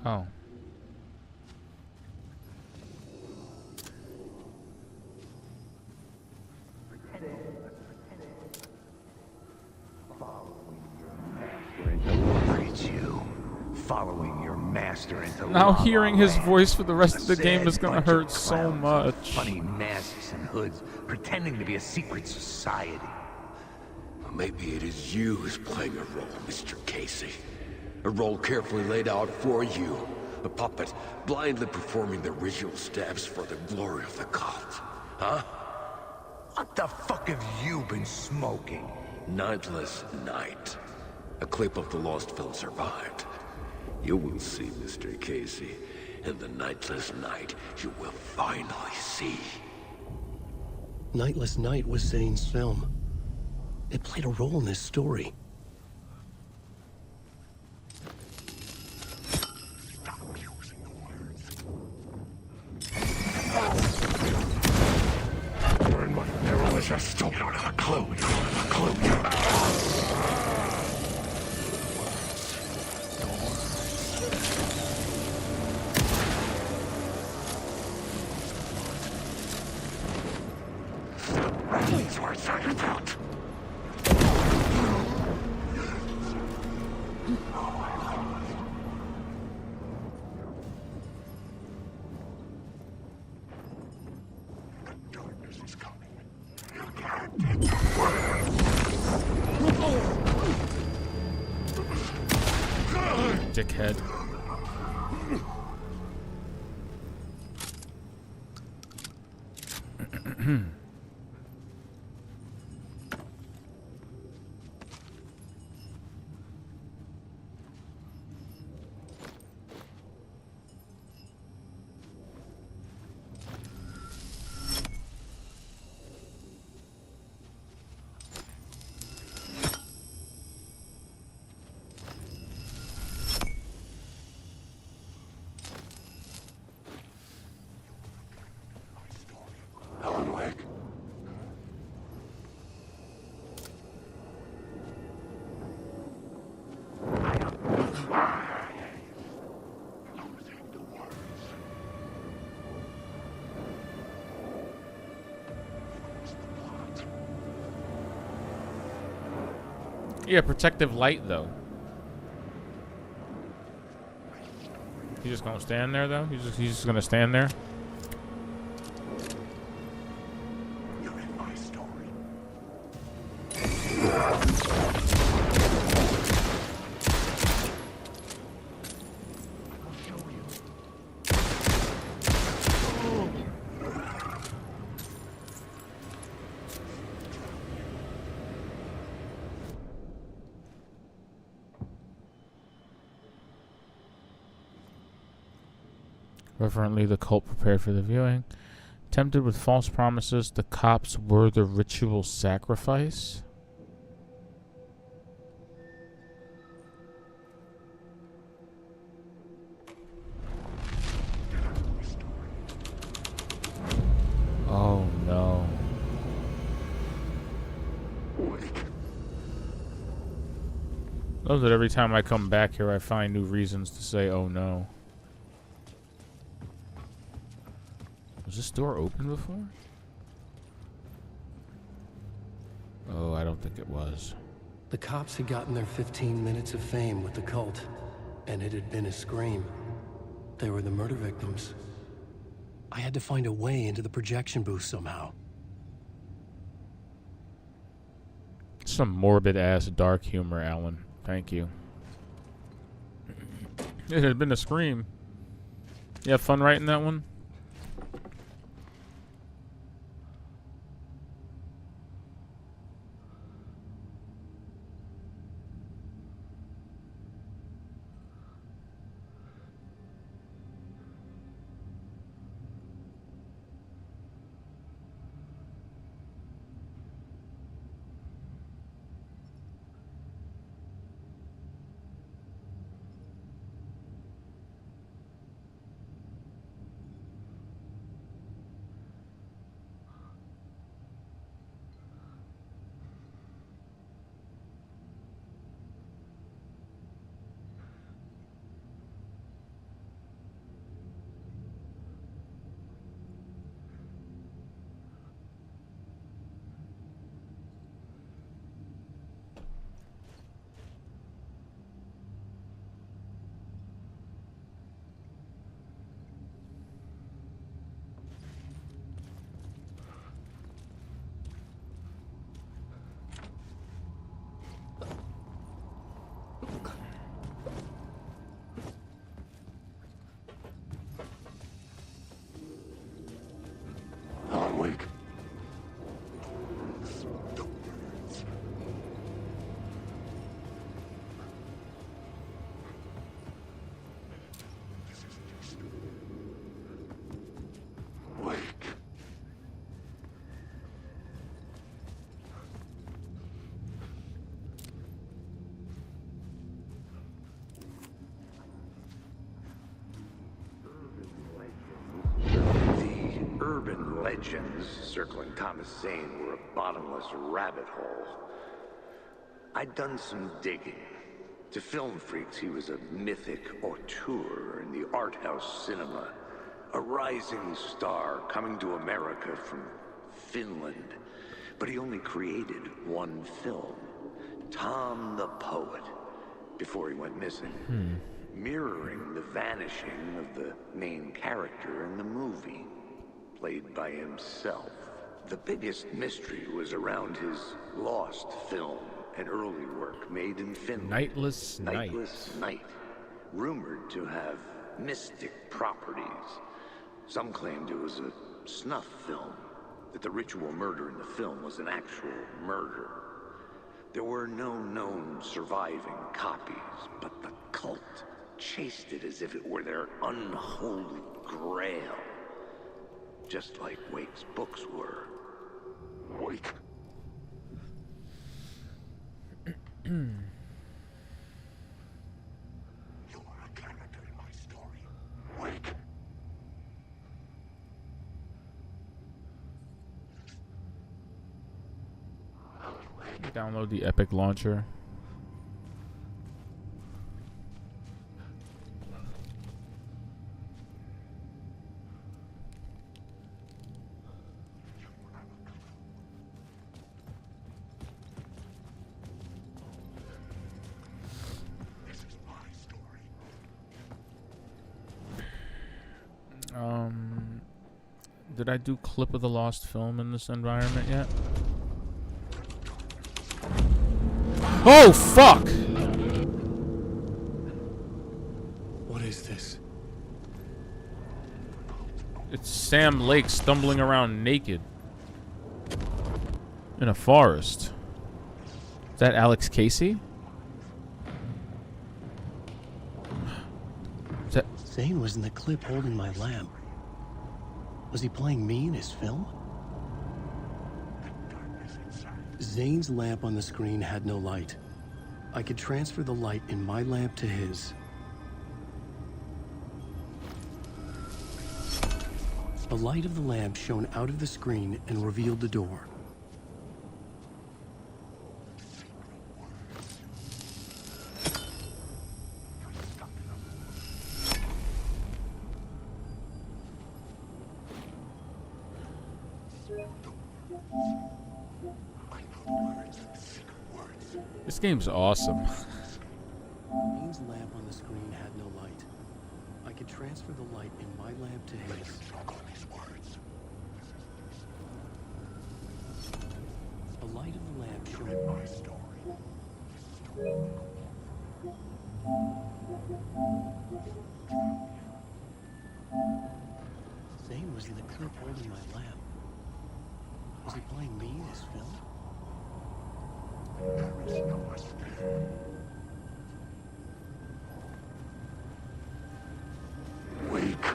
Oh. Following your master into Now La La hearing his Land. voice for the rest of the A game is sad gonna bunch hurt of so clowns much. with funny masks and hoods, pretending to be a secret society. Maybe it is you who's playing a role, Mr. Casey. A role carefully laid out for you. A puppet, blindly performing the ritual steps for the glory of the cult. Huh? What the fuck have you been smoking? Nightless Night. A clip of the lost film survived. You will see, Mr. Casey. In the Nightless Night, you will finally see. Nightless Night was Zane's film. It played a role in this story. You're in my perilous. I still don't have a clue. You don't have a clue. Please, where it's out about. Dickhead. Alan Wake. Yeah, protective light though. He's just gonna stand there though? He's just gonna stand there? You're in my story. Reverently, the cult prepared for the viewing. Tempted with false promises, the cops were the ritual sacrifice. Oh no. Love that every time I come back here I find new reasons to say oh no. Was this door open before? Oh, I don't think it was. The cops had gotten their 15 minutes of fame with the cult, and it had been a scream. They were the murder victims. I had to find a way into the projection booth somehow. Some morbid ass dark humor, Alan. Thank you. It had been a scream. You have fun writing that one? Alan Wake. Wake. The urban legends circling Thomas Zane were a bottomless rabbit hole. I'd done some digging. To film freaks, he was a mythic auteur in the art house cinema. A rising star coming to America from Finland. But he only created one film, Tom the Poet, before he went missing. Mirroring the vanishing of the main character in the movie, played by himself. The biggest mystery was around his lost film, an early work made in Finland. Nightless Night. Nightless Night, rumored to have mystic properties. Some claimed it was a snuff film, that the ritual murder in the film was an actual murder. There were no known surviving copies, but the cult chased it as if it were their unholy grail. Just like Wake's books were. Wake. You are a character in my story. Wake. Download the Epic Launcher. Did I do clip of the lost film in this environment yet? Oh, fuck! What is this? It's Sam Lake stumbling around naked. In a forest. Is that Alex Casey? Is that... Zane was in the clip holding my lamp. Was he playing me in his film? Zane's lamp on the screen had no light. I could transfer the light in my lamp to his. The light of the lamp shone out of the screen and revealed the door. This game's awesome. Zane's lamp on the screen had no light. I could transfer the light in my lamp to his. The light of the lamp shone my story. Zane was in the clip holding my lamp. Was he playing me in his film? There is no escape. Wake.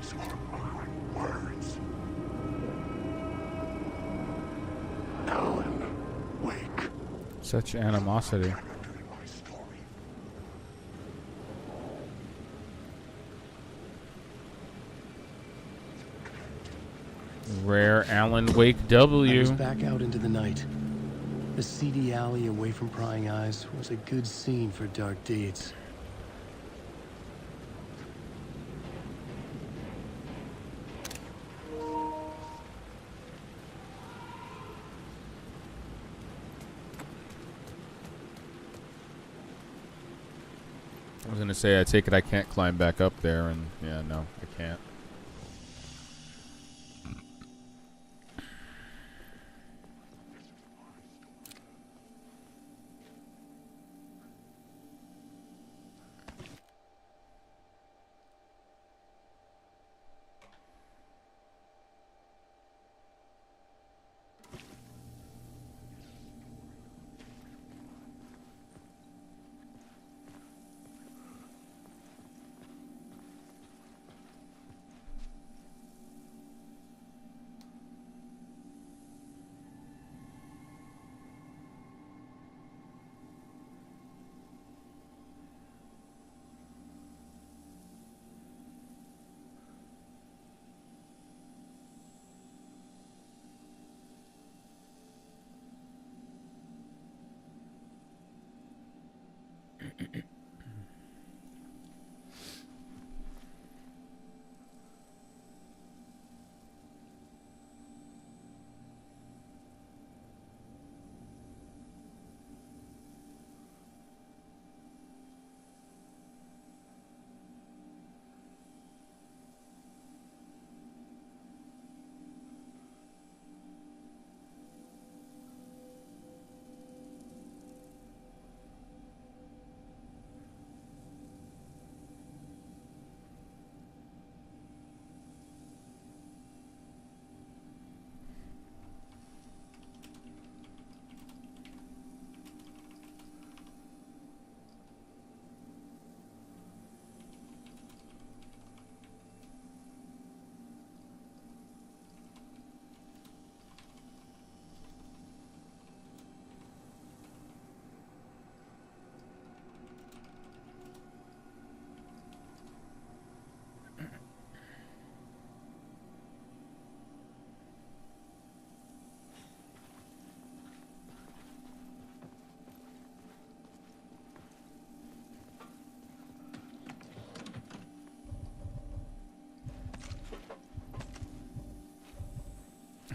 These are my words. Alan, wake. Such animosity. Rare Alan Wake W. I was back out into the night. The seedy alley away from prying eyes was a good scene for dark deeds. I was gonna say, I take it I can't climb back up there, and yeah, no, I can't.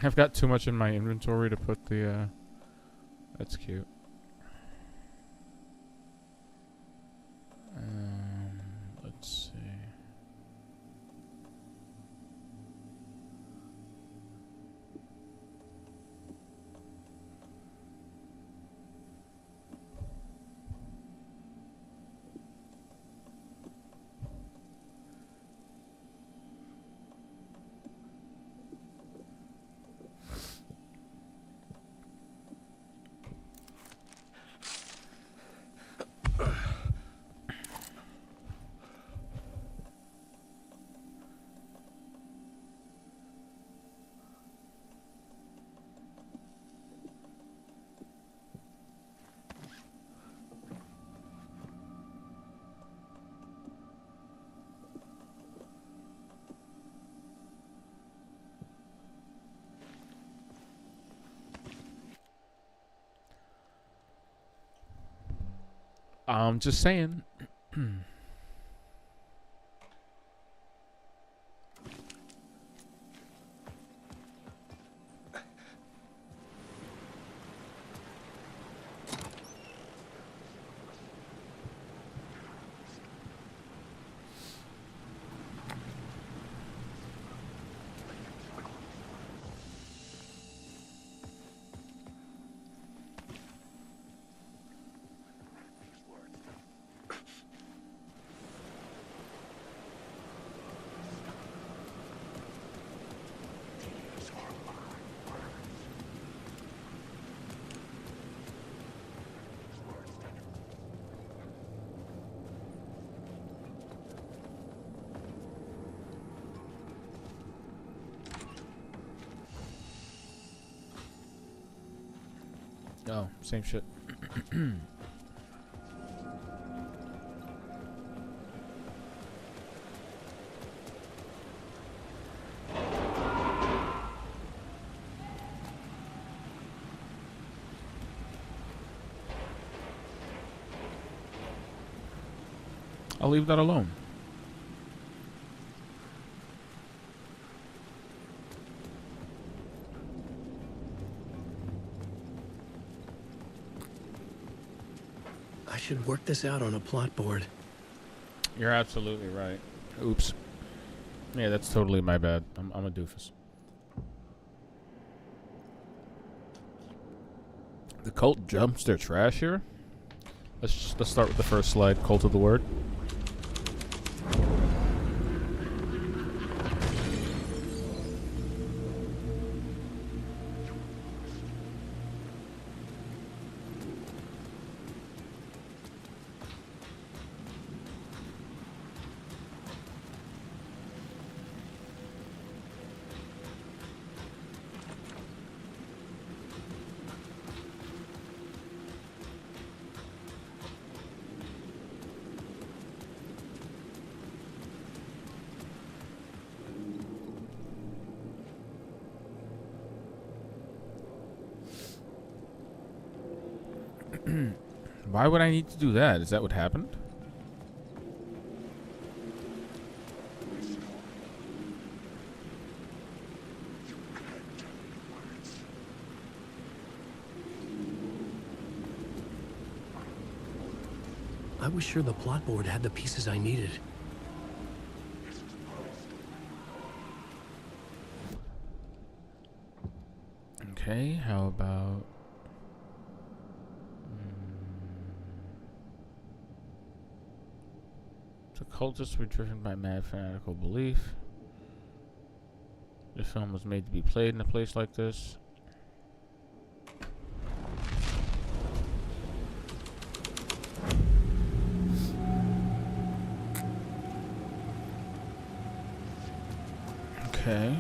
I've got too much in my inventory to put the, that's cute. Let's see. I'm just saying. Oh, same shit. I'll leave that alone. I should work this out on a plot board. You're absolutely right. Oops. Yeah, that's totally my bad. I'm a doofus. The cult jumps their trash here. Let's start with the first slide. Cult of the Word. Why would I need to do that? Is that what happened? I was sure the plot board had the pieces I needed. Okay, how about... The cultists were driven by mad fanatical belief. The film was made to be played in a place like this. Okay.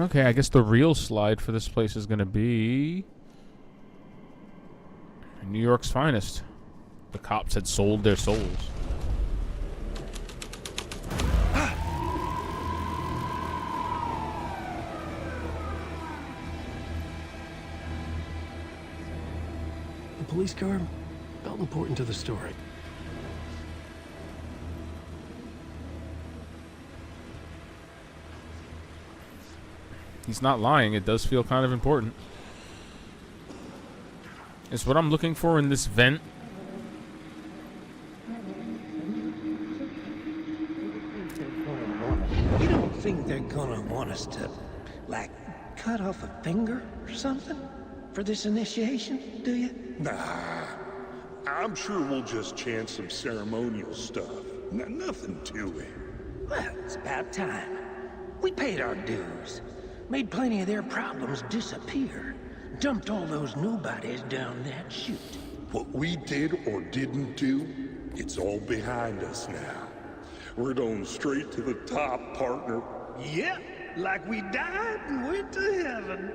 Okay, I guess the real slide for this place is going to be New York's finest. The cops had sold their souls. The police car felt important to the story. He's not lying. It does feel kind of important. It's what I'm looking for in this vent. You don't think they're gonna want us to, like, cut off a finger or something for this initiation, do you? Nah. I'm sure we'll just chant some ceremonial stuff. Nothing to it. Well, it's about time. We paid our dues. Made plenty of their problems disappear. Dumped all those nobodies down that chute. What we did or didn't do, it's all behind us now. We're going straight to the top, partner. Yep, like we died and went to heaven.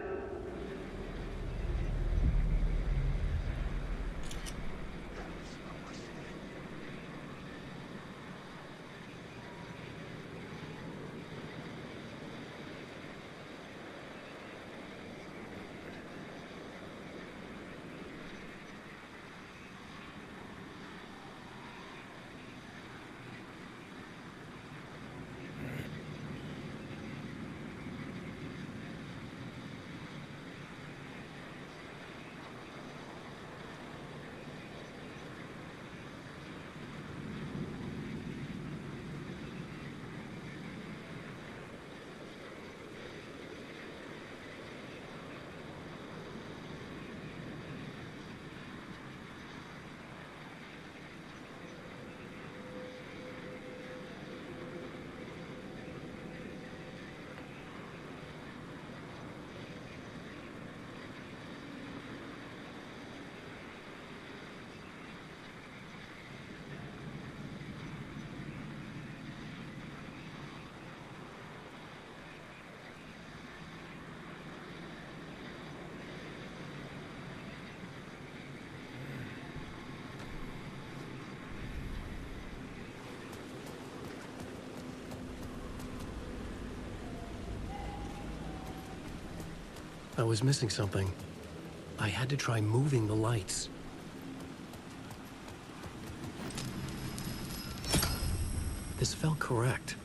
I was missing something. I had to try moving the lights. This felt correct.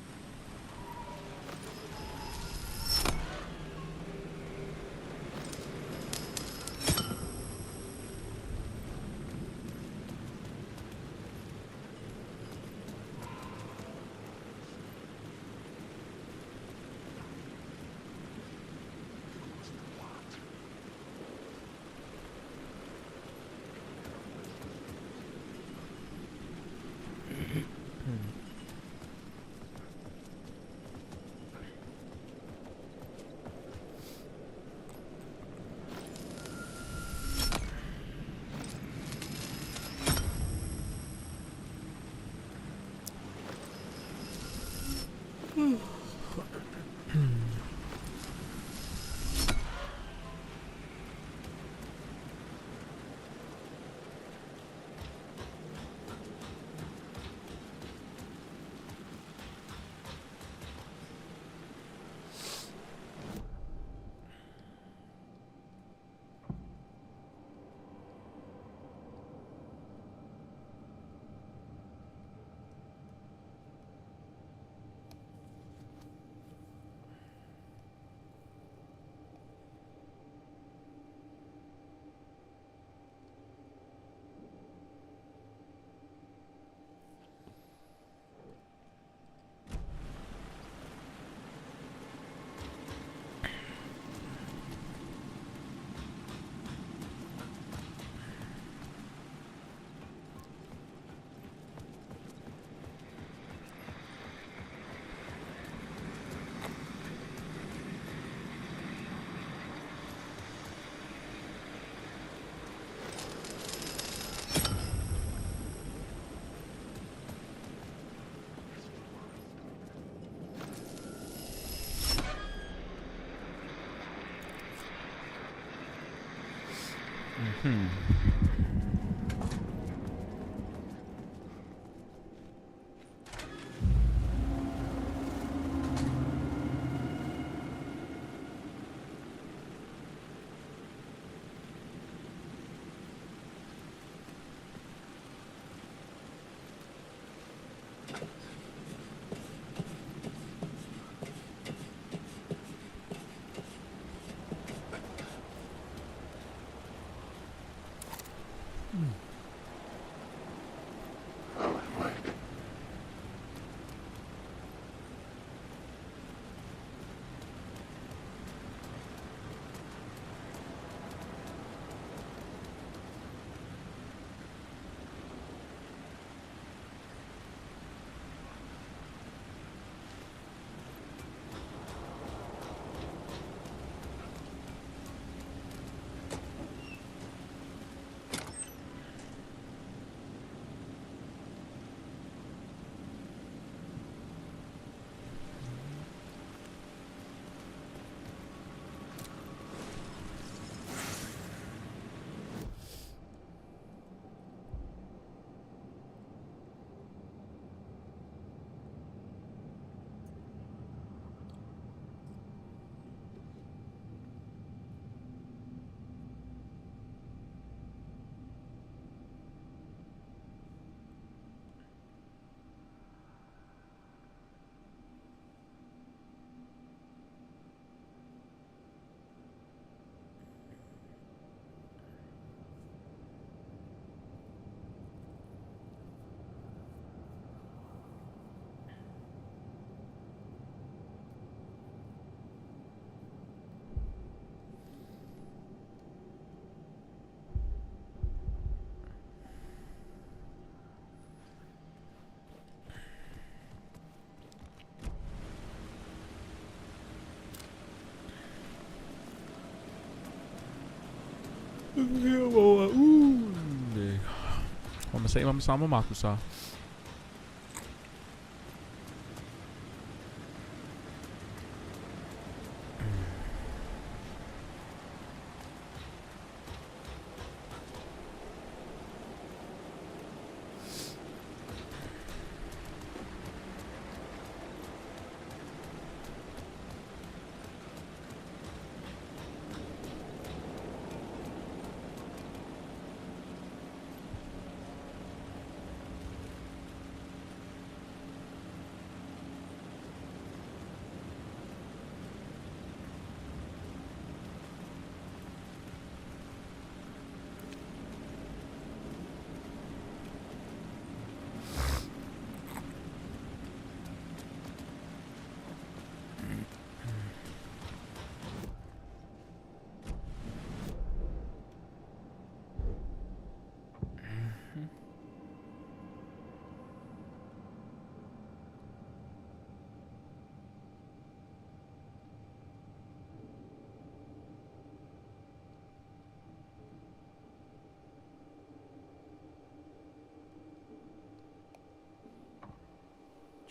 Wamasai Wamasama Makusa.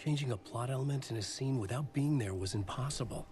Changing a plot element in a scene without being there was impossible.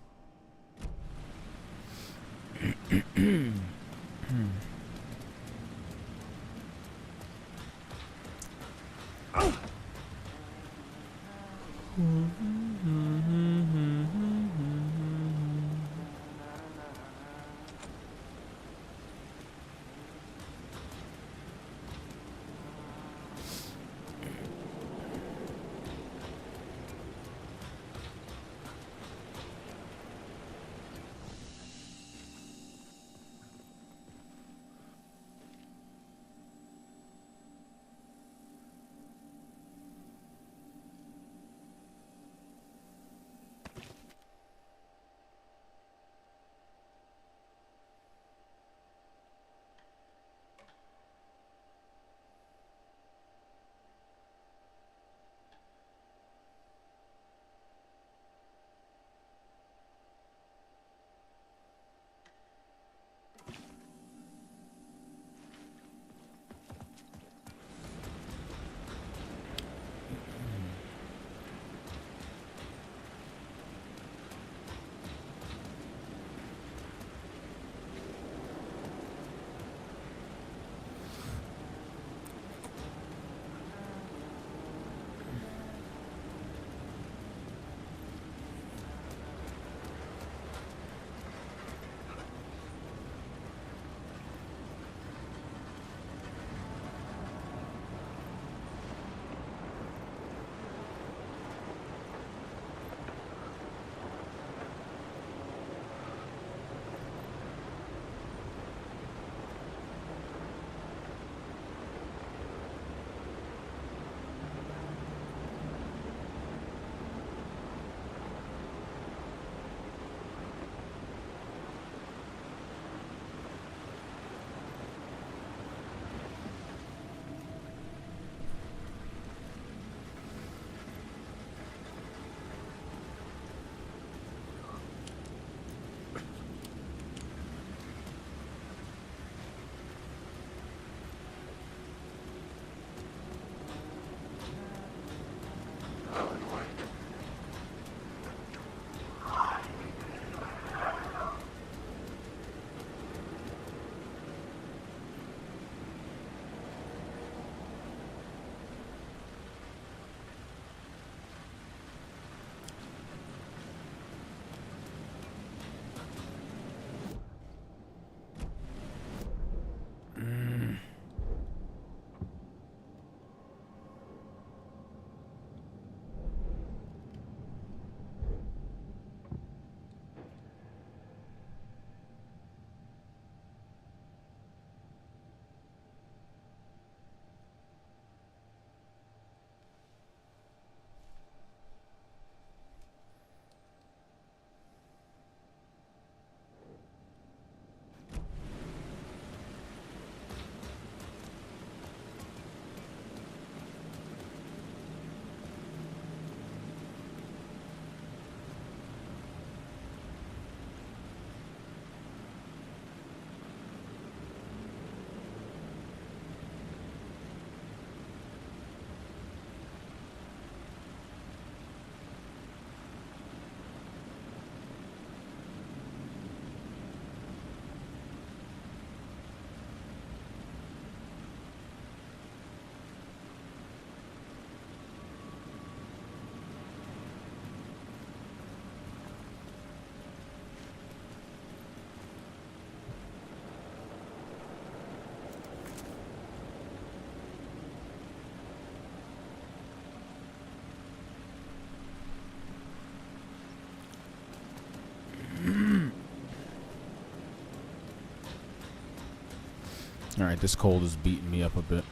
Alright, this cold is beating me up a bit.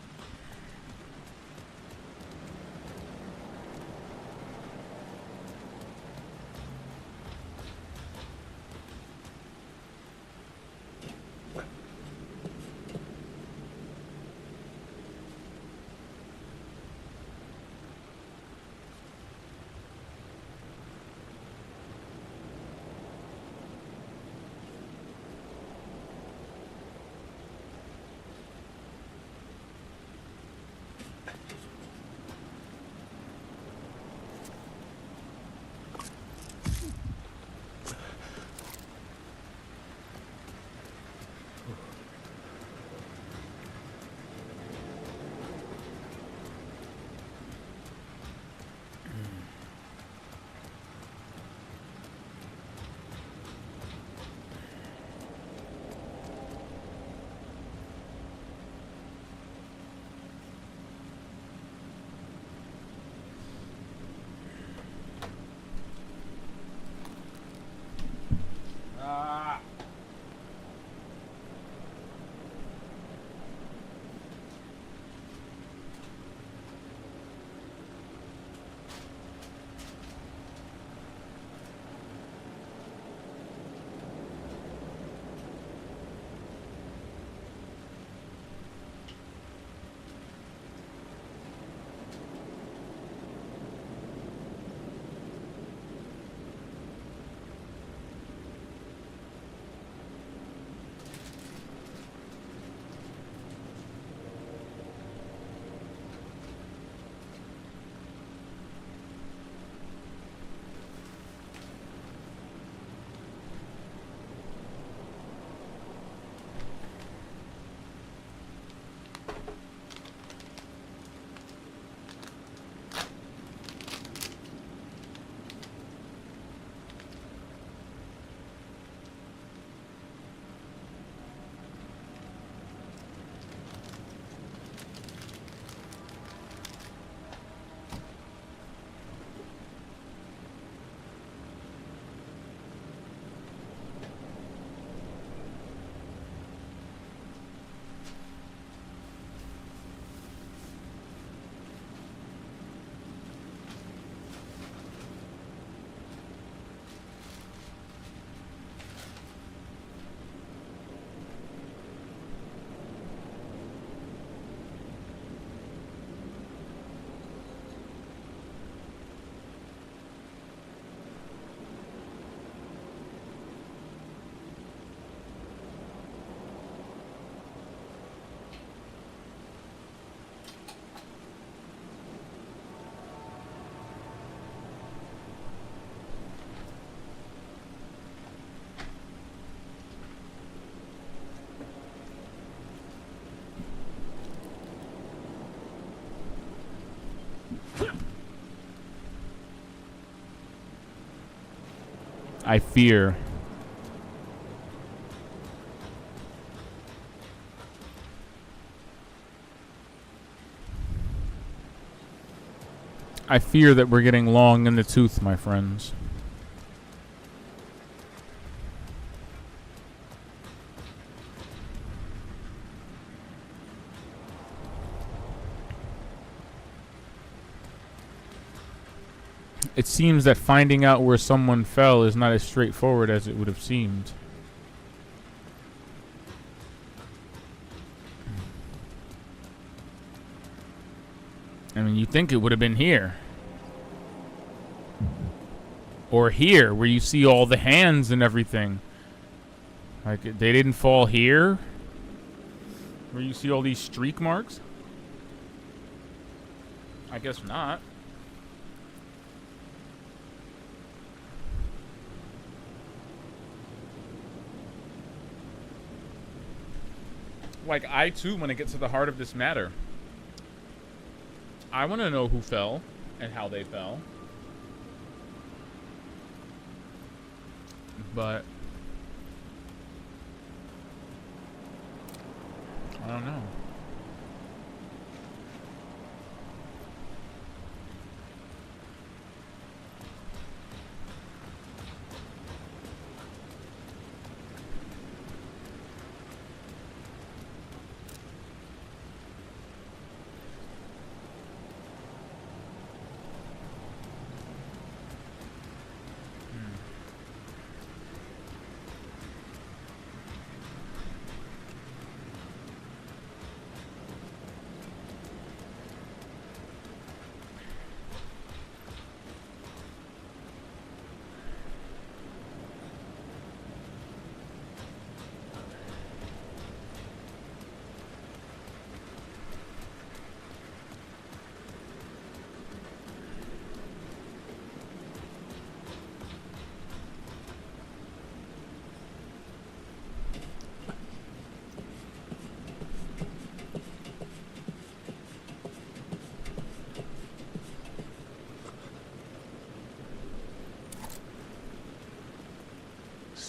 I fear. I fear that we're getting long in the tooth, my friends. It seems that finding out where someone fell is not as straightforward as it would have seemed. I mean, you think it would have been here. Or here, where you see all the hands and everything. Like, they didn't fall here? Where you see all these streak marks? I guess not. Like, I too want to get to the heart of this matter. I want to know who fell and how they fell. But I don't know.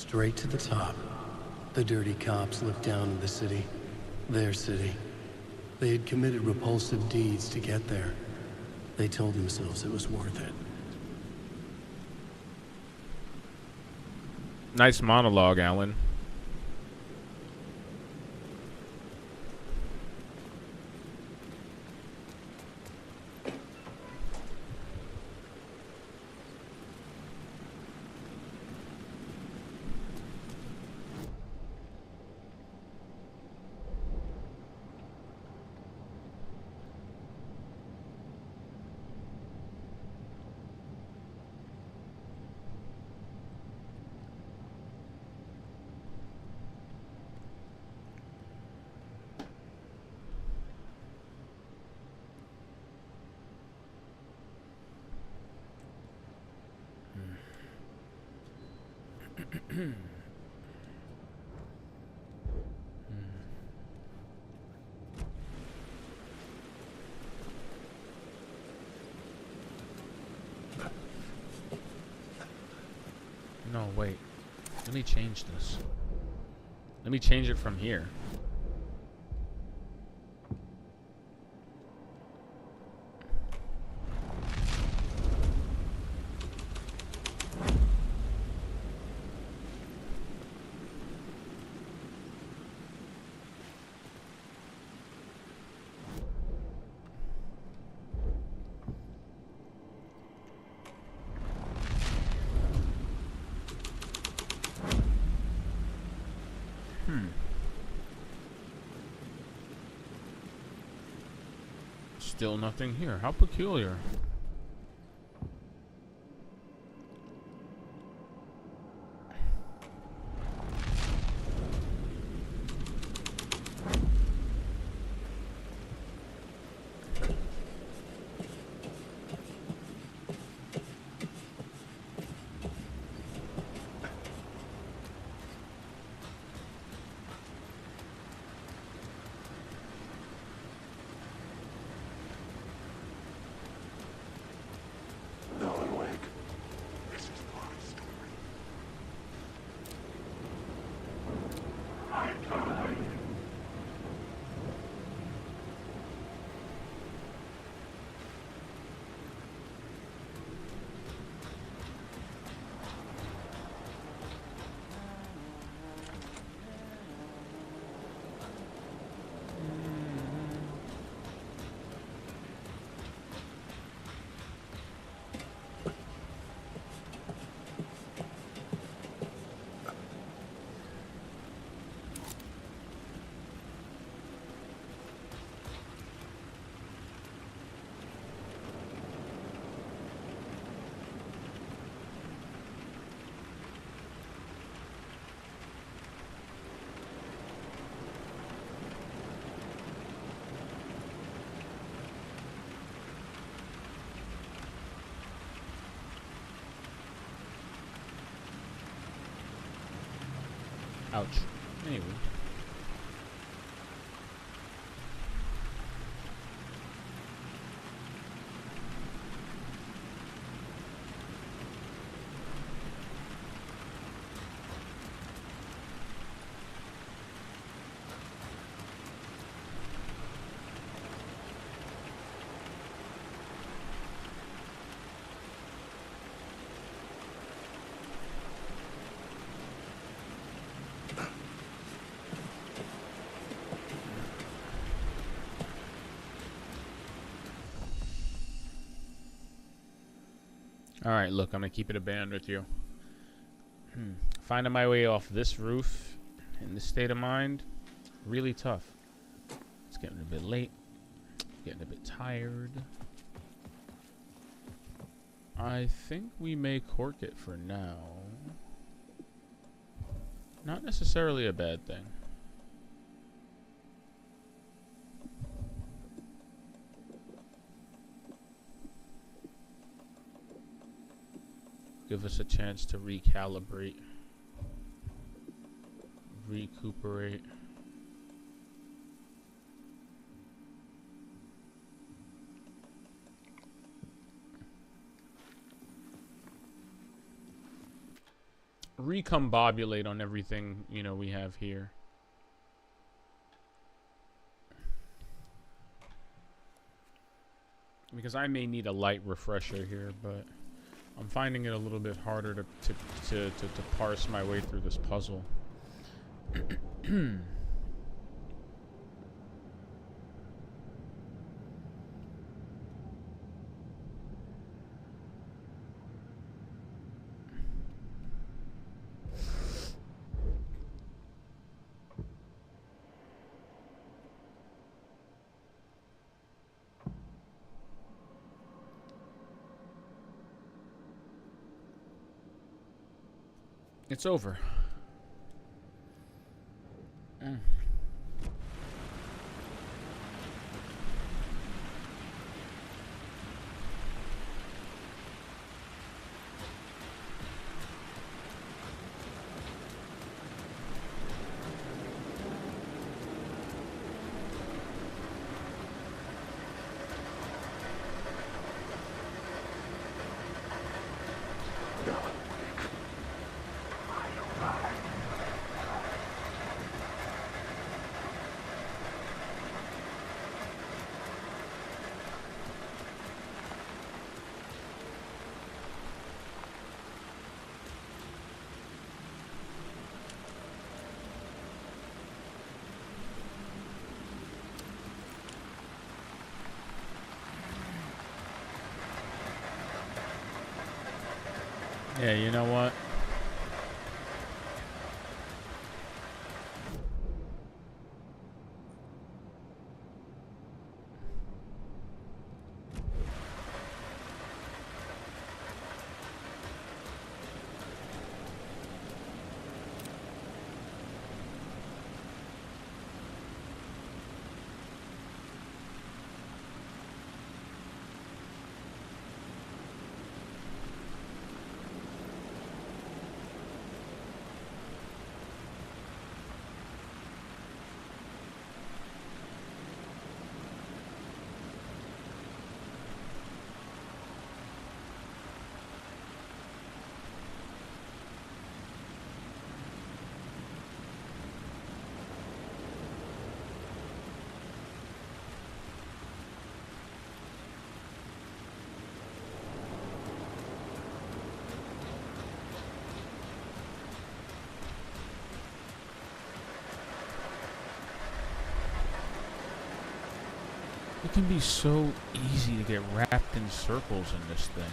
Straight to the top. The dirty cops looked down on the city. Their city. They had committed repulsive deeds to get there. They told themselves it was worth it. Nice monologue, Alan. No, wait. Let me change this. Let me change it from here. Still nothing here. How peculiar. Ouch. Anyway. Alright, look, I'm gonna keep it a band with you. Finding my way off this roof in this state of mind, really tough. It's getting a bit late. Getting a bit tired. I think we may cork it for now. Not necessarily a bad thing. Give us a chance to recalibrate, recuperate. recombobulate on everything, you know, we have here. Because I may need a light refresher here, but I'm finding it a little bit harder to parse my way through this puzzle. It's over. Yeah, you know what? It can be so easy to get wrapped in circles in this thing.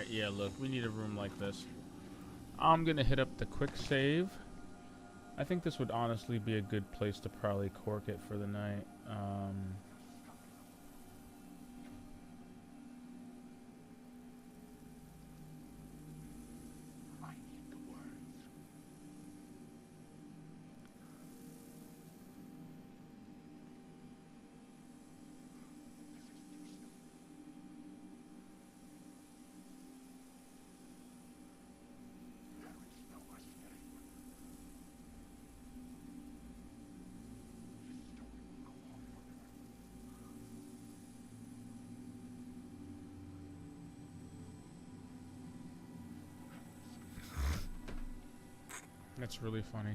Alright, yeah, look, we need a room like this. I'm gonna hit up the quick save. I think this would honestly be a good place to probably cork it for the night. That's really funny.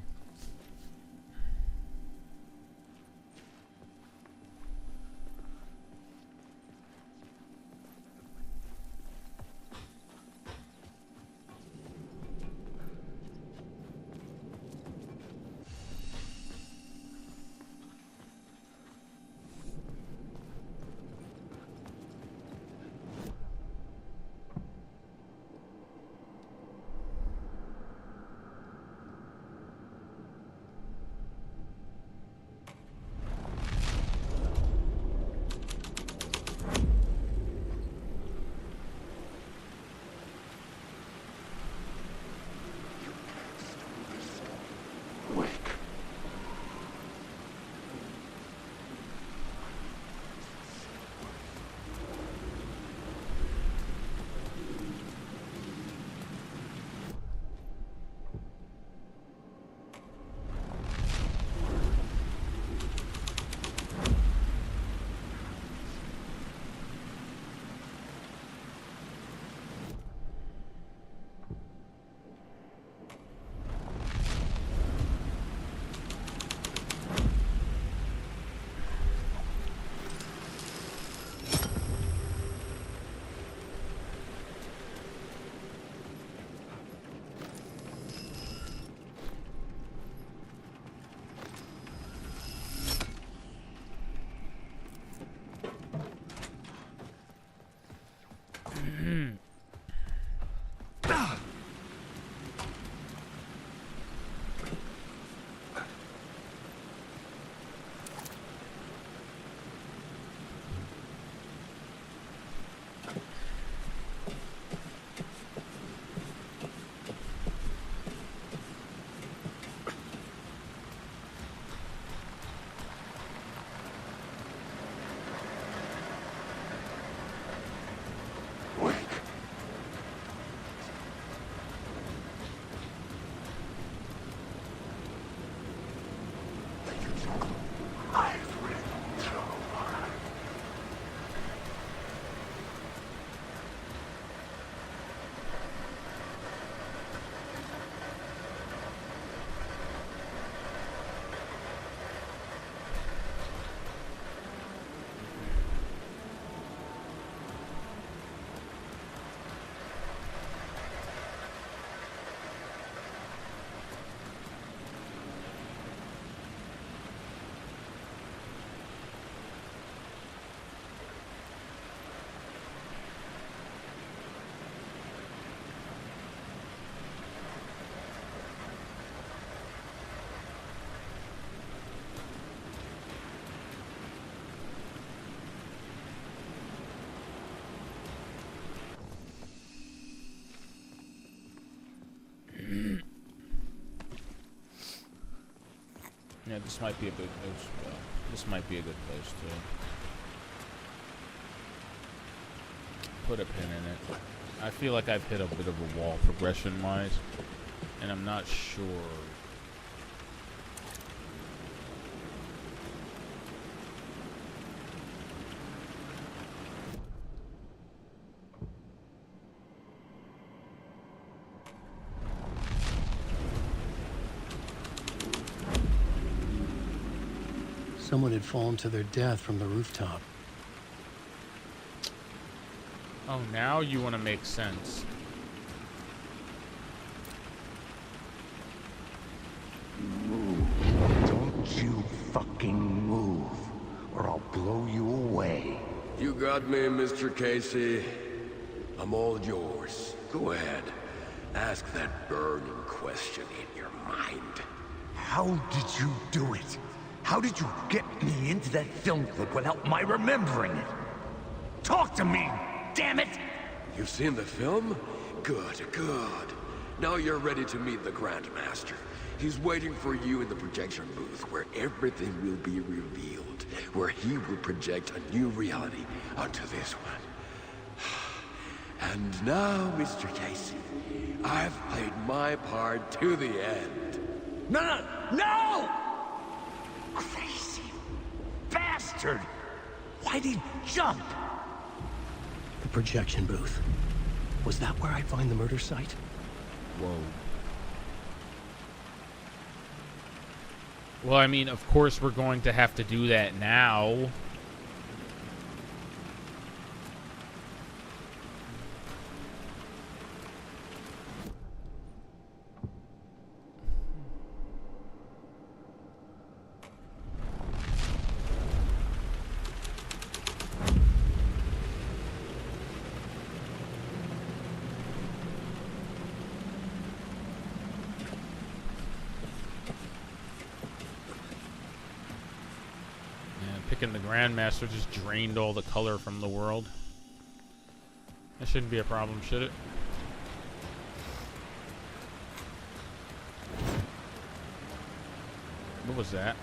Yeah, this might be a good. This might be a good place to put a pin in it. I feel like I've hit a bit of a wall progression-wise, and I'm not sure. Someone had fallen to their death from the rooftop. Oh, now you want to make sense. Move. Don't you fucking move, or I'll blow you away. You got me, Mr. Casey. I'm all yours. Go ahead. Ask that burning question in your mind. How did you do it? How did you get me into that film clip without my remembering it? Talk to me, damn it! You've seen the film? Good, good. Now you're ready to meet the Grandmaster. He's waiting for you in the projection booth, where everything will be revealed, where he will project a new reality onto this one. And now, Mr. Casey, I've played my part to the end. No! Crazy bastard! Why'd he jump? The projection booth. Was that where I'd find the murder site? Whoa. Well, I mean, of course we're going to have to do that now. Picking the Grandmaster just drained all the color from the world. That shouldn't be a problem, should it? What was that?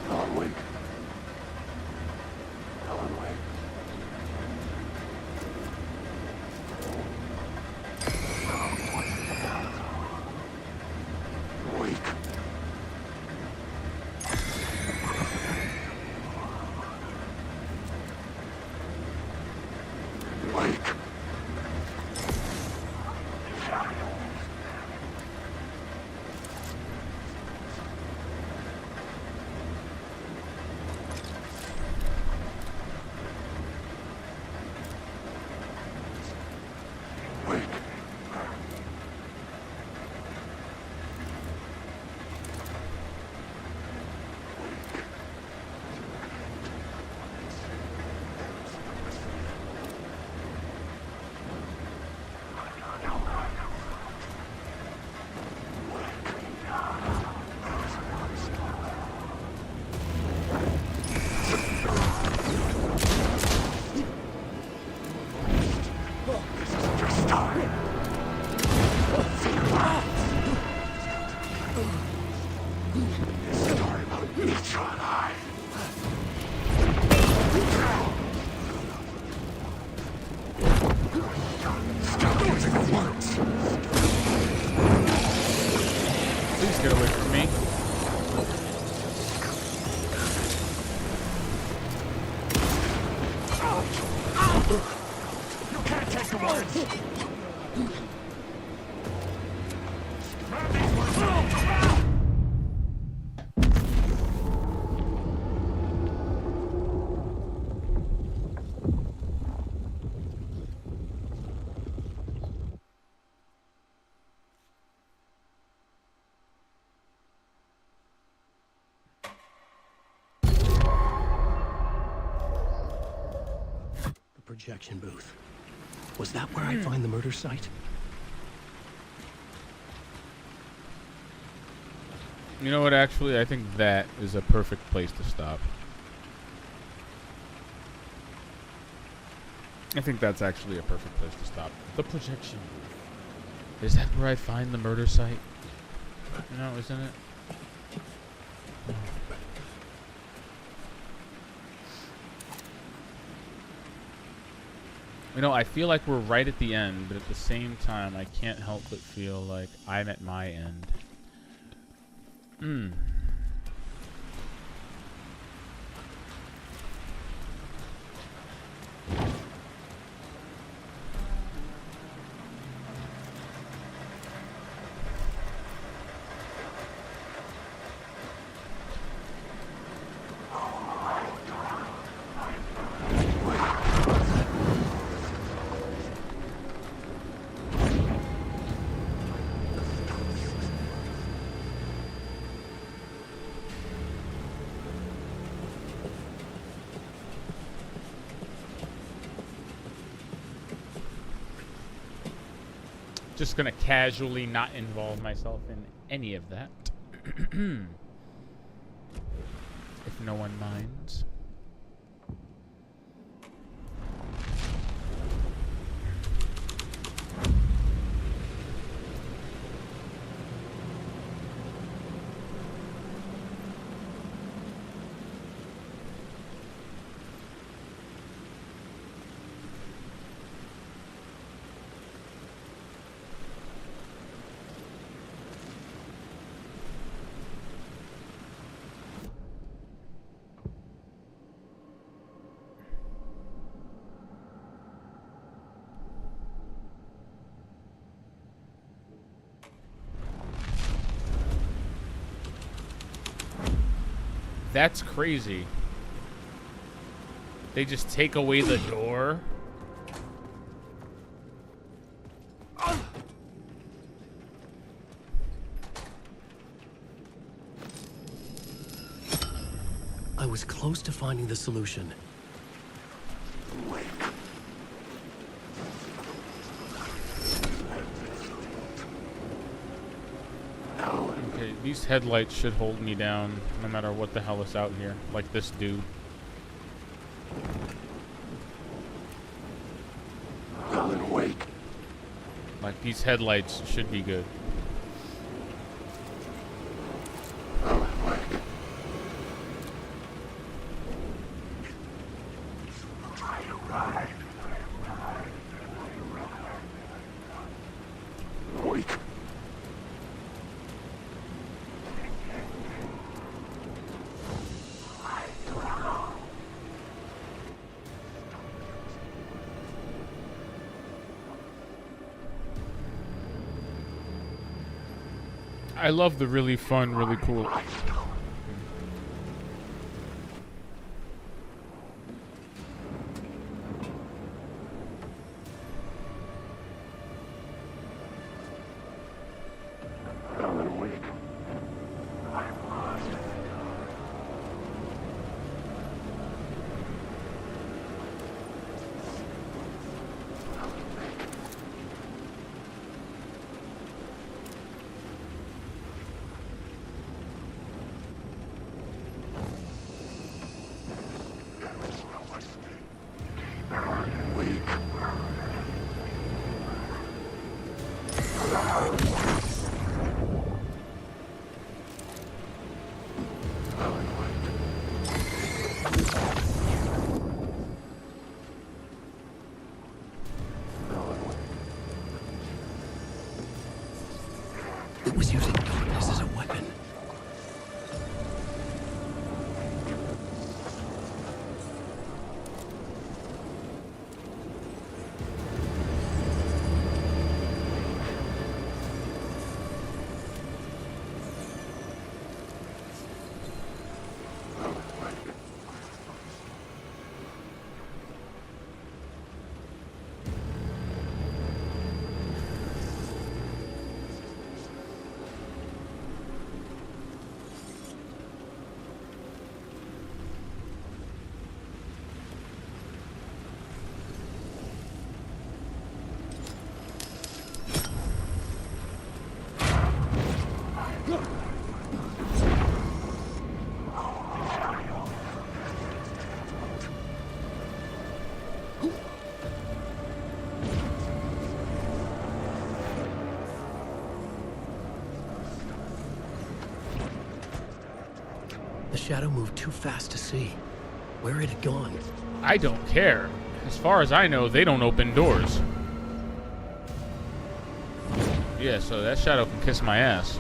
Alan Wake. Please get away from me. You can't take the words! Projection booth. Was that where I'd find the murder site? You know what, actually, I think that is a perfect place to stop. I think that's actually a perfect place to stop. The projection booth. Is that where I find the murder site? No, isn't it? You know, I feel like we're right at the end, but at the same time, I can't help but feel like I'm at my end. Just gonna casually not involve myself in any of that. If no one minds. That's crazy. They just take away the door. I was close to finding the solution. Okay, these headlights should hold me down no matter what the hell is out here. Like this dude. Alan Wake. Like these headlights should be good. Alan Wake. Right. Wake. I love the really fun, really cool. Alan Wake. I'm lost. It was using darkness as a weapon. The shadow moved too fast to see. Where had it gone? I don't care. As far as I know, they don't open doors. Yeah, so that shadow can kiss my ass.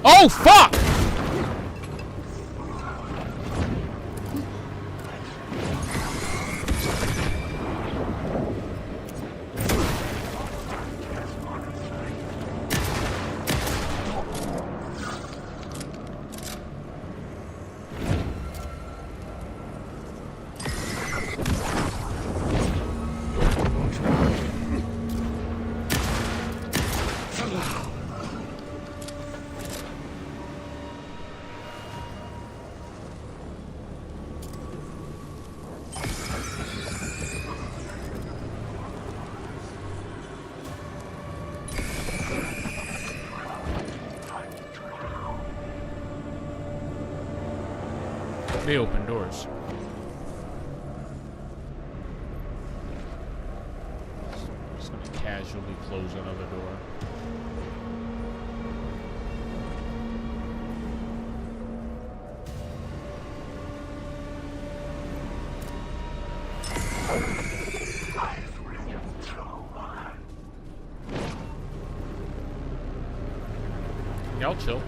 Oh, fuck! They open doors. Just gonna casually close another door. Yeah, I'll chill.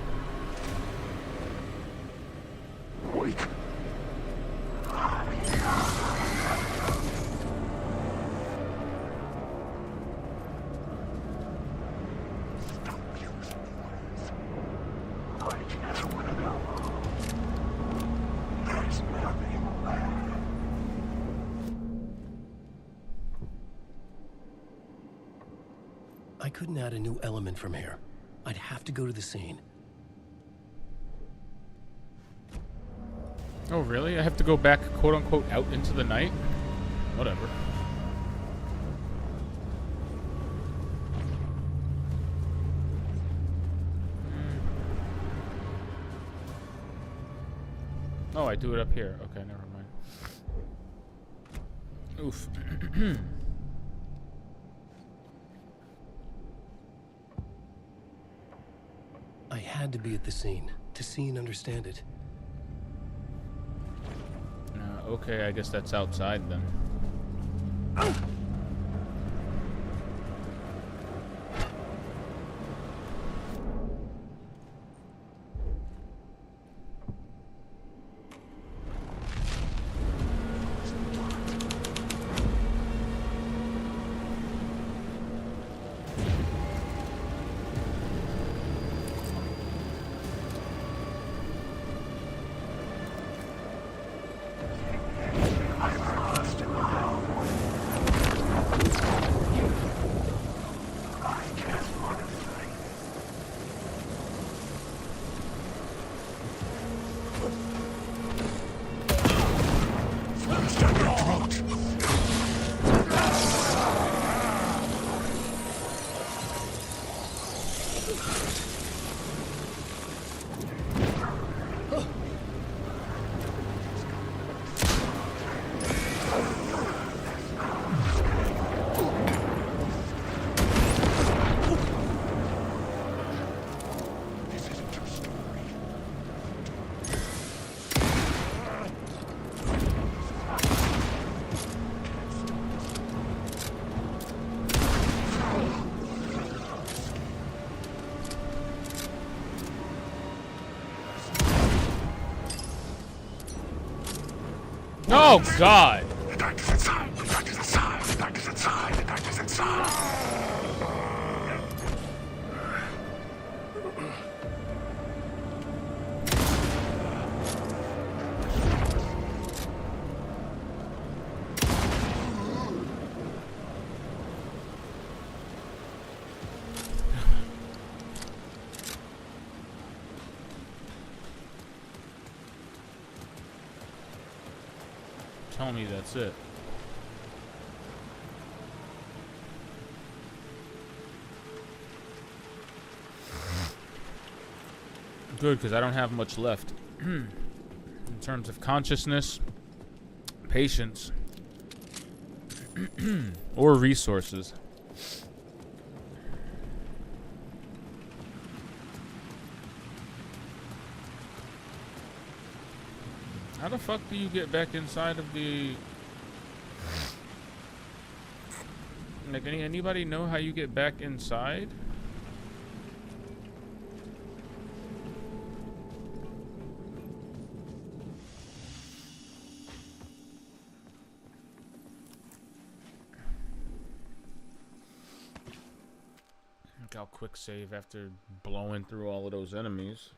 Wait. I couldn't add a new element from here. I'd have to go to the scene. Oh, really? I have to go back, quote-unquote, out into the night? Whatever. Oh, I do it up here. Okay, never mind. Oof. I had to be at the scene to see and understand it. Okay, I guess that's outside then. Oh, God. The doctor's inside. The doctor's inside. The doctor's inside. The doctor's inside. Tell me that's it. Good, because I don't have much left. In terms of consciousness, patience, or resources. How the fuck do you get back inside of the... Like, anybody know how you get back inside? Look how quick save after blowing through all of those enemies.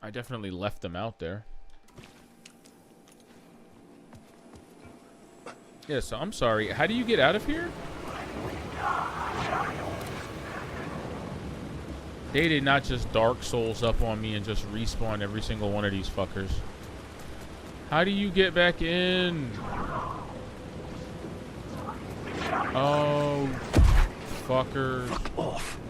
I definitely left them out there. Yeah, so I'm sorry. How do you get out of here? They did not just Dark Souls up on me and just respawn every single one of these fuckers. How do you get back in? Oh, fucker. Fuck off.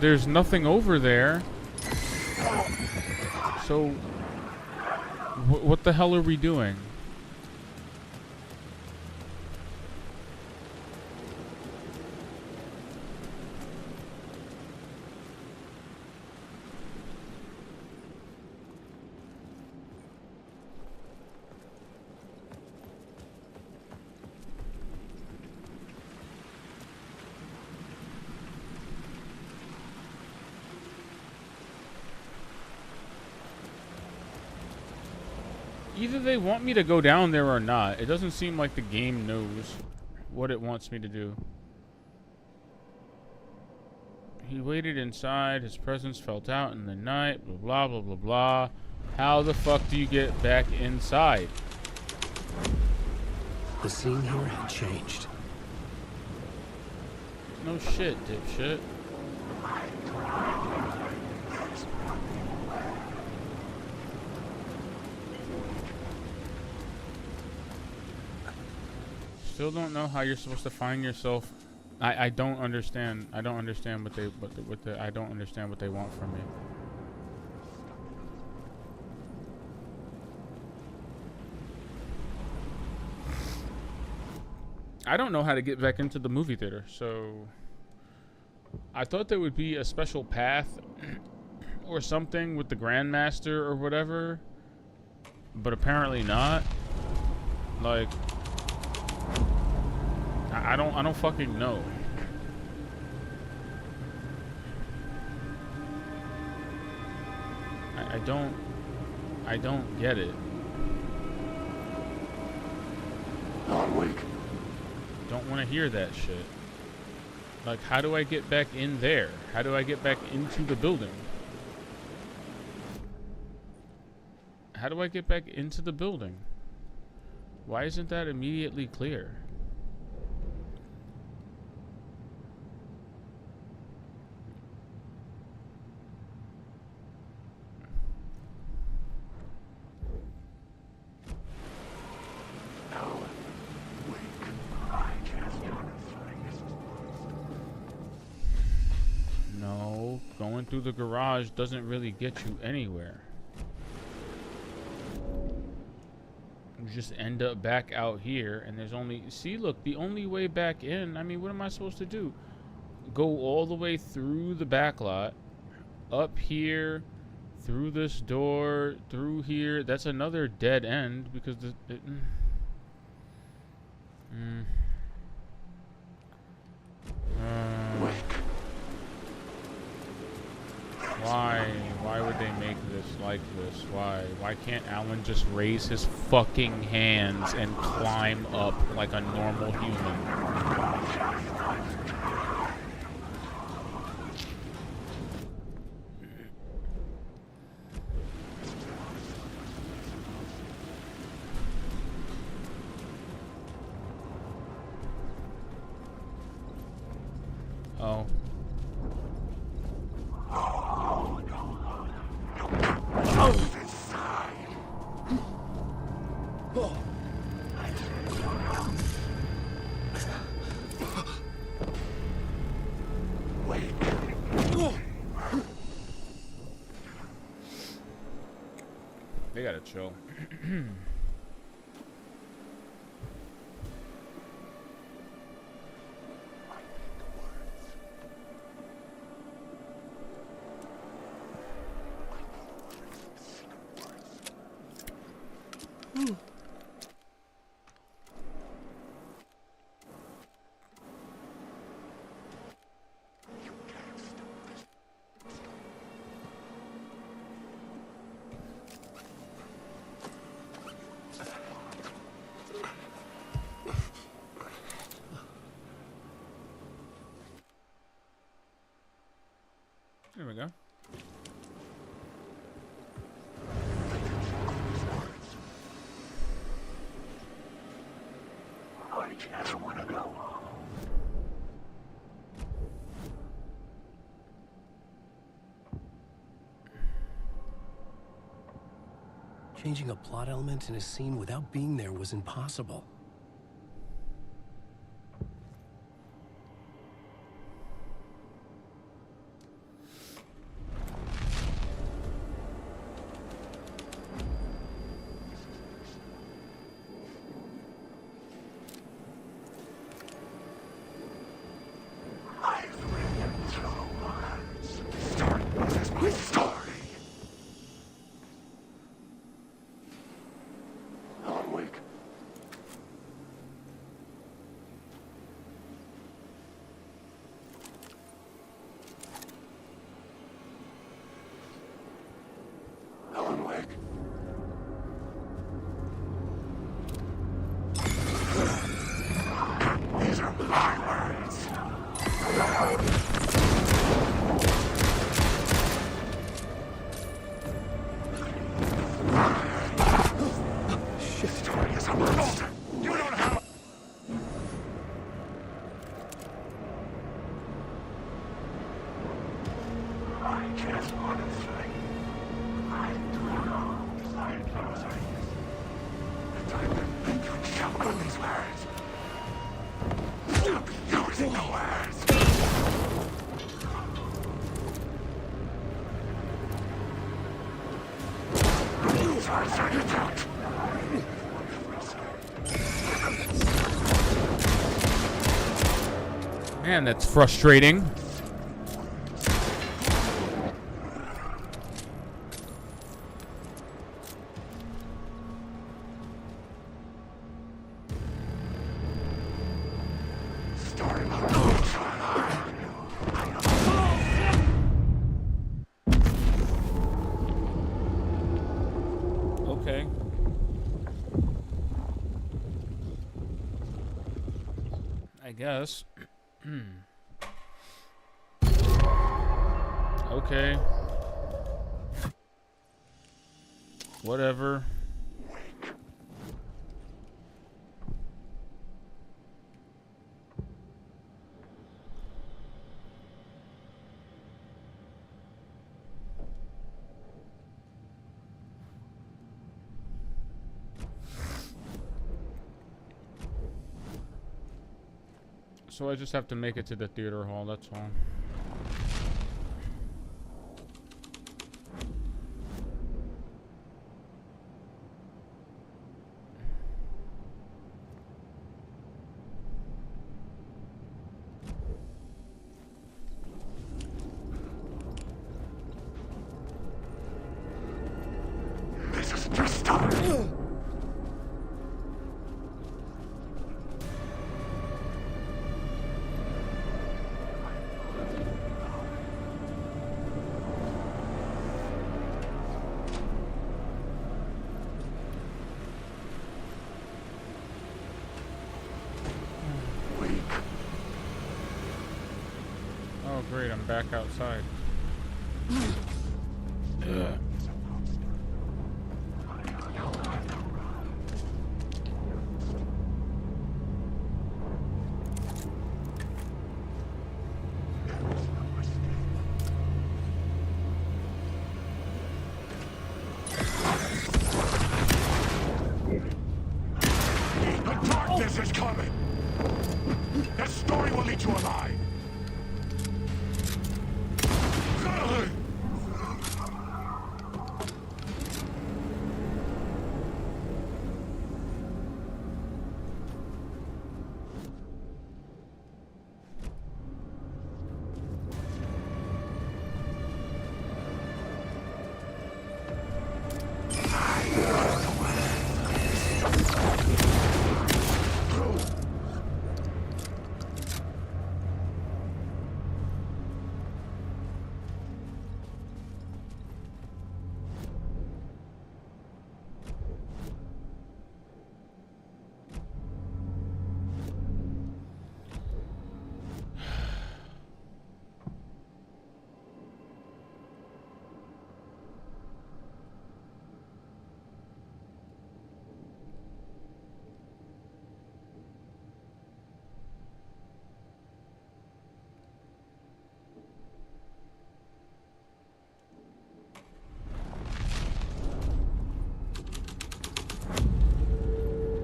There's nothing over there. So what the hell are we doing? Either they want me to go down there or not. It doesn't seem like the game knows what it wants me to do. He waited inside. His presence felt out in the night. Blah, blah, blah, blah, blah. How the fuck do you get back inside? The scene here had changed. No shit, dipshit. Still don't know how you're supposed to find yourself. I don't understand. I don't understand what they I don't understand what they want from me. I don't know how to get back into the movie theater, so I thought there would be a special path or something with the Grandmaster or whatever, but apparently not. Like, I don't fucking know. I don't get it. Don't want to hear that shit. Like, how do I get back in there? How do I get back into the building? How do I get back into the building? Why isn't that immediately clear? No, going through the garage doesn't really get you anywhere. You just end up back out here, and there's only... See, look, the only way back in... I mean, what am I supposed to do? Go all the way through the back lot, up here, through this door, through here. That's another dead end, because the... Why would they make this like this? Why can't Alan just raise his fucking hands and climb up like a normal human? Oh. They gotta chill. There we go. I just want to go. Changing a plot element in a scene without being there was impossible. Man, that's frustrating. Okay. I guess. Okay. Whatever. So I just have to make it to the theater hall, that's all. This is just start. Oh great, I'm back outside. The darkness is coming. That story will eat you alive.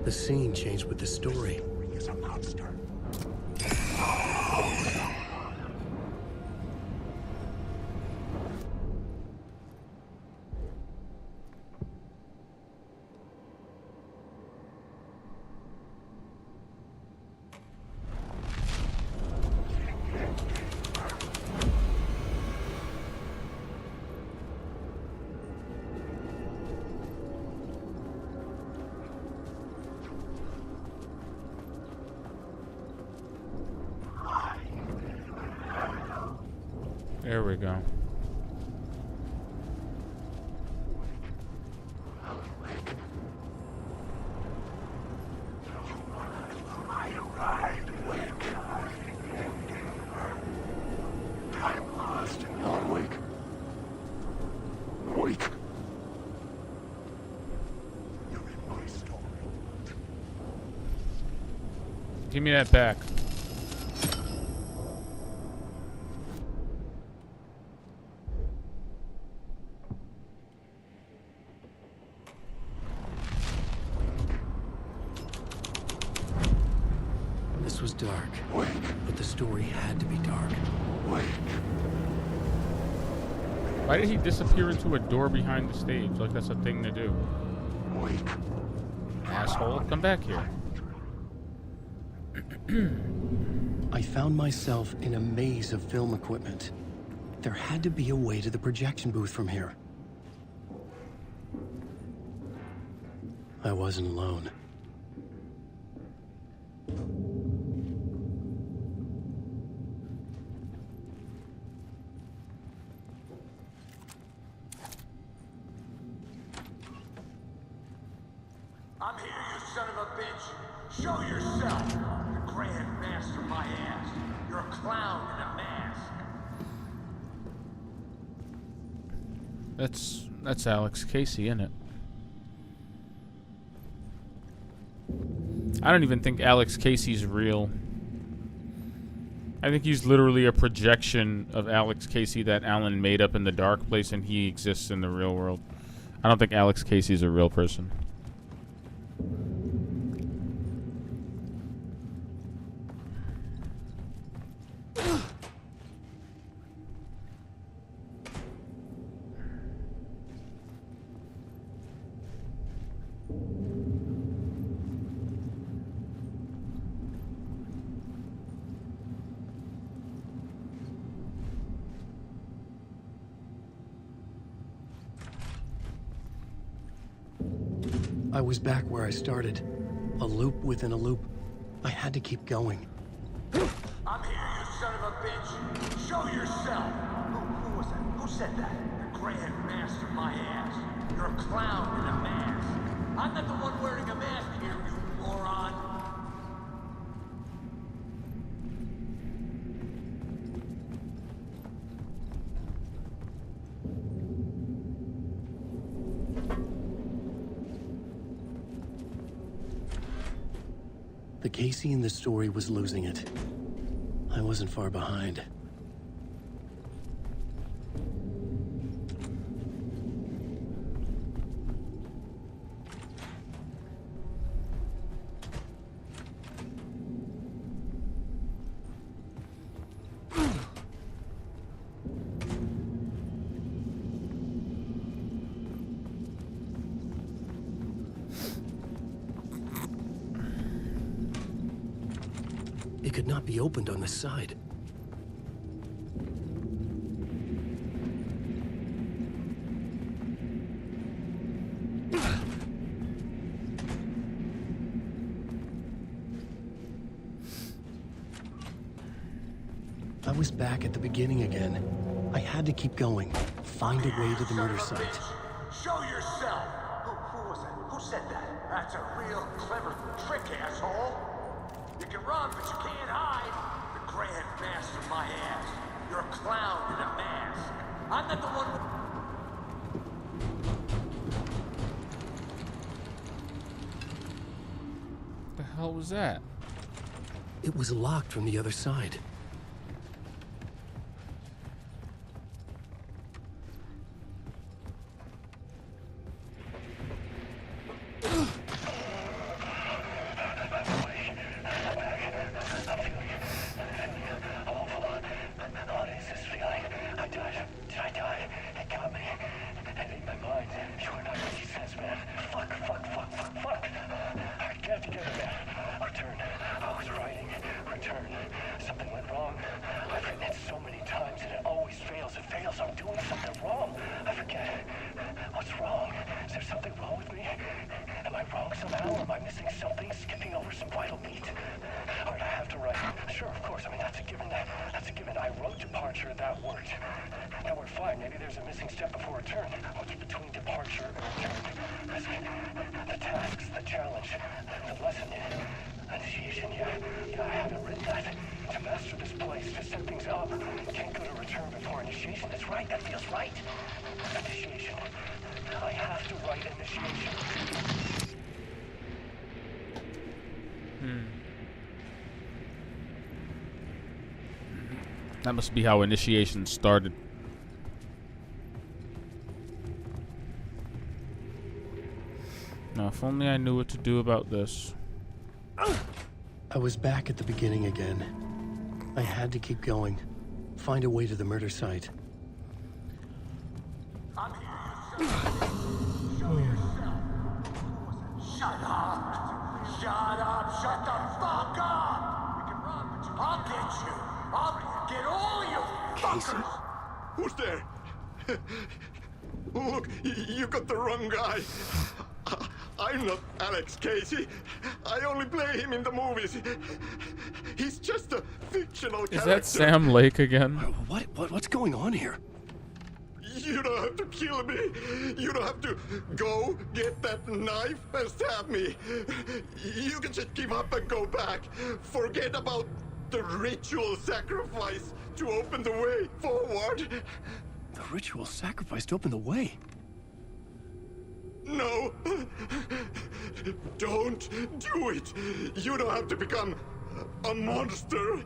The scene changed with the story. He's a monster. There we go. I'm lost and you're awake. Awake. You're in my story. Give me that back. story had to be dark. Wait. Why did he disappear into a door behind the stage? Like that's a thing to do. Wait. Asshole, come back here. I found myself in a maze of film equipment. There had to be a way to the projection booth from here. I wasn't alone. I'm here, you son of a bitch. Show yourself. The Grand Master, my ass. You're a clown in a mask. That's Alex Casey, isn't it? I don't even think Alex Casey's real. I think he's literally a projection of Alex Casey that Alan made up in the dark place, and he exists in the real world. I don't think Alex Casey's a real person. I was back where I started. A loop within a loop. I had to keep going. I'm here, you son of a bitch. Show yourself. Who was that? Who said that? The Grand Master, my ass. You're a clown in a mask. I'm not the one wearing a mask here, you moron. The Casey in the story was losing it. I wasn't far behind. It could not be opened on the side. I was back at the beginning again. I had to keep going. Find a way to the murder site. Show yourself. Who was that? Who said that? That's a real clever trick, asshole. You can run, but you can't hide. The Grand Master, my ass. You're a clown in a mask. I'm not the one with... The hell was that? It was locked from the other side. That must be how initiation started. Now, if only I knew what to do about this. I was back at the beginning again. I had to keep going. Find a way to the murder site. I'm here, you Show yourself. Shut up. Shut up. Shut the fuck up. We can run, but I'll get you. I'll get all you fuckers. Who's there? Look, you got the wrong guy. I'm not Alex Casey. I only play him in the movies. He's just a fictional character. Is that Sam Lake again? What's going on here? You don't have to kill me. You don't have to go get that knife and stab me. You can just give up and go back. Forget about the ritual sacrifice to open the way forward. The ritual sacrifice to open the way? No. Don't do it. You don't have to become a monster.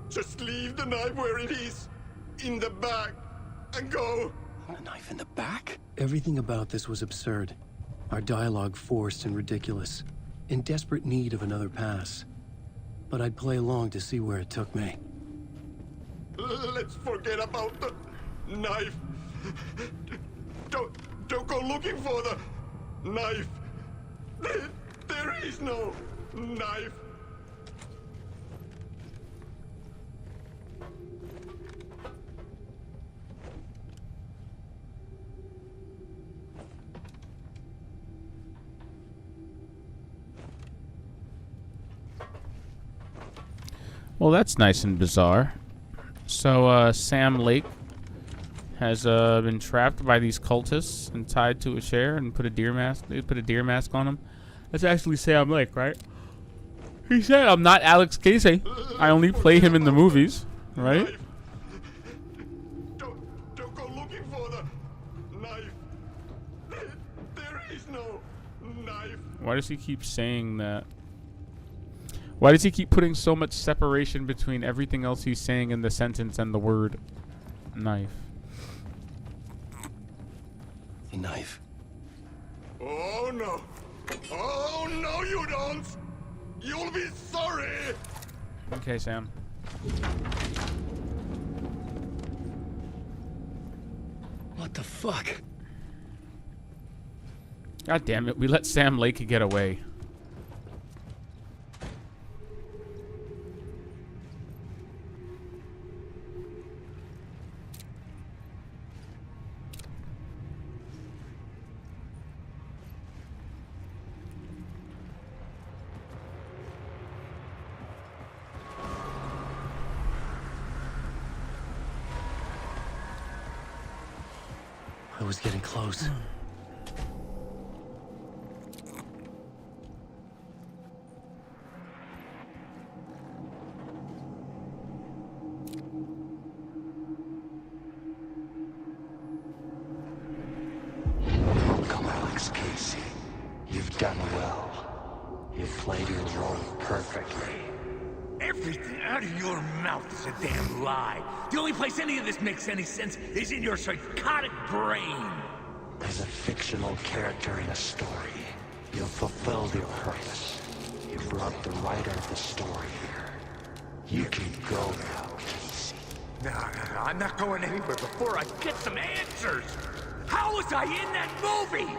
Just leave the knife where it is, in the back, and go. A knife in the back? Everything about this was absurd. Our dialogue forced and ridiculous. In desperate need of another pass. But I'd play along to see where it took me. Let's forget about the knife. Don't go looking for the knife. There is no knife. Well, that's nice and bizarre. So, Sam Lake has been trapped by these cultists and tied to a chair and put a deer mask. They put a deer mask on him. That's actually Sam Lake, right? He said, "I'm not Alex Casey. I only play him in the movies," right? Don't go looking for the knife. There is no knife. Why does he keep saying that? Why does he keep putting so much separation between everything else he's saying in the sentence and the word knife? The knife. Oh no. Oh no, you don't. You'll be sorry. Okay, Sam. What the fuck? God damn it, we let Sam Lake get away. I was getting close. Welcome, Alex Casey. You've done well. You've played your role perfectly. Everything out of your mouth is a damn lie. The only place any of this makes any sense is in your psychotic brain. As a fictional character in a story, you've fulfilled your purpose. You brought the writer of the story here. You can go now, Casey. No, I'm not going anywhere before I get some answers. How was I in that movie?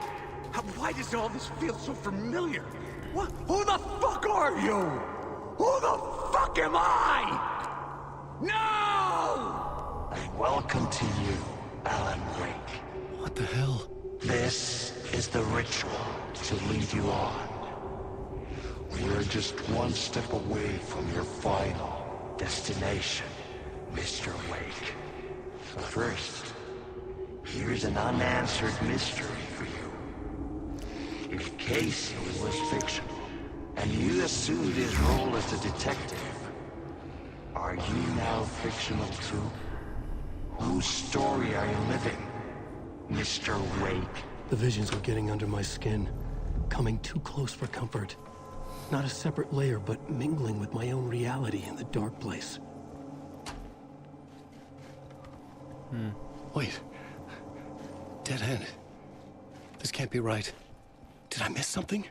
Why does all this feel so familiar? What? Who the fuck are you? Who the fuck am I? No! And welcome to you, Alan Wake. What the hell? This is the ritual to lead you on. We're just one step away from your final destination, Mr. Wake. So first, here's an unanswered mystery for you. If Casey was fictional, and you assumed his role as a detective, are you now fictional too? Whose story are you living, Mr. Wake? The visions were getting under my skin, coming too close for comfort. Not a separate layer, but mingling with my own reality in the dark place. Wait. Dead end. This can't be right. Did I miss something?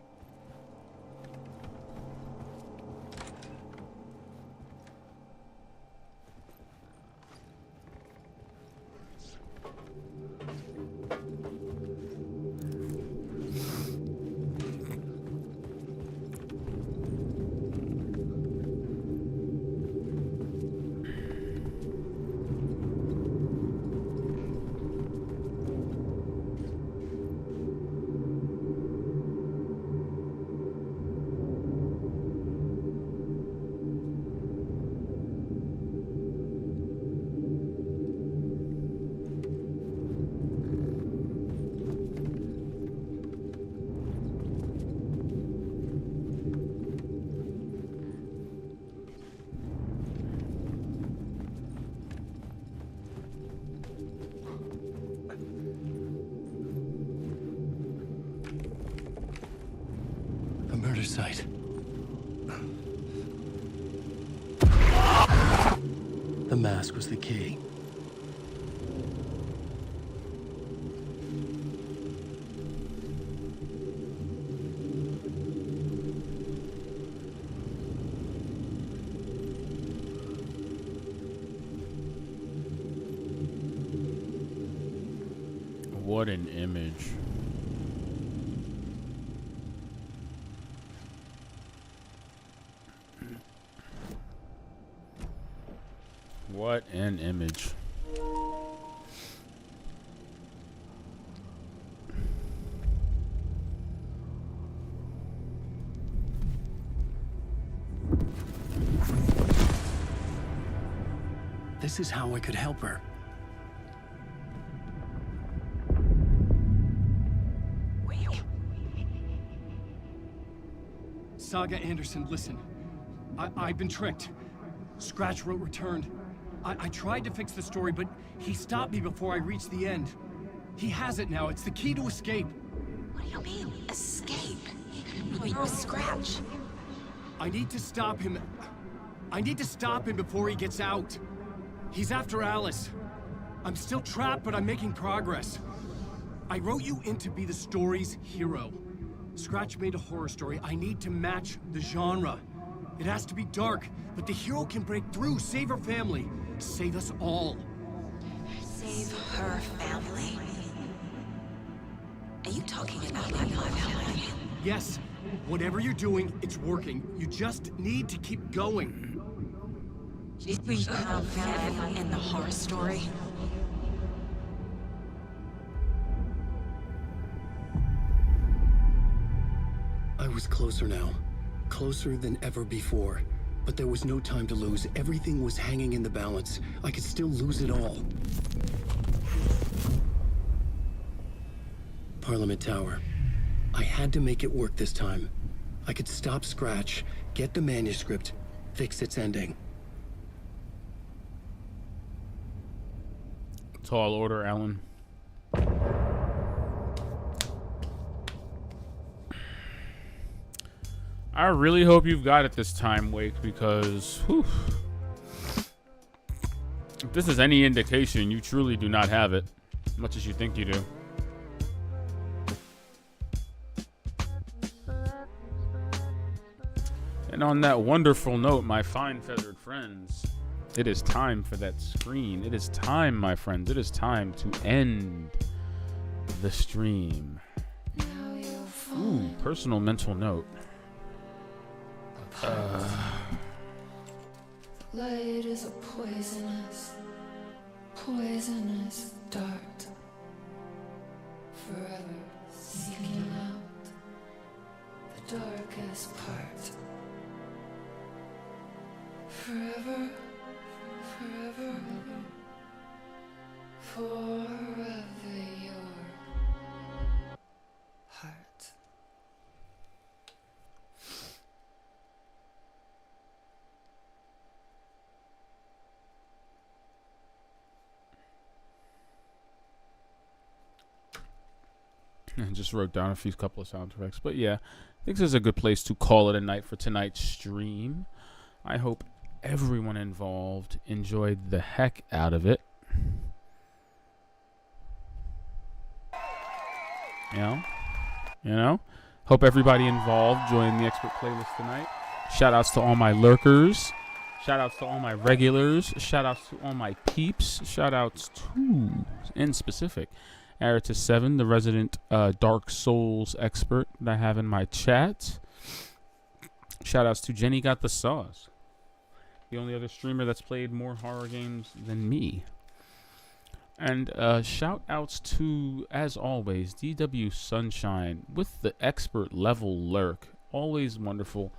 sight. The mask was the key. What an image. What an image. This is how I could help her. Saga Anderson, listen. I've been tricked. Scratch wrote returned. I tried to fix the story, but he stopped me before I reached the end. He has it now. It's the key to escape. What do you mean, escape? You're a Scratch. I need to stop him. I need to stop him before he gets out. He's after Alice. I'm still trapped, but I'm making progress. I wrote you in to be the story's hero. Scratch made a horror story. I need to match the genre. It has to be dark, but the hero can break through, save her family, save us all. Save her family? Are you talking about my family? Yes. Whatever you're doing, it's working. You just need to keep going. Did we become family in the horror story? I was closer now. Closer than ever before. But there was no time to lose. Everything was hanging in the balance. I could still lose it all. Parliament Tower. I had to make it work this time. I could stop Scratch, get the manuscript, fix its ending. Tall order, Alan. I really hope you've got it this time, Wake, because whew, if this is any indication, you truly do not have it, as much as you think you do. And on that wonderful note, my fine feathered friends, it is time for that screen. It is time, my friends. It is time to end the stream. Ooh, personal mental note. Light is a poisonous dart, forever seeking out the darkest part. Forever, forever your heart. I just wrote down a few couple of sound effects, but yeah, I think this is a good place to call it a night for tonight's stream. I hope everyone involved enjoyed the heck out of it. You know, hope everybody involved joined the expert playlist tonight. Shout outs to all my lurkers. Shout outs to all my regulars. Shout outs to all my peeps. Shout outs to, in specific, Aratus7, the resident Dark Souls expert that I have in my chat. Shout outs to Jenny Got the Sauce, the only other streamer that's played more horror games than me. And shout outs to, as always, DW Sunshine with the expert level lurk. Always wonderful,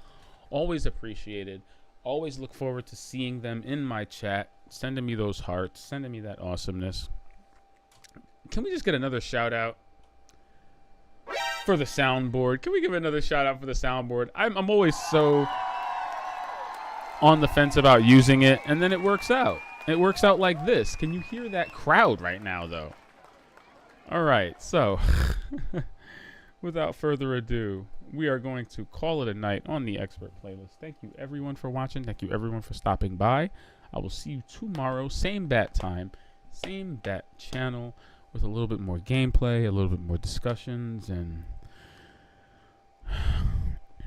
always appreciated. Always look forward to seeing them in my chat, sending me those hearts, sending me that awesomeness. Can we just get another shout out for the soundboard? Can we give another shout out for the soundboard? I'm always so on the fence about using it, and then it works out. It works out like this. Can you hear that crowd right now, though? All right, so without further ado, we are going to call it a night on the Expert Playlist. Thank you everyone for watching. Thank you everyone for stopping by. I will see you tomorrow, same bat time, same bat channel, with a little bit more gameplay, a little bit more discussions, and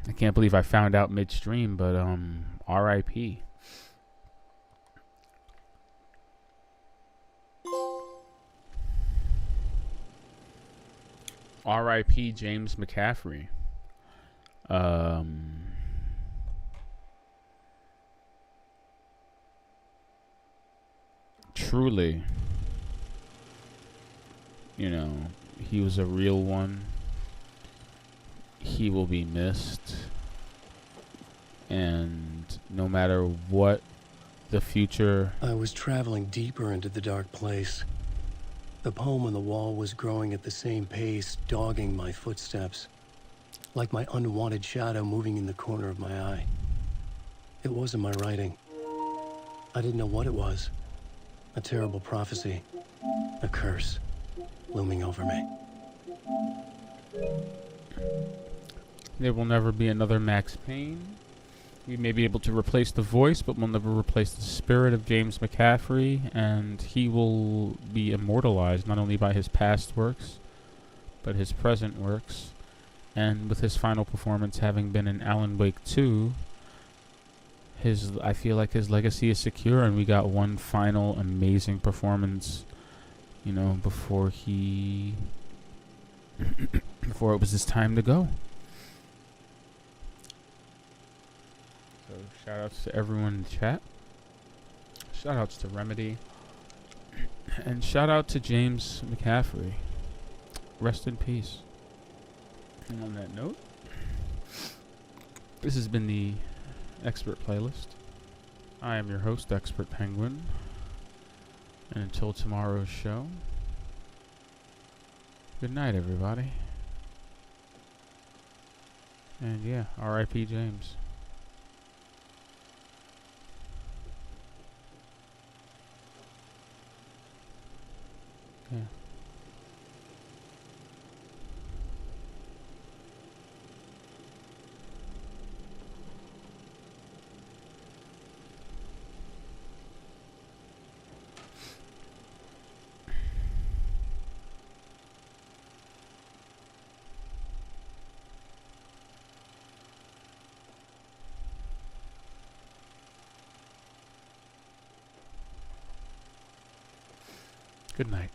I can't believe I found out midstream, but R.I.P. R.I.P. James McCaffrey. Truly, you know, he was a real one. He will be missed. And no matter what the future... I was traveling deeper into the dark place. The poem on the wall was growing at the same pace, dogging my footsteps, like my unwanted shadow moving in the corner of my eye. It wasn't my writing. I didn't know what it was. A terrible prophecy, a curse, looming over me. There will never be another Max Payne. We may be able to replace the voice, but we'll never replace the spirit of James McCaffrey, and he will be immortalized not only by his past works, but his present works. And with his final performance having been in Alan Wake 2, I feel like his legacy is secure, and we got one final amazing performance, you know, before it was his time to go. So shout outs to everyone in the chat. Shout outs to Remedy. And shout out to James McCaffrey. Rest in peace. And on that note, this has been the Expert Playlist. I am your host, Expert Penguin. And until tomorrow's show, good night, everybody. And yeah, R.I.P. James. Yeah. Good night.